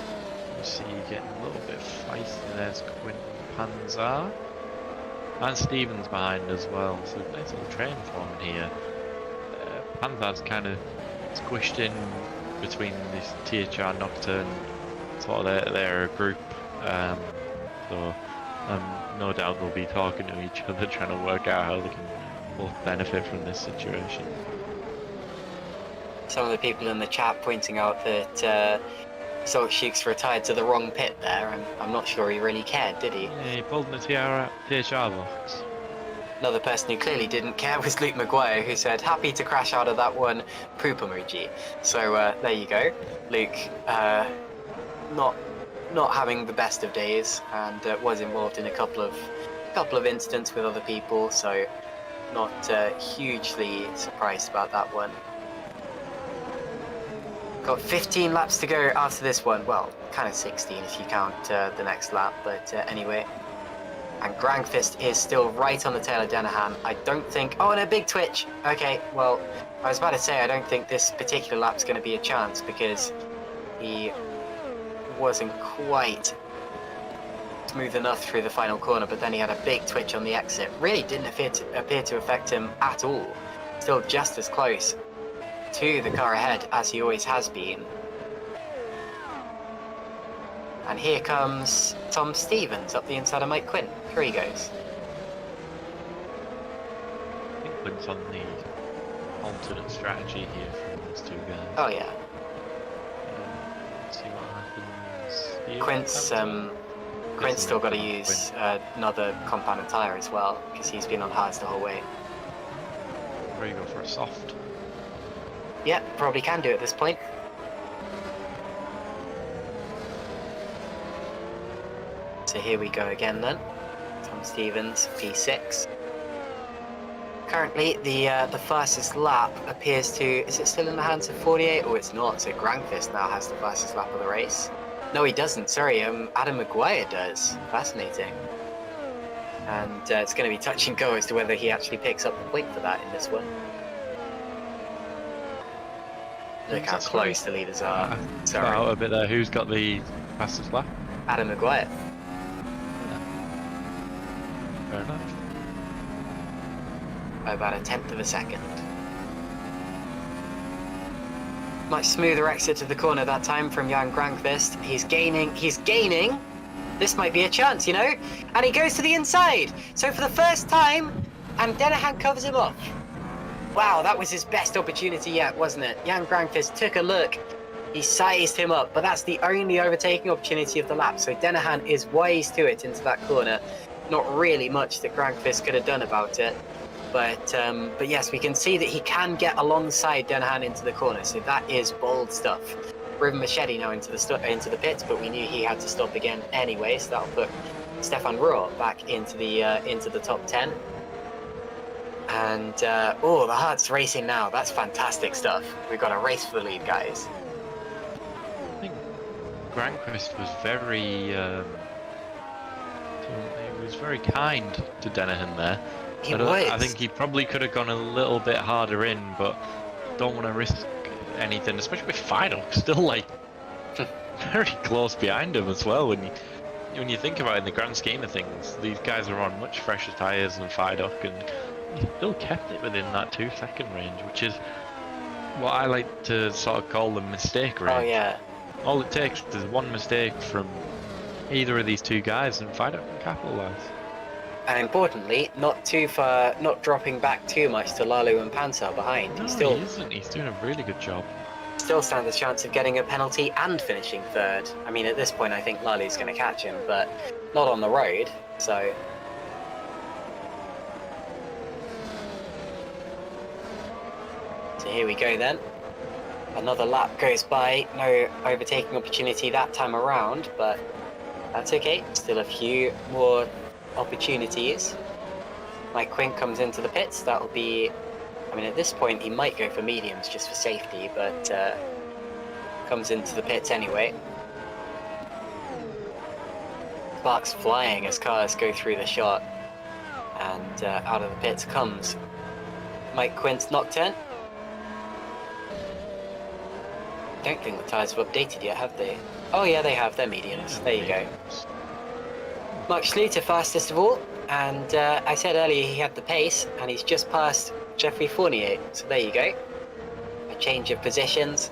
Speaker 2: You see getting a little bit feisty. There's Quint Panzar and Stevens behind as well. So nice little train forming here. Panzar's kind of squished in between this THR Nocturne, sort of their group. So no doubt they'll be talking to each other, trying to work out how they can both benefit from this situation.
Speaker 1: Some of the people in the chat pointing out that Solchuk's retired to the wrong pit there, and I'm not sure he really cared, did he?
Speaker 2: Yeah, he pulled in the THR box.
Speaker 1: Another person who clearly didn't care was Luke Maguire, who said, happy to crash out of that one, poop emoji. So there you go. Luke, not having the best of days, and was involved in a couple of incidents with other people, so not hugely surprised about that one. Got 15 laps to go after this one. Well, kind of 16 if you count the next lap, but anyway. And Granqvist is still right on the tail of Dennehan. I don't think... Oh, and a big twitch. Okay, well, I was about to say I don't think this particular lap's going to be a chance because he wasn't quite smooth enough through the final corner, but then he had a big twitch on the exit. Really didn't appear to affect him at all. Still just as close to the car ahead as he always has been. And here comes Tom Stevens up the inside of Mike Quint. Here he goes.
Speaker 2: I think Quint's on the alternate strategy here from those two guys.
Speaker 1: Oh yeah.
Speaker 2: Let's see what happens.
Speaker 1: Quint's still got to use another compounded tyre as well, because he's been on hards the whole way.
Speaker 2: Where you go for a soft?
Speaker 1: Yeah, probably can do at this point. So here we go again then. Tom Stevens, P6. Currently, the fastest lap appears to... Is it still in the hands of 48? Oh, it's not. So Granqvist now has the fastest lap of the race. No, he doesn't. Sorry, Adam Maguire does. Fascinating. And it's going to be touch and go as to whether he actually picks up the point for that in this one. Look how close the leaders are. Sorry.
Speaker 2: Out a bit there. Who's got the fastest lap?
Speaker 1: Adam Maguire.
Speaker 2: Fair enough.
Speaker 1: By about 1/10 of a second. Much smoother exit to the corner that time from Jan Granqvist. He's gaining. This might be a chance, you know? And he goes to the inside. So for the first time, and Dennehan covers him off. Wow, that was his best opportunity yet, wasn't it? Jan Granqvist took a look. He sized him up, but that's the only overtaking opportunity of the lap. So Dennehan is wise to it into that corner. Not really much that Granqvist could have done about it. But yes, we can see that he can get alongside Dennehan into the corner, so that is bold stuff. Ruben Machete now into the pits, but we knew he had to stop again anyway, so that'll put Stefan Rohr back into the top 10. And oh, the heart's racing now. That's fantastic stuff. We've got a race for the lead, guys.
Speaker 2: I think Granqvist was very was very kind to Dennehan there.
Speaker 1: I
Speaker 2: think he probably could have gone a little bit harder in, but don't want to risk anything, especially with Frelik still like very close behind him as well. When you think about it in the grand scheme of things, these guys are on much fresher tyres than Frelik, and he still kept it within that 2-second range, which is what I like to sort of call the mistake range.
Speaker 1: Oh yeah.
Speaker 2: All it takes is one mistake from either of these two guys, and Frelik can capitalise.
Speaker 1: And importantly, not too far, not dropping back too much to Lalu and Panzer behind.
Speaker 2: No,
Speaker 1: he
Speaker 2: isn't. He's doing a really good job.
Speaker 1: Still stands a chance of getting a penalty and finishing third. I mean, at this point, I think Lalu's going to catch him, but not on the road, so... So here we go then. Another lap goes by, no overtaking opportunity that time around, but that's okay. Still a few more opportunities. Mike Quint comes into the pits. That'll be, I mean, at this point he might go for mediums just for safety, but comes into the pits anyway. Sparks flying as cars go through the shot, and out of the pits comes Mike Quint's Nocturne. I don't think the tyres have updated yet, have they? Oh yeah, they have. They're mediums. There you go. Mark Schluter fastest of all, and I said earlier he had the pace, and he's just passed Jeffrey Fournier, so there you go. A change of positions,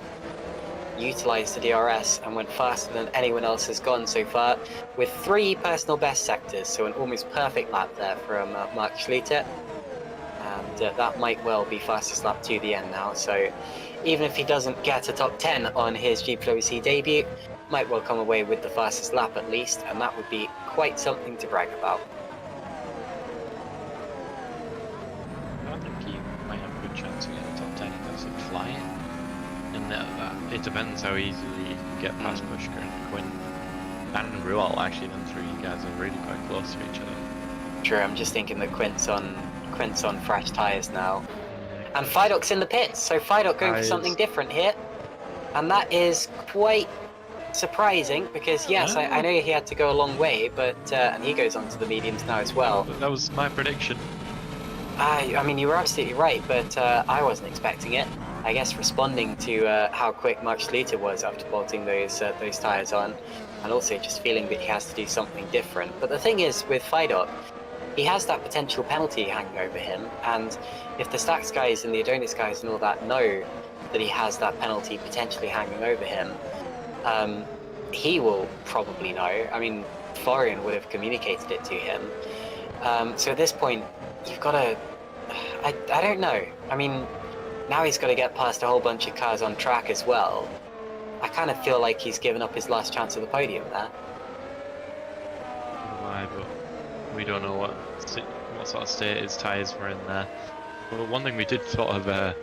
Speaker 1: utilised the DRS and went faster than anyone else has gone so far, with 3 personal best sectors, so an almost perfect lap there from Mark Schluter, and that might well be fastest lap to the end now, so even if he doesn't get a top 10 on his GPWC debut, might well come away with the fastest lap at least, and that would be quite something to brag about.
Speaker 2: I think he might have a good chance of getting the top 10 if that's it flying. And it depends how easily you can get past Pushker and Quinn. And Rual, actually, them 3 guys are really quite close to each other.
Speaker 1: True, I'm just thinking that Quint's on fresh tyres now. And Frelik's in the pits, so Frelik going for something different here. And that is quite surprising, because yes, I know he had to go a long way, but and he goes on to the mediums now as well.
Speaker 2: That was my prediction.
Speaker 1: I mean, you were absolutely right, but I wasn't expecting it. I guess responding to how quick Mark Schluter was after bolting those tyres on, and also just feeling that he has to do something different. But the thing is, with Frelik, he has that potential penalty hanging over him, and if the Stax guys and the Adonis guys and all that know that he has that penalty potentially hanging over him, he will probably know. I mean, Florian would have communicated it to him. So at this point, you've got to... I don't know. I mean, now he's got to get past a whole bunch of cars on track as well. I kind of feel like he's given up his last chance at the podium there.
Speaker 2: Why, but we don't know what sort of state his tyres were in there. But one thing we did sort of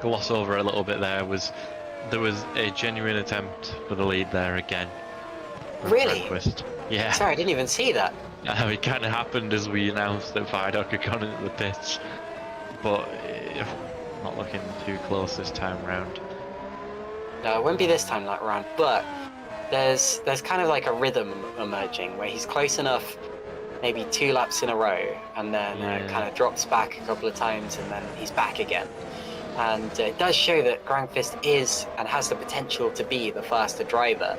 Speaker 2: gloss over a little bit there was there was a genuine attempt for the lead there again.
Speaker 1: Really?
Speaker 2: Rehnquist. Yeah.
Speaker 1: Sorry, I didn't even see that.
Speaker 2: It kind of happened as we announced that Frelik had gone into the pits, but not looking too close this time round.
Speaker 1: No, it won't be this time that round, but there's kind of like a rhythm emerging where he's close enough, maybe 2 laps in a row, and then kind of drops back a couple of times, and then he's back again. And it does show that Rehnquist is and has the potential to be the faster driver,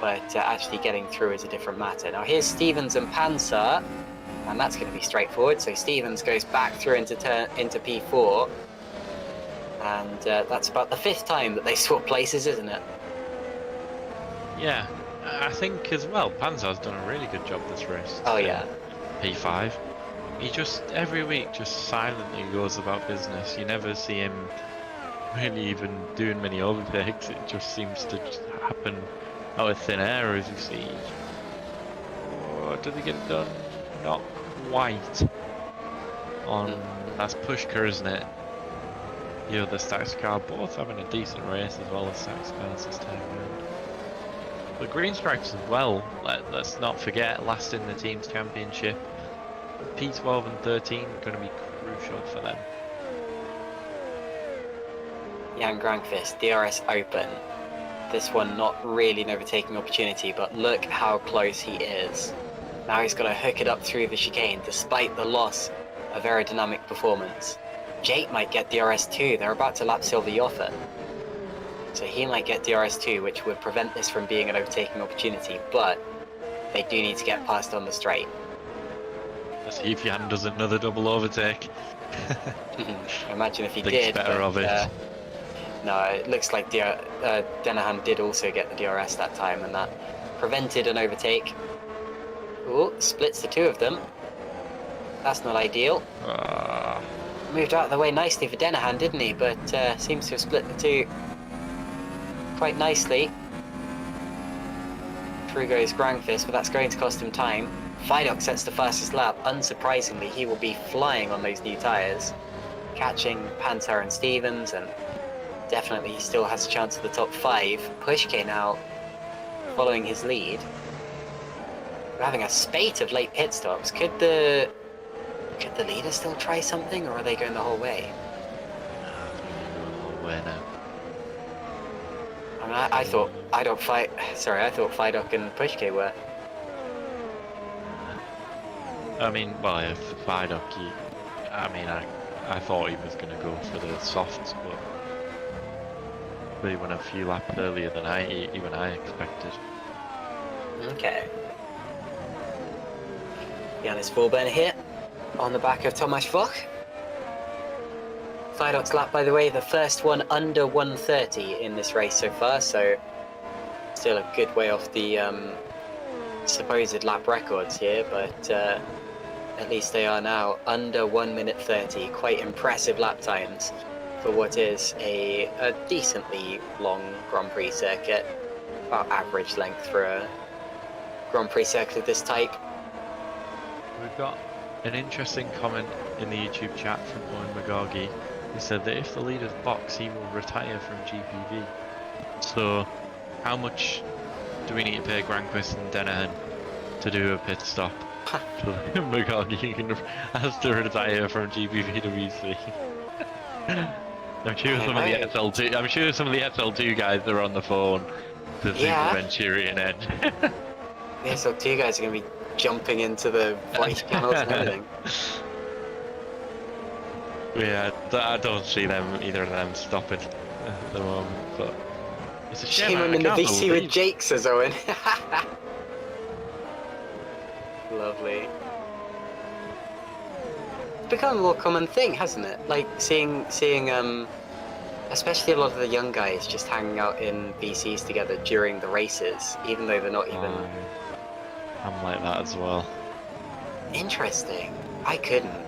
Speaker 1: but actually getting through is a different matter. Now here's Stevens and Panzer, and that's going to be straightforward. So Stevens goes back through into P4, and that's about the 5th time that they swap places, isn't it?
Speaker 2: Yeah, I think as well, Panzer's done a really good job this race.
Speaker 1: Oh yeah.
Speaker 2: P5. He just, every week, just silently goes about business. You never see him really even doing many overtakes. It just seems to just happen out of thin air, as you see. Oh, did they get it done? Not quite. That's Pushker, isn't it? The other Stax car, both having a decent race as well as Stax cars this time around. The Green Stripes as well, let's not forget, last in the Teams Championship. P12 and 13 are going to be crucial for them.
Speaker 1: Jan Rehnquist, DRS open. This one not really an overtaking opportunity, but look how close he is. Now he's got to hook it up through the chicane despite the loss of aerodynamic performance. Jake might get DRS2. They're about to lap Silver Yoffa. So he might get DRS2, which would prevent this from being an overtaking opportunity, but they do need to get past on the straight.
Speaker 2: Let's see if Jan does another double overtake.
Speaker 1: Imagine if he
Speaker 2: Thinks
Speaker 1: did.
Speaker 2: better of it.
Speaker 1: No, it looks like Denahan did also get the DRS that time, and that prevented an overtake. Ooh, splits the two of them. That's not ideal. Moved out of the way nicely for Denahan, didn't he? But seems to have split the two quite nicely. Through goes Grangfist, but that's going to cost him time. Vidok sets the fastest lap. Unsurprisingly, he will be flying on those new tyres, catching Panther and Stevens, and definitely he still has a chance at the top 5. Pushke now following his lead. We're having a spate of late pit stops. Could the leader still try something, or are they going the whole way?
Speaker 2: The whole way now.
Speaker 1: I mean, I thought Vidok and Pushke were.
Speaker 2: I mean, well, if Vidok, I thought he was going to go for the softs, but he went a few laps earlier than even I expected.
Speaker 1: Okay. Janis Vorburn here on the back of Tomasz Voch. Vidok's lap, by the way, the first one under 1:30 in this race so far, so still a good way off the supposed lap records here, but at least they are now under 1 minute 30. Quite impressive lap times for what is a decently long Grand Prix circuit, about average length for a Grand Prix circuit of this type.
Speaker 2: We've got an interesting comment in the YouTube chat from Owen McGorgy. He said that if the leader's box, he will retire from GPV. So, how much do we need to pay Granquist and Denahan to do a pit stop? So McGorgy has to retire from GPVWC. I'm sure some of the SL2. I'm sure some of the SL2 guys are on the phone to Super Venturi and Ed.
Speaker 1: The SL2 guys are going to be jumping into the voice channels and everything.
Speaker 2: Yeah, I don't see either of them stopping at the moment, but it's a shame.
Speaker 1: Szymon in the VC with Jake, says Owen. Lovely. It's become a more common thing, hasn't it? Like seeing especially a lot of the young guys just hanging out in VCs together during the races, even though they're not even.
Speaker 2: I'm like that as well.
Speaker 1: Interesting. I couldn't.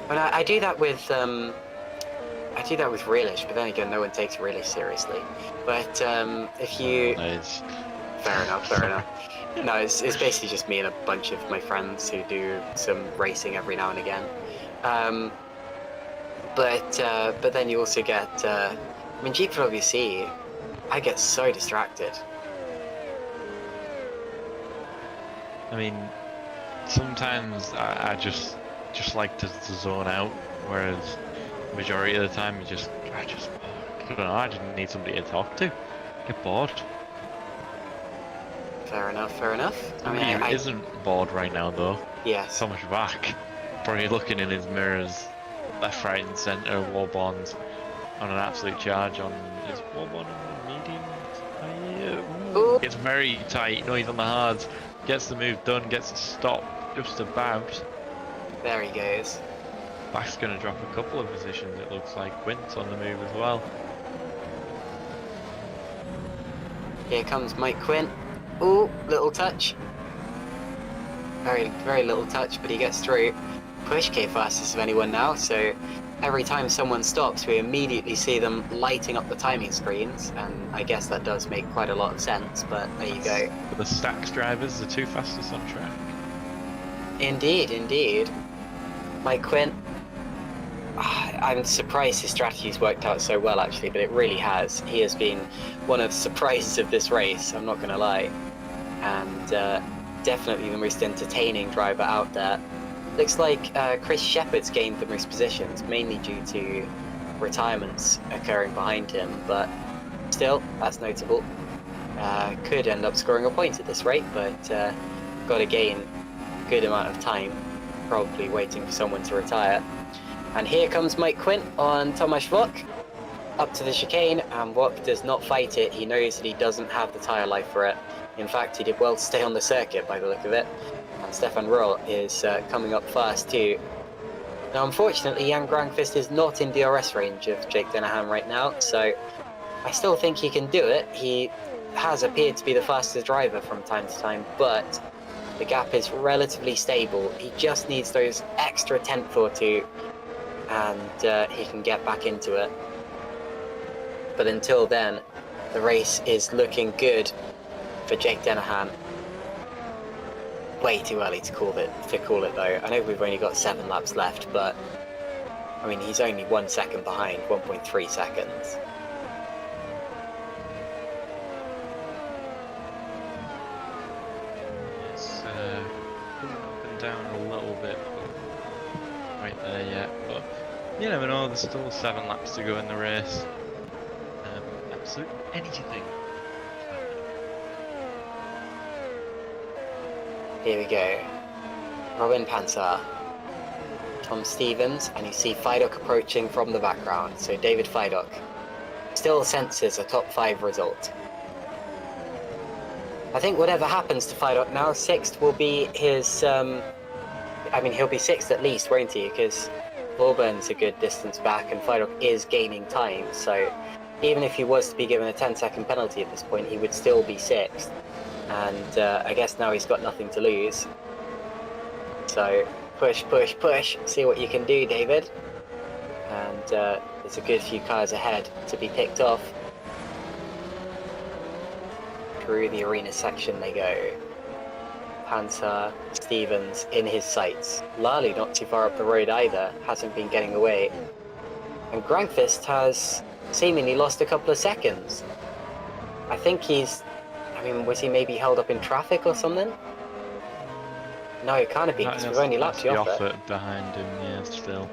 Speaker 1: But I do that with Realish, but then again, no one takes Realish seriously. But if you, fair enough. No, it's basically just me and a bunch of my friends who do some racing every now and again. But then you also get, I mean, GPVWC, I get so distracted.
Speaker 2: I mean, sometimes I just like to zone out, whereas majority of the time I don't know, I didn't need somebody to talk to. Get bored.
Speaker 1: Fair enough. I mean,
Speaker 2: I isn't bored right now though.
Speaker 1: Yes.
Speaker 2: So much back. Probably looking in his mirrors, left, right and centre, Warbond's on an absolute charge on his Warbond on the medium.
Speaker 1: Ooh.
Speaker 2: It's very tight, no, he's on the hards. Gets the move done, gets a stop just about.
Speaker 1: There he goes.
Speaker 2: Back's going to drop a couple of positions, it looks like. Quint's on the move as well.
Speaker 1: Here comes Mike Quint. Ooh, little touch. Very little touch, but he gets through. Pushke fastest of anyone now, so every time someone stops, we immediately see them lighting up the timing screens, and I guess that does make quite a lot of sense, but there you go.
Speaker 2: For the Stax drivers, the two fastest on track.
Speaker 1: Indeed. Mike Quint, I'm surprised his strategy's worked out so well actually, but it really has. He has been one of the surprises of this race, I'm not going to lie, and definitely the most entertaining driver out there. Looks like Chris Shepherd's gained the most positions, mainly due to retirements occurring behind him, but still, that's notable. Could end up scoring a point at this rate, but got to gain good amount of time, probably waiting for someone to retire. And here comes Mike Quint on Tomasz Wok, up to the chicane, and Wok does not fight it. He knows that he doesn't have the tyre life for it. In fact, he did well to stay on the circuit by the look of it. And Stefan Roll is coming up fast too. Now, unfortunately, Jan Granqvist is not in DRS range of Jake Dennehan right now, so I still think he can do it. He has appeared to be the fastest driver from time to time, but the gap is relatively stable. He just needs those extra tenth or two, and he can get back into it. But until then, the race is looking good for Jake Dennehan. Way too early to call it though. I know we've only got 7 laps left, but I mean, he's only 1 second behind, 1.3 seconds.
Speaker 2: It's up and down a little bit, but right there yet. But you never know. There's still 7 laps to go in the race. Absolutely anything.
Speaker 1: Here we go. Robin Panzer, Tom Stevens, and you see Fidok approaching from the background. So David Fidok still senses a top 5 result. I think whatever happens to Fidok now, 6th will be his... I mean, he'll be 6th at least, won't he? Because Vauburn's a good distance back and Fidok is gaining time. So even if he was to be given a 10-second penalty at this point, he would still be 6th. And I guess now he's got nothing to lose. So push, push, push. See what you can do, David. And there's a good few cars ahead to be picked off. Through the arena section they go. Panzer, Stevens in his sights. Lally not too far up the road either. Hasn't been getting away. And Granqvist has seemingly lost a couple of seconds. I think he's... I mean, was he maybe held up in traffic or something? No, it can't be, because we've only lapped you off it.
Speaker 2: Behind him, yeah, still.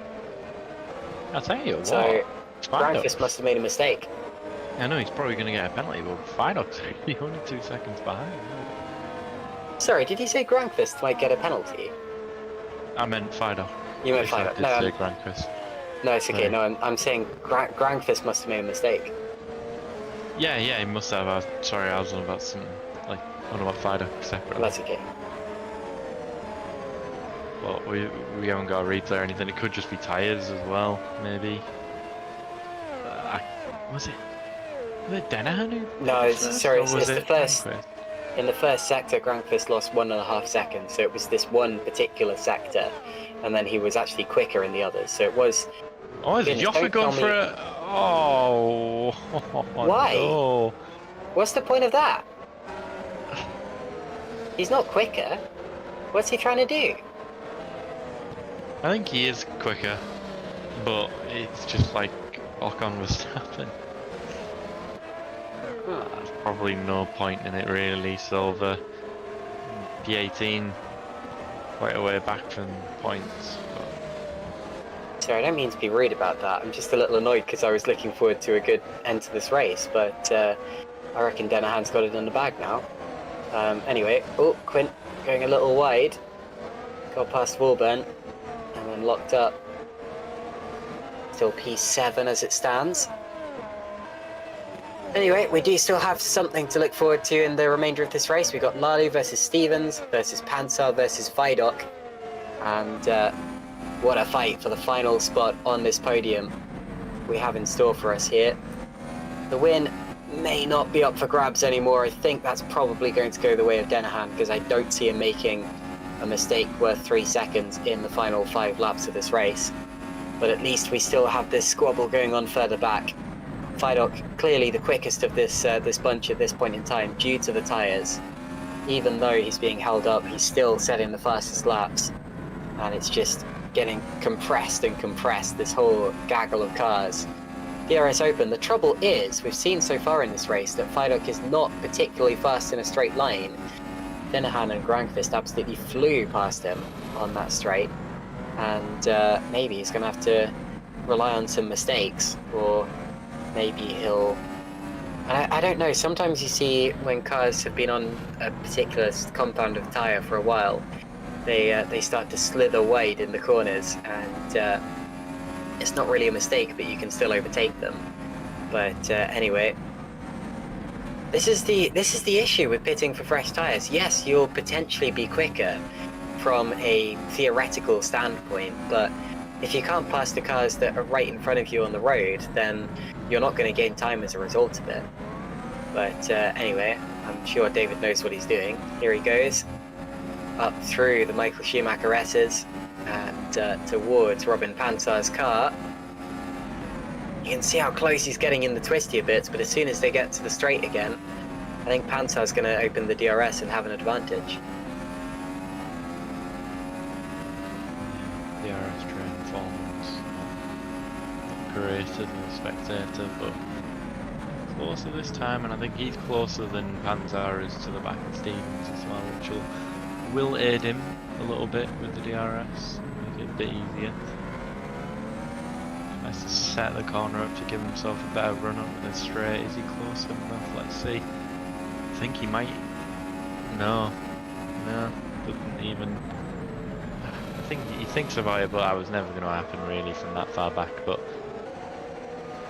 Speaker 2: I'll tell you what.
Speaker 1: So, Granqvist must have made a mistake.
Speaker 2: I know, he's probably going to get a penalty, but Fidok's only 2 seconds behind.
Speaker 1: Sorry, did you say Granqvist might get a penalty?
Speaker 2: I meant Fidok.
Speaker 1: You meant Fidok?
Speaker 2: No, Granqvist.
Speaker 1: No, it's okay. No, I'm saying Granqvist must have made a mistake.
Speaker 2: Yeah, he must have. Sorry, I was on about something, like, on about Fidok separately.
Speaker 1: That's okay.
Speaker 2: Well, we haven't got a replay or anything. It could just be tyres as well, maybe. Was it Dennehan who?
Speaker 1: No, sorry, it's the first.
Speaker 2: Granqvist?
Speaker 1: In the first sector, Granqvist lost 1.5 seconds, so it was this one particular sector, and then he was actually quicker in the others. So it was.
Speaker 2: Oh, is Joffe going for it? Oh.
Speaker 1: Why?
Speaker 2: No.
Speaker 1: What's the point of that? He's not quicker. What's he trying to do?
Speaker 2: I think he is quicker, but it's just like Ocon Verstappen. There's probably no point in it really. Silver, P18, quite a way back from points.
Speaker 1: Sorry, I don't mean to be rude about that. I'm just a little annoyed because I was looking forward to a good end to this race, but I reckon Dennehan's got it in the bag now. Anyway, oh, Quint going a little wide. Got past Vauburn and then locked up. Still P7 as it stands. Anyway, we do still have something to look forward to in the remainder of this race. We've got Lally versus Stevens versus Panzer versus Fidok. And what a fight for the final spot on this podium we have in store for us here. The win may not be up for grabs anymore. I think that's probably going to go the way of Dennehan because I don't see him making a mistake worth 3 seconds in the final 5 laps of this race. But at least we still have this squabble going on further back. Fidok clearly the quickest of this bunch at this point in time due to the tyres. Even though he's being held up, he's still setting the fastest laps. And it's just getting compressed and compressed, this whole gaggle of cars. DRS open. The trouble is, we've seen so far in this race that Fidok is not particularly fast in a straight line. Dennehan and Granqvist absolutely flew past him on that straight. And maybe he's going to have to rely on some mistakes, or maybe he'll... I don't know, sometimes you see when cars have been on a particular compound of tyre for a while, they start to slither wide in the corners, and it's not really a mistake, but you can still overtake them. But anyway, this is the issue with pitting for fresh tyres. Yes, you'll potentially be quicker from a theoretical standpoint, but if you can't pass the cars that are right in front of you on the road, then you're not going to gain time as a result of it. But anyway, I'm sure David knows what he's doing. Here he goes, up through the Michael Schumacher S's and towards Robin Pansar's car. You can see how close he's getting in the twistier bits, but as soon as they get to the straight again, I think Pansar's going to open the DRS and have an advantage.
Speaker 2: DRS train performance not great as a spectator, but closer this time, and I think he's closer than Pansar is to the back of Stevens as well, which will aid him a little bit with the DRS, make it a bit easier. Nice to set the corner up to give himself a better run up the straight. Is he close enough? Let's see. I think he might. No, doesn't even. I think he thinks about it, but that was never going to happen really from that far back. But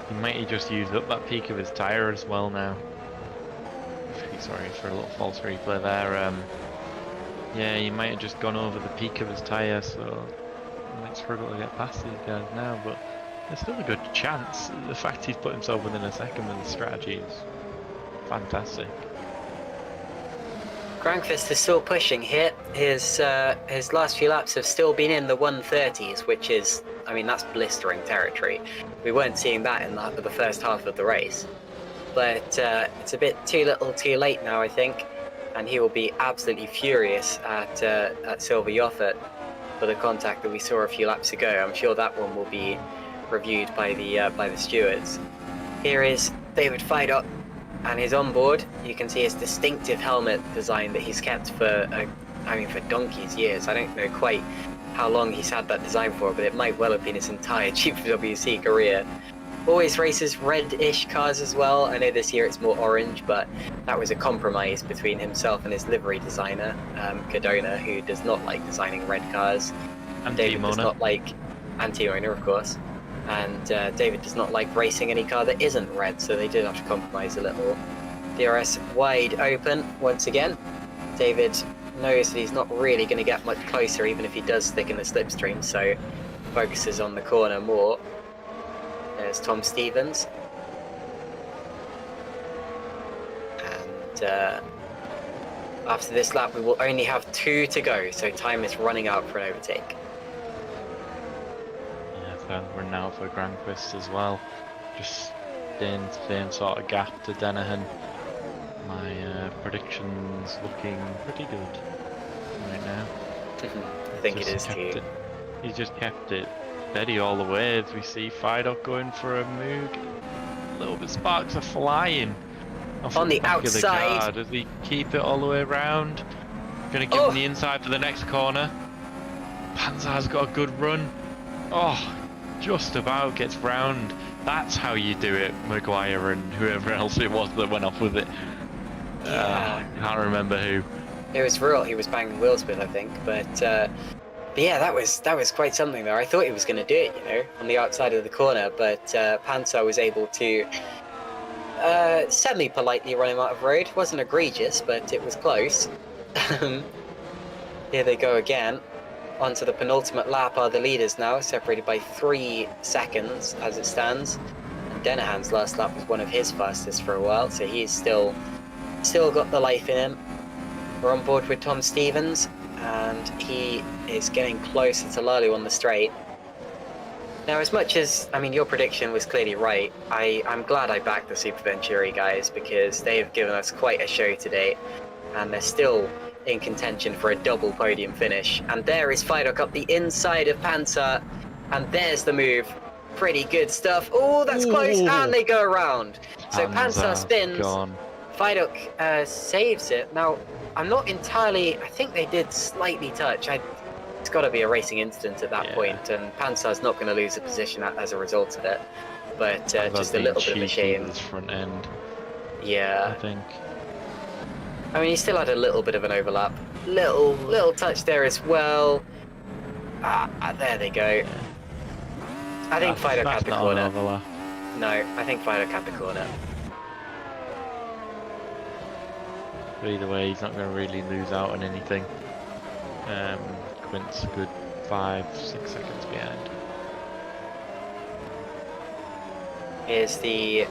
Speaker 2: he might just used up that peak of his tyre as well now. Sorry for a little false replay there. Yeah, he might have just gone over the peak of his tyre, so he might struggle to get past these guys now. But there's still a good chance. The fact he's put himself within a second with his strategy is fantastic.
Speaker 1: Granqvist is still pushing here. His last few laps have still been in the 130s, which is, I mean, that's blistering territory. We weren't seeing that in the first half of the race. But it's a bit too little too late now, I think. And he will be absolutely furious at Silver Yoffert for the contact that we saw a few laps ago. I'm sure that one will be reviewed by the stewards. Here is David Feidok and his onboard. You can see his distinctive helmet design that he's kept for for donkey's years. I don't know quite how long he's had that design for, but it might well have been his entire GPVWC career. Always races red-ish cars as well. I know this year it's more orange, but that was a compromise between himself and his livery designer, Cadona, who does not like designing red cars.
Speaker 2: And
Speaker 1: David does not like anti-owner, of course. And David does not like racing any car that isn't red, so they did have to compromise a little. DRS wide open once again. David knows that he's not really going to get much closer, even if he does stick in the slipstream, so focuses on the corner more. There's Tom Stevens. And after this lap, we will only have 2 to go, so time is running out for an overtake.
Speaker 2: Yeah, we're now for Granqvist as well. Just staying the same sort of gap to Dennehan. My prediction's looking pretty good right now.
Speaker 1: I think it is too.
Speaker 2: He's just kept it steady all the way as we see Feidok going for a Moog. Little bit sparks are flying off
Speaker 1: on the
Speaker 2: back
Speaker 1: outside.
Speaker 2: Of the car. Does he keep it all the way around? Gonna give him the inside for the next corner. Panzer's got a good run. Oh, just about gets round. That's how you do it, Maguire and whoever else it was that went off with it. I can't remember who.
Speaker 1: It was Rural. He was banging wheels with, I think, but yeah, that was quite something there. I thought he was going to do it, you know, on the outside of the corner, but Panzer was able to semi-politely run him out of road. Wasn't egregious, but it was close. Here they go again. Onto the penultimate lap are the leaders now, separated by 3 seconds as it stands. And Dennehan's last lap was one of his fastest for a while, so he's still got the life in him. We're on board with Tom Stevens, and he is getting closer to Lalu on the straight. Now, as much as, I mean, your prediction was clearly right, I'm glad I backed the Super Venturi guys, because they have given us quite a show today, and they're still in contention for a double podium finish. And there is Feidok up the inside of Panzer, and there's the move. Pretty good stuff. Oh, that's close, and they go around. So Panzer spins.
Speaker 2: Gone.
Speaker 1: Feidok saves it. Now, I'm not entirely, I think they did slightly touch. It's got to be a racing incident at that point, and Panzer's not going to lose a position as a result of it. But just a little bit of a shame.
Speaker 2: This front end.
Speaker 1: Yeah.
Speaker 2: I think.
Speaker 1: I mean, he still had a little bit of an overlap, Little touch there as well. There they go. I think Frelik had the corner. No, I think Frelik had the corner.
Speaker 2: But either way, he's not going to really lose out on anything. Quint's a good 5-6 seconds behind.
Speaker 1: Here's the...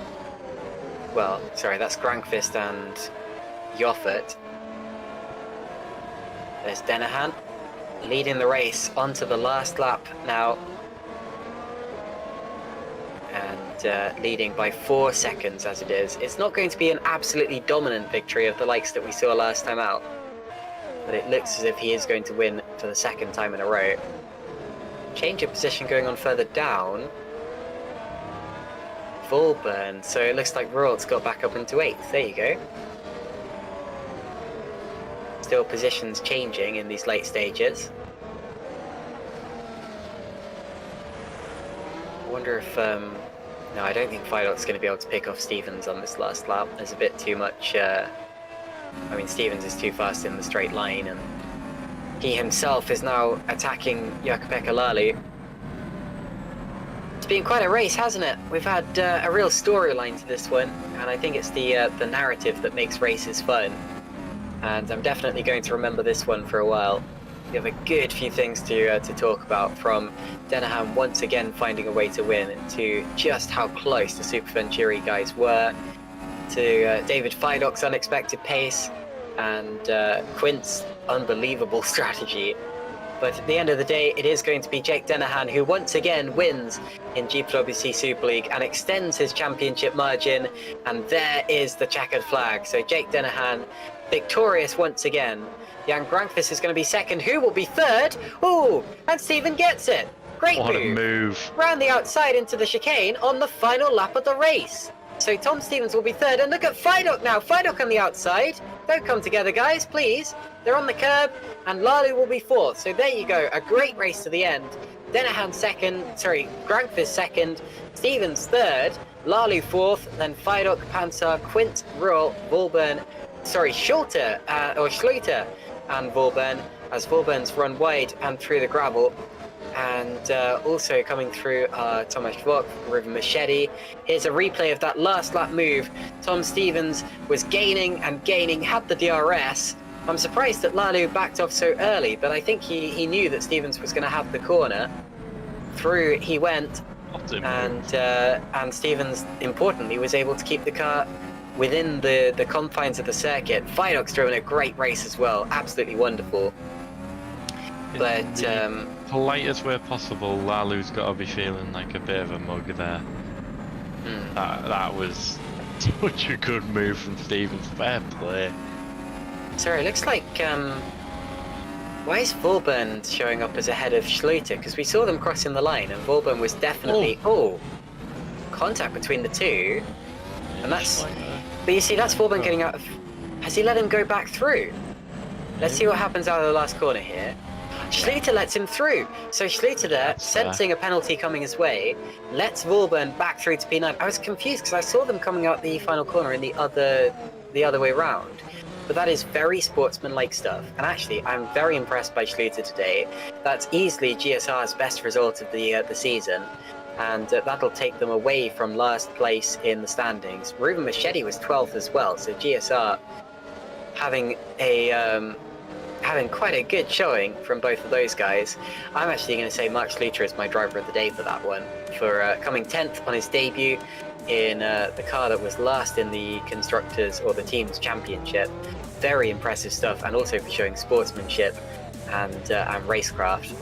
Speaker 1: Well, sorry, that's Grankvist and Joffert. There's Denahan leading the race onto the last lap now. And leading by 4 seconds as it is. It's not going to be an absolutely dominant victory of the likes that we saw last time out. But it looks as if he is going to win for the 2nd time in a row. Change of position going on further down. Volburn, so it looks like Royalt's got back up into 8th. There you go. Still positions changing in these late stages. I wonder if... no, I don't think Frelik's going to be able to pick off Stevens on this last lap. There's a bit too much... I mean, Stevens is too fast in the straight line, and he himself is now attacking Jakub-Pekka Lalu. It's been quite a race, hasn't it? We've had a real storyline to this one, and I think it's the narrative that makes races fun. And I'm definitely going to remember this one for a while. We have a good few things to talk about, from Denahan once again finding a way to win, to just how close the Super Venturi guys were, to David Feidock's unexpected pace, and Quint's unbelievable strategy. But at the end of the day, it is going to be Jake Denahan who once again wins in GPVWC Super League and extends his championship margin. And there is the checkered flag. So Jake Denahan victorious once again. Jan Grankvist is going to be 2nd. Who will be 3rd? Oh, and Steven gets it. Great
Speaker 2: What a move.
Speaker 1: Round the outside into the chicane on the final lap of the race. So Tom Stevens will be 3rd. And look at Feidock now. Feidock on the outside. Don't come together, guys, please. They're on the curb, and Lalu will be 4th. So there you go, a great race to the end. Denahan 2nd, sorry, Grankvist 2nd, Stevens 3rd, Lalu 4th, then Feidock, Pansar, Quint, Ruhl, Volburn, sorry, Schluter, and Volburn, as Volburn's run wide and through the gravel. And also coming through Tomasz Vok, River Machete. Here's a replay of that last lap move. Tom Stevens was gaining and gaining, had the DRS. I'm surprised that Lalu backed off so early, but I think he knew that Stevens was going to have the corner. Through he went, and Stevens, importantly, was able to keep the car within the confines of the circuit. Feidock's driven a great race as well, absolutely wonderful. But
Speaker 2: politest way possible, Lalu's got to be feeling like a bit of a mug there. That was such a good move from Stevens. Fair play.
Speaker 1: Sorry, it looks like why is Volburn showing up as ahead of Schluter? Because we saw them crossing the line, and Volburn was definitely contact between the two, and that's. But you see, that's Volburn getting out of. Has he let him go back through? Let's see what happens out of the last corner here. Schluter lets him through. So Schluter there, sensing a penalty coming his way, lets Volburn back through to P9. I was confused because I saw them coming out the final corner in the other way round. But that is very sportsmanlike stuff. And actually, I'm very impressed by Schluter today. That's easily GSR's best result of the season. And that'll take them away from last place in the standings. Ruben Machete was 12th as well. So GSR having quite a good showing from both of those guys. I'm actually going to say Mark Schluter is my driver of the day for that one, for coming 10th on his debut in the car that was last in the Constructors or the Teams Championship. Very impressive stuff, and also for showing sportsmanship and racecraft.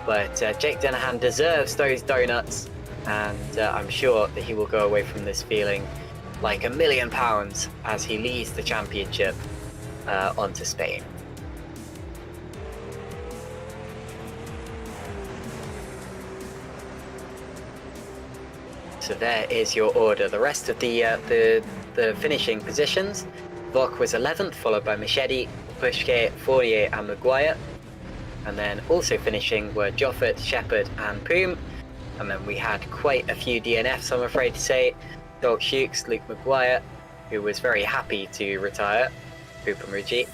Speaker 1: But Jake Denahan deserves those donuts, and I'm sure that he will go away from this feeling like £1 million as he leads the championship onto Spain. So there is your order. The rest of the finishing positions: Vok was 11th, followed by Machete, Pushke, Fournier, and Maguire. And then also finishing were Joffert, Shepard, and Poom. And then we had quite a few DNFs, I'm afraid to say. Doc Shukes, Luke Maguire, who was very happy to retire, Pupamuji.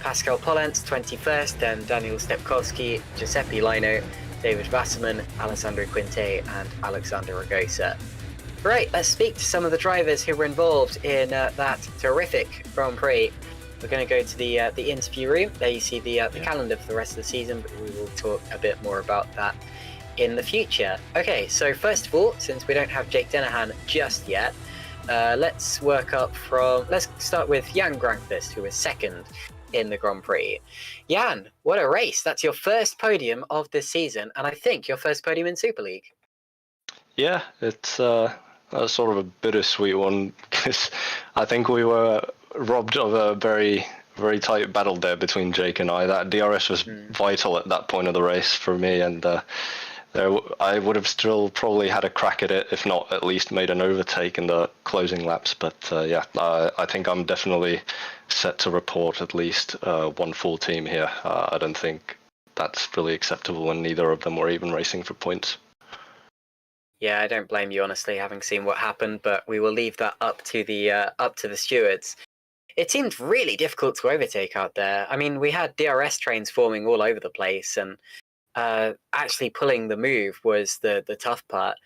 Speaker 1: Pascal Polens 21st, then Daniel Stepkowski, Giuseppe Lino, David Wasserman, Alessandro Quinte, and Alexander Ragosa. Right, let's speak to some of the drivers who were involved in that terrific Grand Prix. We're going to go to the interview room. There you see the calendar for the rest of the season, but we will talk a bit more about that in the future. Okay, so first of all, since we don't have Jake Dennehan just yet, let's start with Jan Grankvist, who was second in the Grand Prix. Jan, what a race. That's your first podium of this season, and I think your first podium in Super League.
Speaker 3: Yeah, it's sort of a bittersweet one, because I think we were robbed of a very, very tight battle there between Jake and I. That DRS was vital at that point of the race for me, and I would have still probably had a crack at it, if not at least made an overtake in the closing laps. But I think I'm definitely set to report at least one full team here. I don't think that's really acceptable when neither of them were even racing for points.
Speaker 1: Yeah, I don't blame you, honestly, having seen what happened, but we will leave that up to the stewards. It seemed really difficult to overtake out there. I mean, we had DRS trains forming all over the place, and actually pulling the move was the tough part.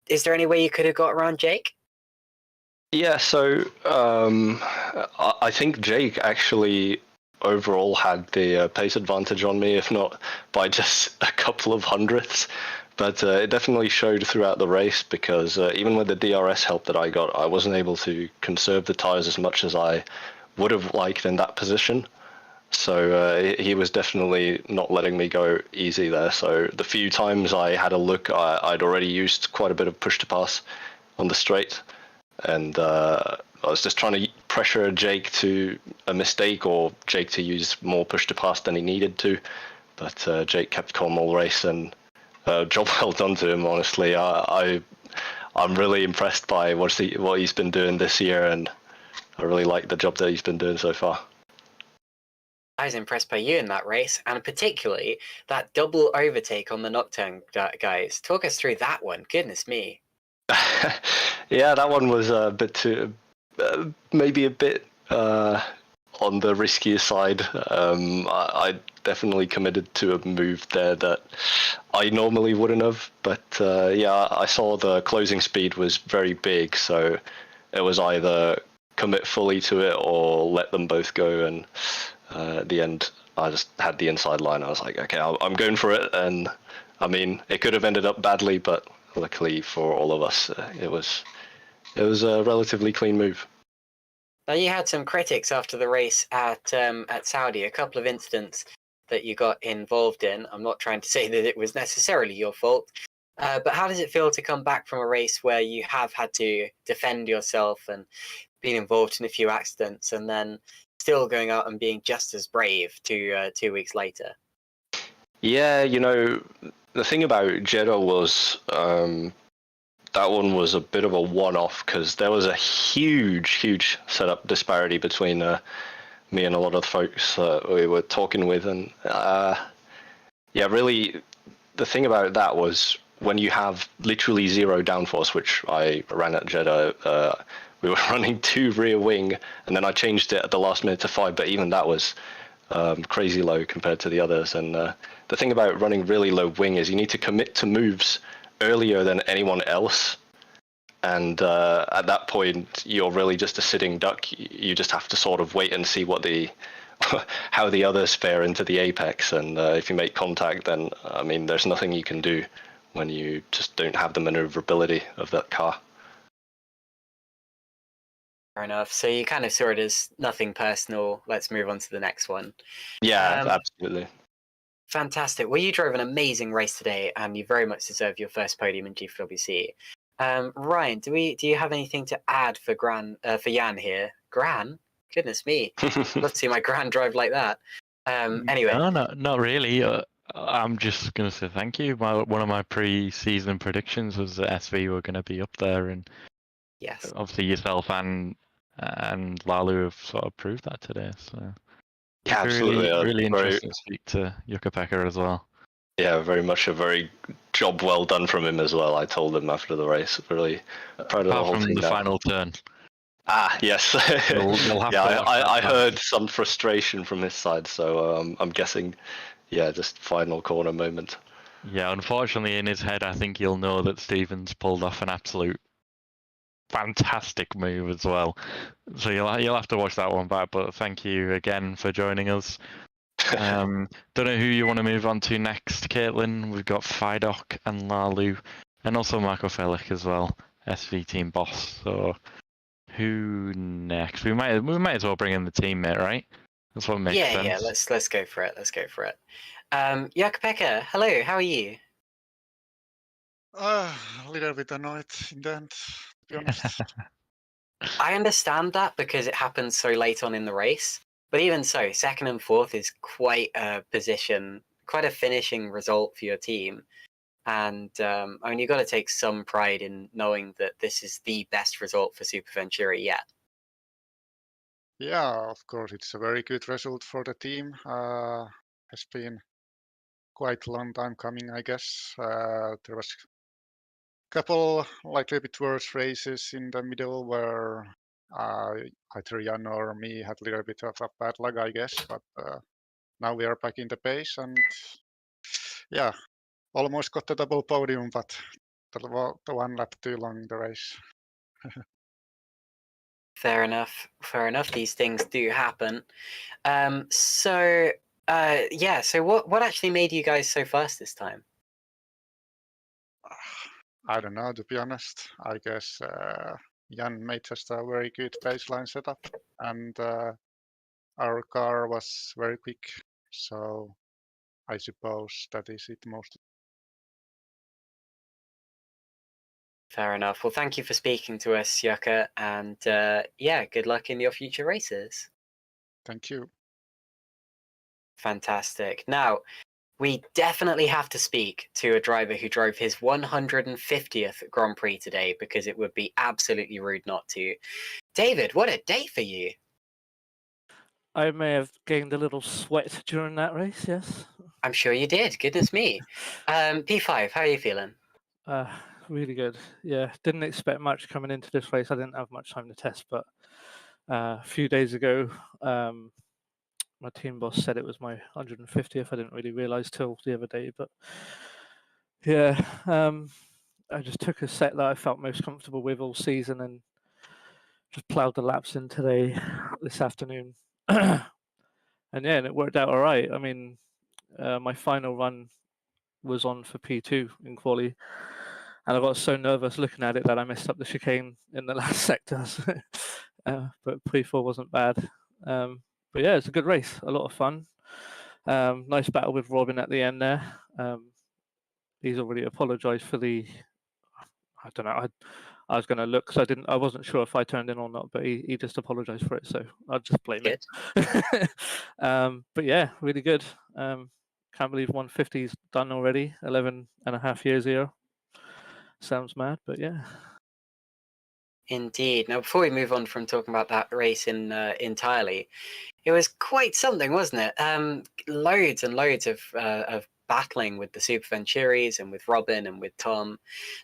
Speaker 1: Is there any way you could have got around Jake?
Speaker 3: Yeah, so I think Jake actually overall had the pace advantage on me, if not by just a couple of hundredths. But it definitely showed throughout the race, because even with the DRS help that I got, I wasn't able to conserve the tyres as much as I would have liked in that position. So he was definitely not letting me go easy there. So the few times I had a look, I'd already used quite a bit of push to pass on the straight. And I was just trying to pressure Jake to a mistake, or Jake to use more push to pass than he needed to. But Jake kept calm all race, and job well done to him, honestly. I'm really impressed by what he's been doing this year, and I really like the job that he's been doing so far.
Speaker 1: I was impressed by you in that race, and particularly that double overtake on the Nocturne, guys. Talk us through that one. Goodness me.
Speaker 3: Yeah, that one was a bit too, maybe a bit on the riskier side. I definitely committed to a move there that I normally wouldn't have, but I saw the closing speed was very big, so it was either commit fully to it or let them both go, and at the end I just had the inside line. I was like, okay, I'm going for it, and I mean, it could have ended up badly, but luckily for all of us, it was a relatively clean move.
Speaker 1: Now, you had some critics after the race at Saudi, a couple of incidents that you got involved in. I'm not trying to say that it was necessarily your fault, but how does it feel to come back from a race where you have had to defend yourself and been involved in a few accidents, and then still going out and being just as brave 2 weeks later?
Speaker 3: Yeah, the thing about Jeddah was that one was a bit of a one-off, because there was a huge setup disparity between me and a lot of the folks we were talking with, and really the thing about that was when you have literally zero downforce, which I ran at Jeddah, we were running 2 rear wing, and then I changed it at the last minute to 5, but even that was crazy low compared to the others. And the thing about running really low wing is you need to commit to moves earlier than anyone else, and at that point you're really just a sitting duck. You just have to sort of wait and see how the others fare into the apex, and if you make contact, then I mean there's nothing you can do when you just don't have the maneuverability of that car.
Speaker 1: Fair enough. So you kind of saw it as nothing personal. Let's move on to the next one.
Speaker 3: Yeah, absolutely.
Speaker 1: Fantastic. Well, you drove an amazing race today, and you very much deserve your first podium in GPVWC. Ryan, do you have anything to add for Jan here? Gran? Goodness me. Love to see my Gran drive like that. Anyway.
Speaker 2: No, not really. I'm just going to say thank you. One of my pre-season predictions was that SV were going to be up there, and
Speaker 1: yes,
Speaker 2: obviously yourself and Lalu have sort of proved that today. So
Speaker 3: yeah, absolutely.
Speaker 2: Really interesting to speak to Jukka-Pekka as well.
Speaker 3: Yeah, very much a very job well done from him as well. I told him after the race, really proud of the whole
Speaker 2: Apart from
Speaker 3: thing.
Speaker 2: the final turn.
Speaker 3: Ah, yes.
Speaker 2: You'll have to
Speaker 3: Yeah,
Speaker 2: watch
Speaker 3: I
Speaker 2: that
Speaker 3: heard some frustration from his side, so I'm guessing, yeah, just final corner moment.
Speaker 2: Yeah, unfortunately, in his head, I think he'll know that Stevens pulled off an absolute fantastic move as well. So you'll have to watch that one back. But thank you again for joining us. Don't know who you want to move on to next, Caitlin. We've got Fidok and Lalu, and also Marco Frelik as well, SV team boss. So who next? We might as well bring in the teammate, right? That's what makes sense.
Speaker 1: Yeah. Let's go for it. Let's go for it. Jakopeka, hello. How are you?
Speaker 4: A little bit annoyed in the end, to be honest.
Speaker 1: I understand that because it happened so late on in the race. But even so, second and fourth is quite a position, quite a finishing result for your team. And I mean, you've got to take some pride in knowing that this is the best result for Super Venturi yet.
Speaker 4: Yeah, of course, it's a very good result for the team. Has been quite a long time coming, I guess. There was a couple like a bit worse races in the middle where either Jan or me had a little bit of a bad luck, I guess. But now we are back in the pace, and yeah, almost got the double podium, but the one lap too long in the race.
Speaker 1: Fair enough. Fair enough. These things do happen. So what actually made you guys so fast this time?
Speaker 4: I don't know, to be honest. I guess Jan made just a very good baseline setup, and our car was very quick. So I suppose that is it mostly.
Speaker 1: Fair enough. Well, thank you for speaking to us, Yuka, and good luck in your future races.
Speaker 4: Thank you.
Speaker 1: Fantastic. Now, we definitely have to speak to a driver who drove his 150th Grand Prix today, because it would be absolutely rude not to. David, what a day for you.
Speaker 5: I may have gained a little sweat during that race, yes.
Speaker 1: I'm sure you did. Goodness me. P5, how are you feeling?
Speaker 5: Really good. Yeah, didn't expect much coming into this race. I didn't have much time to test, but a few days ago, my team boss said it was my 150th. I didn't really realise till the other day, but yeah, I just took a set that I felt most comfortable with all season and just ploughed the laps in today, this afternoon. And it worked out all right. I mean, my final run was on for P2 in quali, and I got so nervous looking at it that I messed up the chicane in the last sector. But P4 wasn't bad. But yeah, it's a good race, a lot of fun. Nice battle with Robin at the end there. He's already apologised for the. I don't know. I was going to look because I wasn't sure if I turned in or not, but he just apologised for it, so I'll just blame
Speaker 1: Good.
Speaker 5: it. But yeah, really good. Can't believe 150's done already. 11.5 years here. Sounds mad, but yeah.
Speaker 1: Indeed. Now, before we move on from talking about that race entirely, it was quite something, wasn't it? Loads and loads of battling with the Super Venturis and with Robin and with Tom.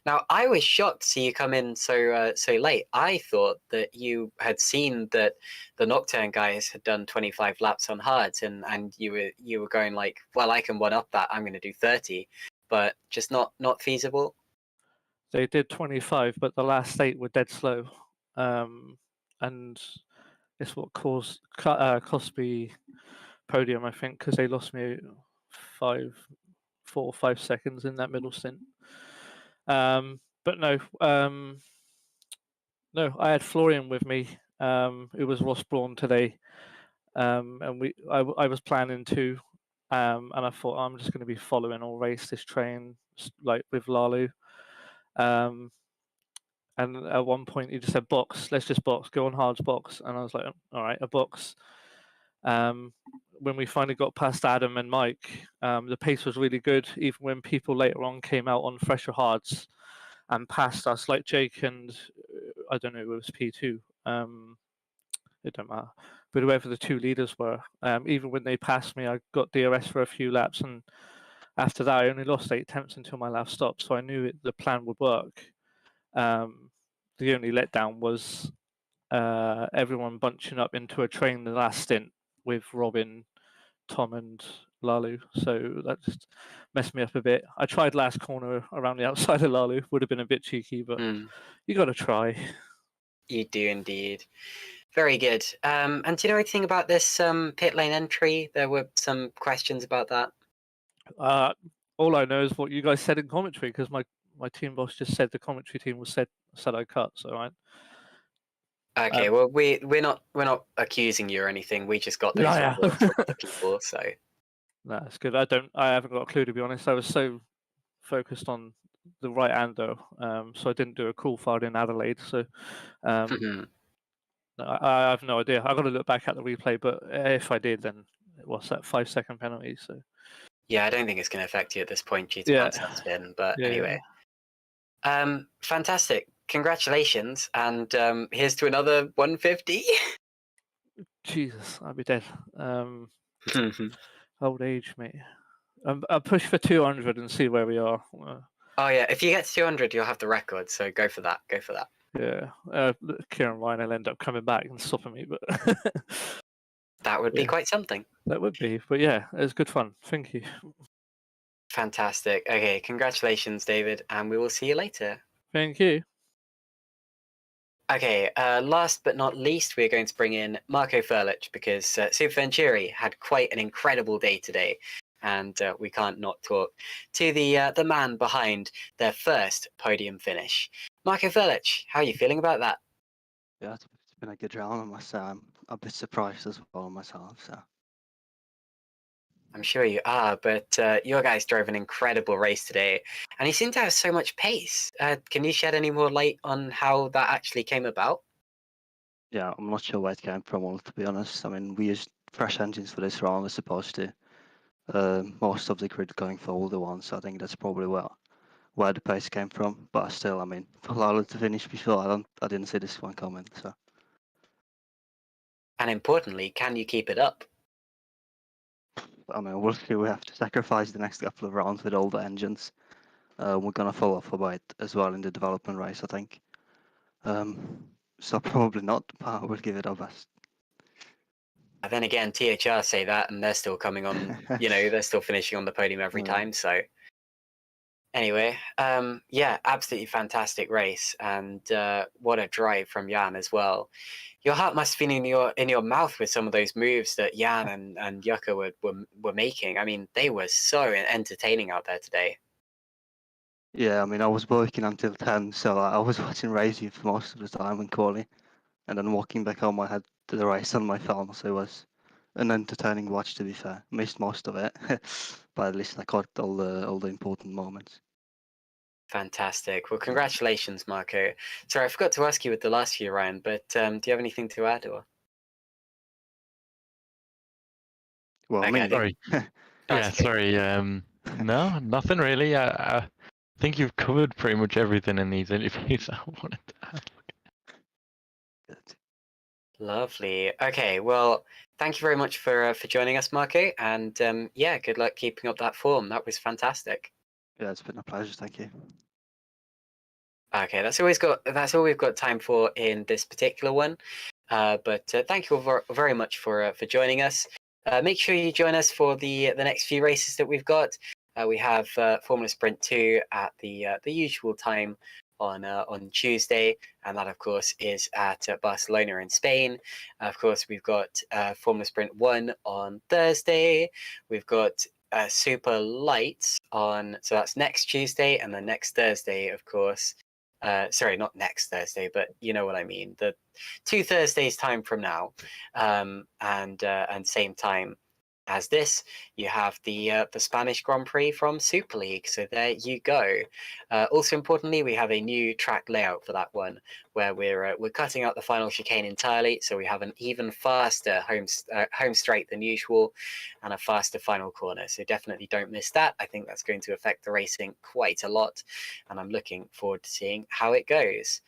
Speaker 1: Now, I was shocked to see you come in so late. I thought that you had seen that the Nocturne guys had done 25 laps on hards, and you were going like, well, I can one up that. I'm going to do 30, but just not feasible.
Speaker 5: They did 25, but the last 8 were dead slow, and it's what cost me podium, I think, because they lost me 4 or 5 seconds in that middle stint. But no, I had Florian with me, who was Ross Braun today, and I was planning to, and I thought I'm just going to be following all race this train like with Lalu. And at one point he just said, box, let's just box, go on hards, box. And I was like, all right, a box. When we finally got past Adam and Mike, the pace was really good, even when people later on came out on fresher hards and passed us, like Jake and I don't know, it was P2. It don't matter. But whoever the 2 leaders were, even when they passed me, I got DRS for a few laps, and after that I only lost 8 attempts until my last stop, so I knew the plan would work. The only letdown was everyone bunching up into a train the last stint with Robin, Tom, and Lalu. So that just messed me up a bit. I tried last corner around the outside of Lalu. Would have been a bit cheeky, but you got to try.
Speaker 1: You do indeed. Very good. And do you know anything about this pit lane entry? There were some questions about that.
Speaker 5: All I know is what you guys said in commentary, because my team boss just said the commentary team was said I cut. So
Speaker 1: Okay, well we're not accusing you or anything. We just got those reports from other people. So
Speaker 5: that's good. I haven't got a clue, to be honest. I was so focused on the right hand though, so I didn't do a cool file in Adelaide. So I have no idea. I've got to look back at the replay, but if I did, then what's that 5-second penalty? So
Speaker 1: yeah, I don't think it's going to affect you at this point due to Panzer spin. But anyway, fantastic. Congratulations, and here's to another 150.
Speaker 5: Jesus, I'll be dead. Old age, mate. I'll push for 200 and see where we are.
Speaker 1: Oh yeah, if you get to 200, you'll have the record. So go for that. Go for that.
Speaker 5: Yeah, Kieran Ryan will end up coming back and stopping me, but
Speaker 1: that would be quite something.
Speaker 5: That would be, but yeah, it was good fun. Thank you.
Speaker 1: Fantastic. Okay, congratulations, David, and we will see you later.
Speaker 5: Thank you.
Speaker 1: Okay, last but not least, we're going to bring in Marco Frelik because Super Venturi had quite an incredible day today, and we can't not talk to the man behind their first podium finish. Marco Frelik, how are you feeling about that?
Speaker 6: Yeah, it's been a good round. I must say, I'm a bit surprised as well myself. So
Speaker 1: I'm sure you are, but your guys drove an incredible race today, and you seem to have so much pace. Can you shed any more light on how that actually came about?
Speaker 6: yeah, I'm not sure where it came from, to be honest. I mean, we used fresh engines for this round as opposed to most of the grid going for older ones. So I think that's probably where the pace came from. But still, I mean, for Lalo to finish before, I didn't see this one coming. So.
Speaker 1: And importantly, can you keep it up?
Speaker 6: I mean, we'll see. We have to sacrifice the next couple of rounds with older engines. We're gonna fall off a bit as well in the development race, I think. So probably not, but we'll give it our best.
Speaker 1: Then again, THR say that, and they're still coming on. They're still finishing on the podium every time. So anyway, yeah, absolutely fantastic race, and what a drive from Jan as well. Your heart must have been in your mouth with some of those moves that Jan and Jukka were making. I mean, they were so entertaining out there today.
Speaker 6: Yeah, I mean, I was working until 10, so I was watching racing for most of the time and quali, and then walking back home, I had the race on my phone, so it was an entertaining watch, to be fair. Missed most of it, but at least I caught all the important moments.
Speaker 1: Fantastic. Well, congratulations, Marco. Sorry, I forgot to ask you with the last few, Ryan, but do you have anything to add? Or?
Speaker 6: Well,
Speaker 2: okay, sorry. Sorry. No, nothing really. I think you've covered pretty much everything in these interviews I wanted to add.
Speaker 6: Good.
Speaker 1: Lovely. Okay, well, thank you very much for joining us, Marco, and yeah, good luck keeping up that form. That was fantastic.
Speaker 6: Yeah, it's been a pleasure. Thank you.
Speaker 1: Okay, that's all we've got time for in this particular one. But thank you all very much for joining us. Make sure you join us for the next few races that we've got. We have Formula Sprint 2 at the usual time on Tuesday, and that of course is at Barcelona in Spain. Of course, we've got Formula Sprint 1 on Thursday. We've got Super Lights on, so that's next Tuesday, and then next Thursday, of course. Sorry, not next Thursday, but you know what I mean. The 2 Thursdays time from now, and same time as this, you have the Spanish Grand Prix from Super League. So there you go. Also importantly, we have a new track layout for that one, where we're cutting out the final chicane entirely, so we have an even faster home straight than usual, and a faster final corner. So definitely don't miss that. I think that's going to affect the racing quite a lot, and I'm looking forward to seeing how it goes.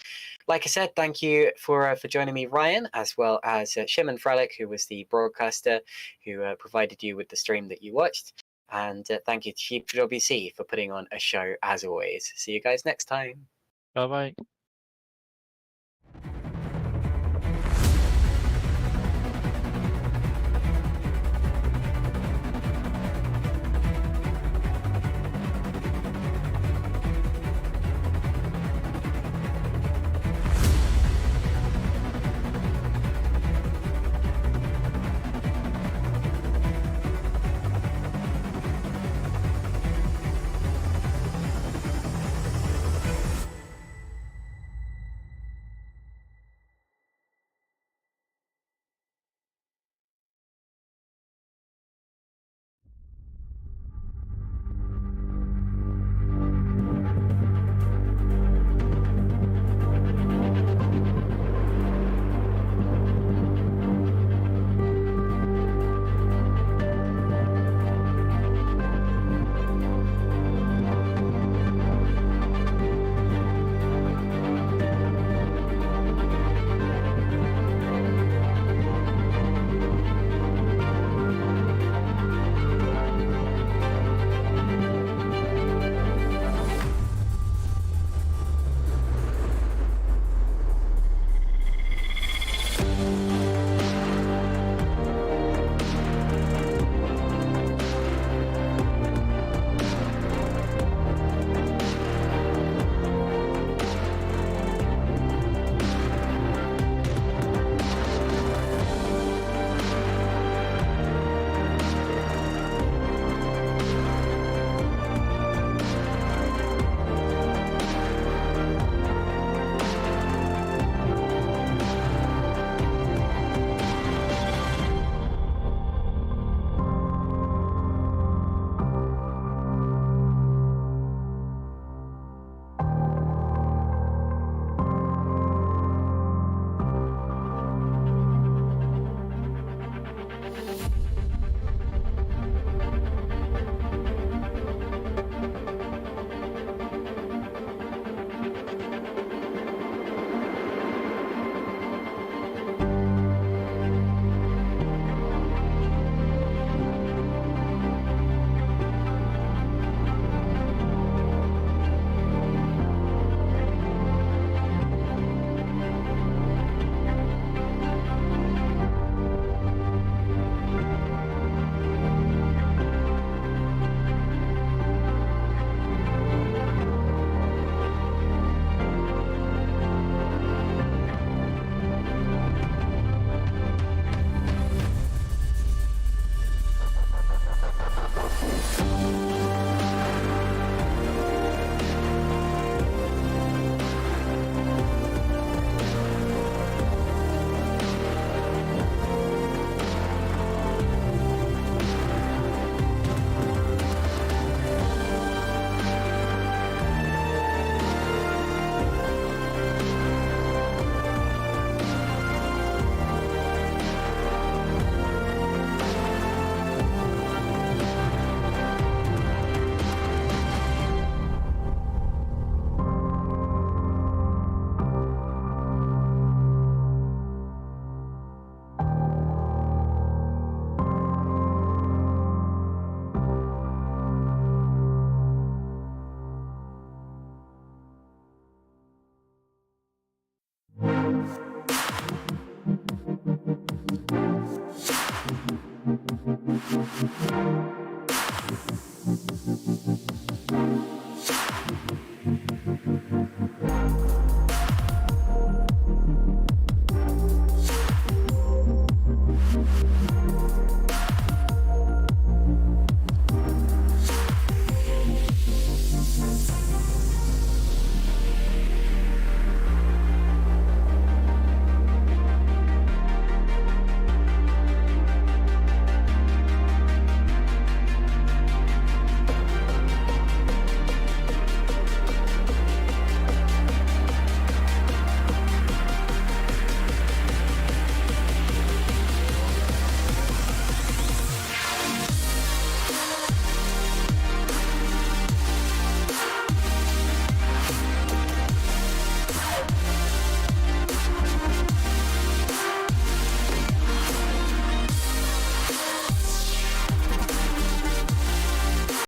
Speaker 1: Like I said, thank you for joining me, Ryan, as well as Szymon Frelik, who was the broadcaster who provided you with the stream that you watched. And thank you to GPVWC for putting on a show as always. See you guys next time.
Speaker 2: Bye-bye.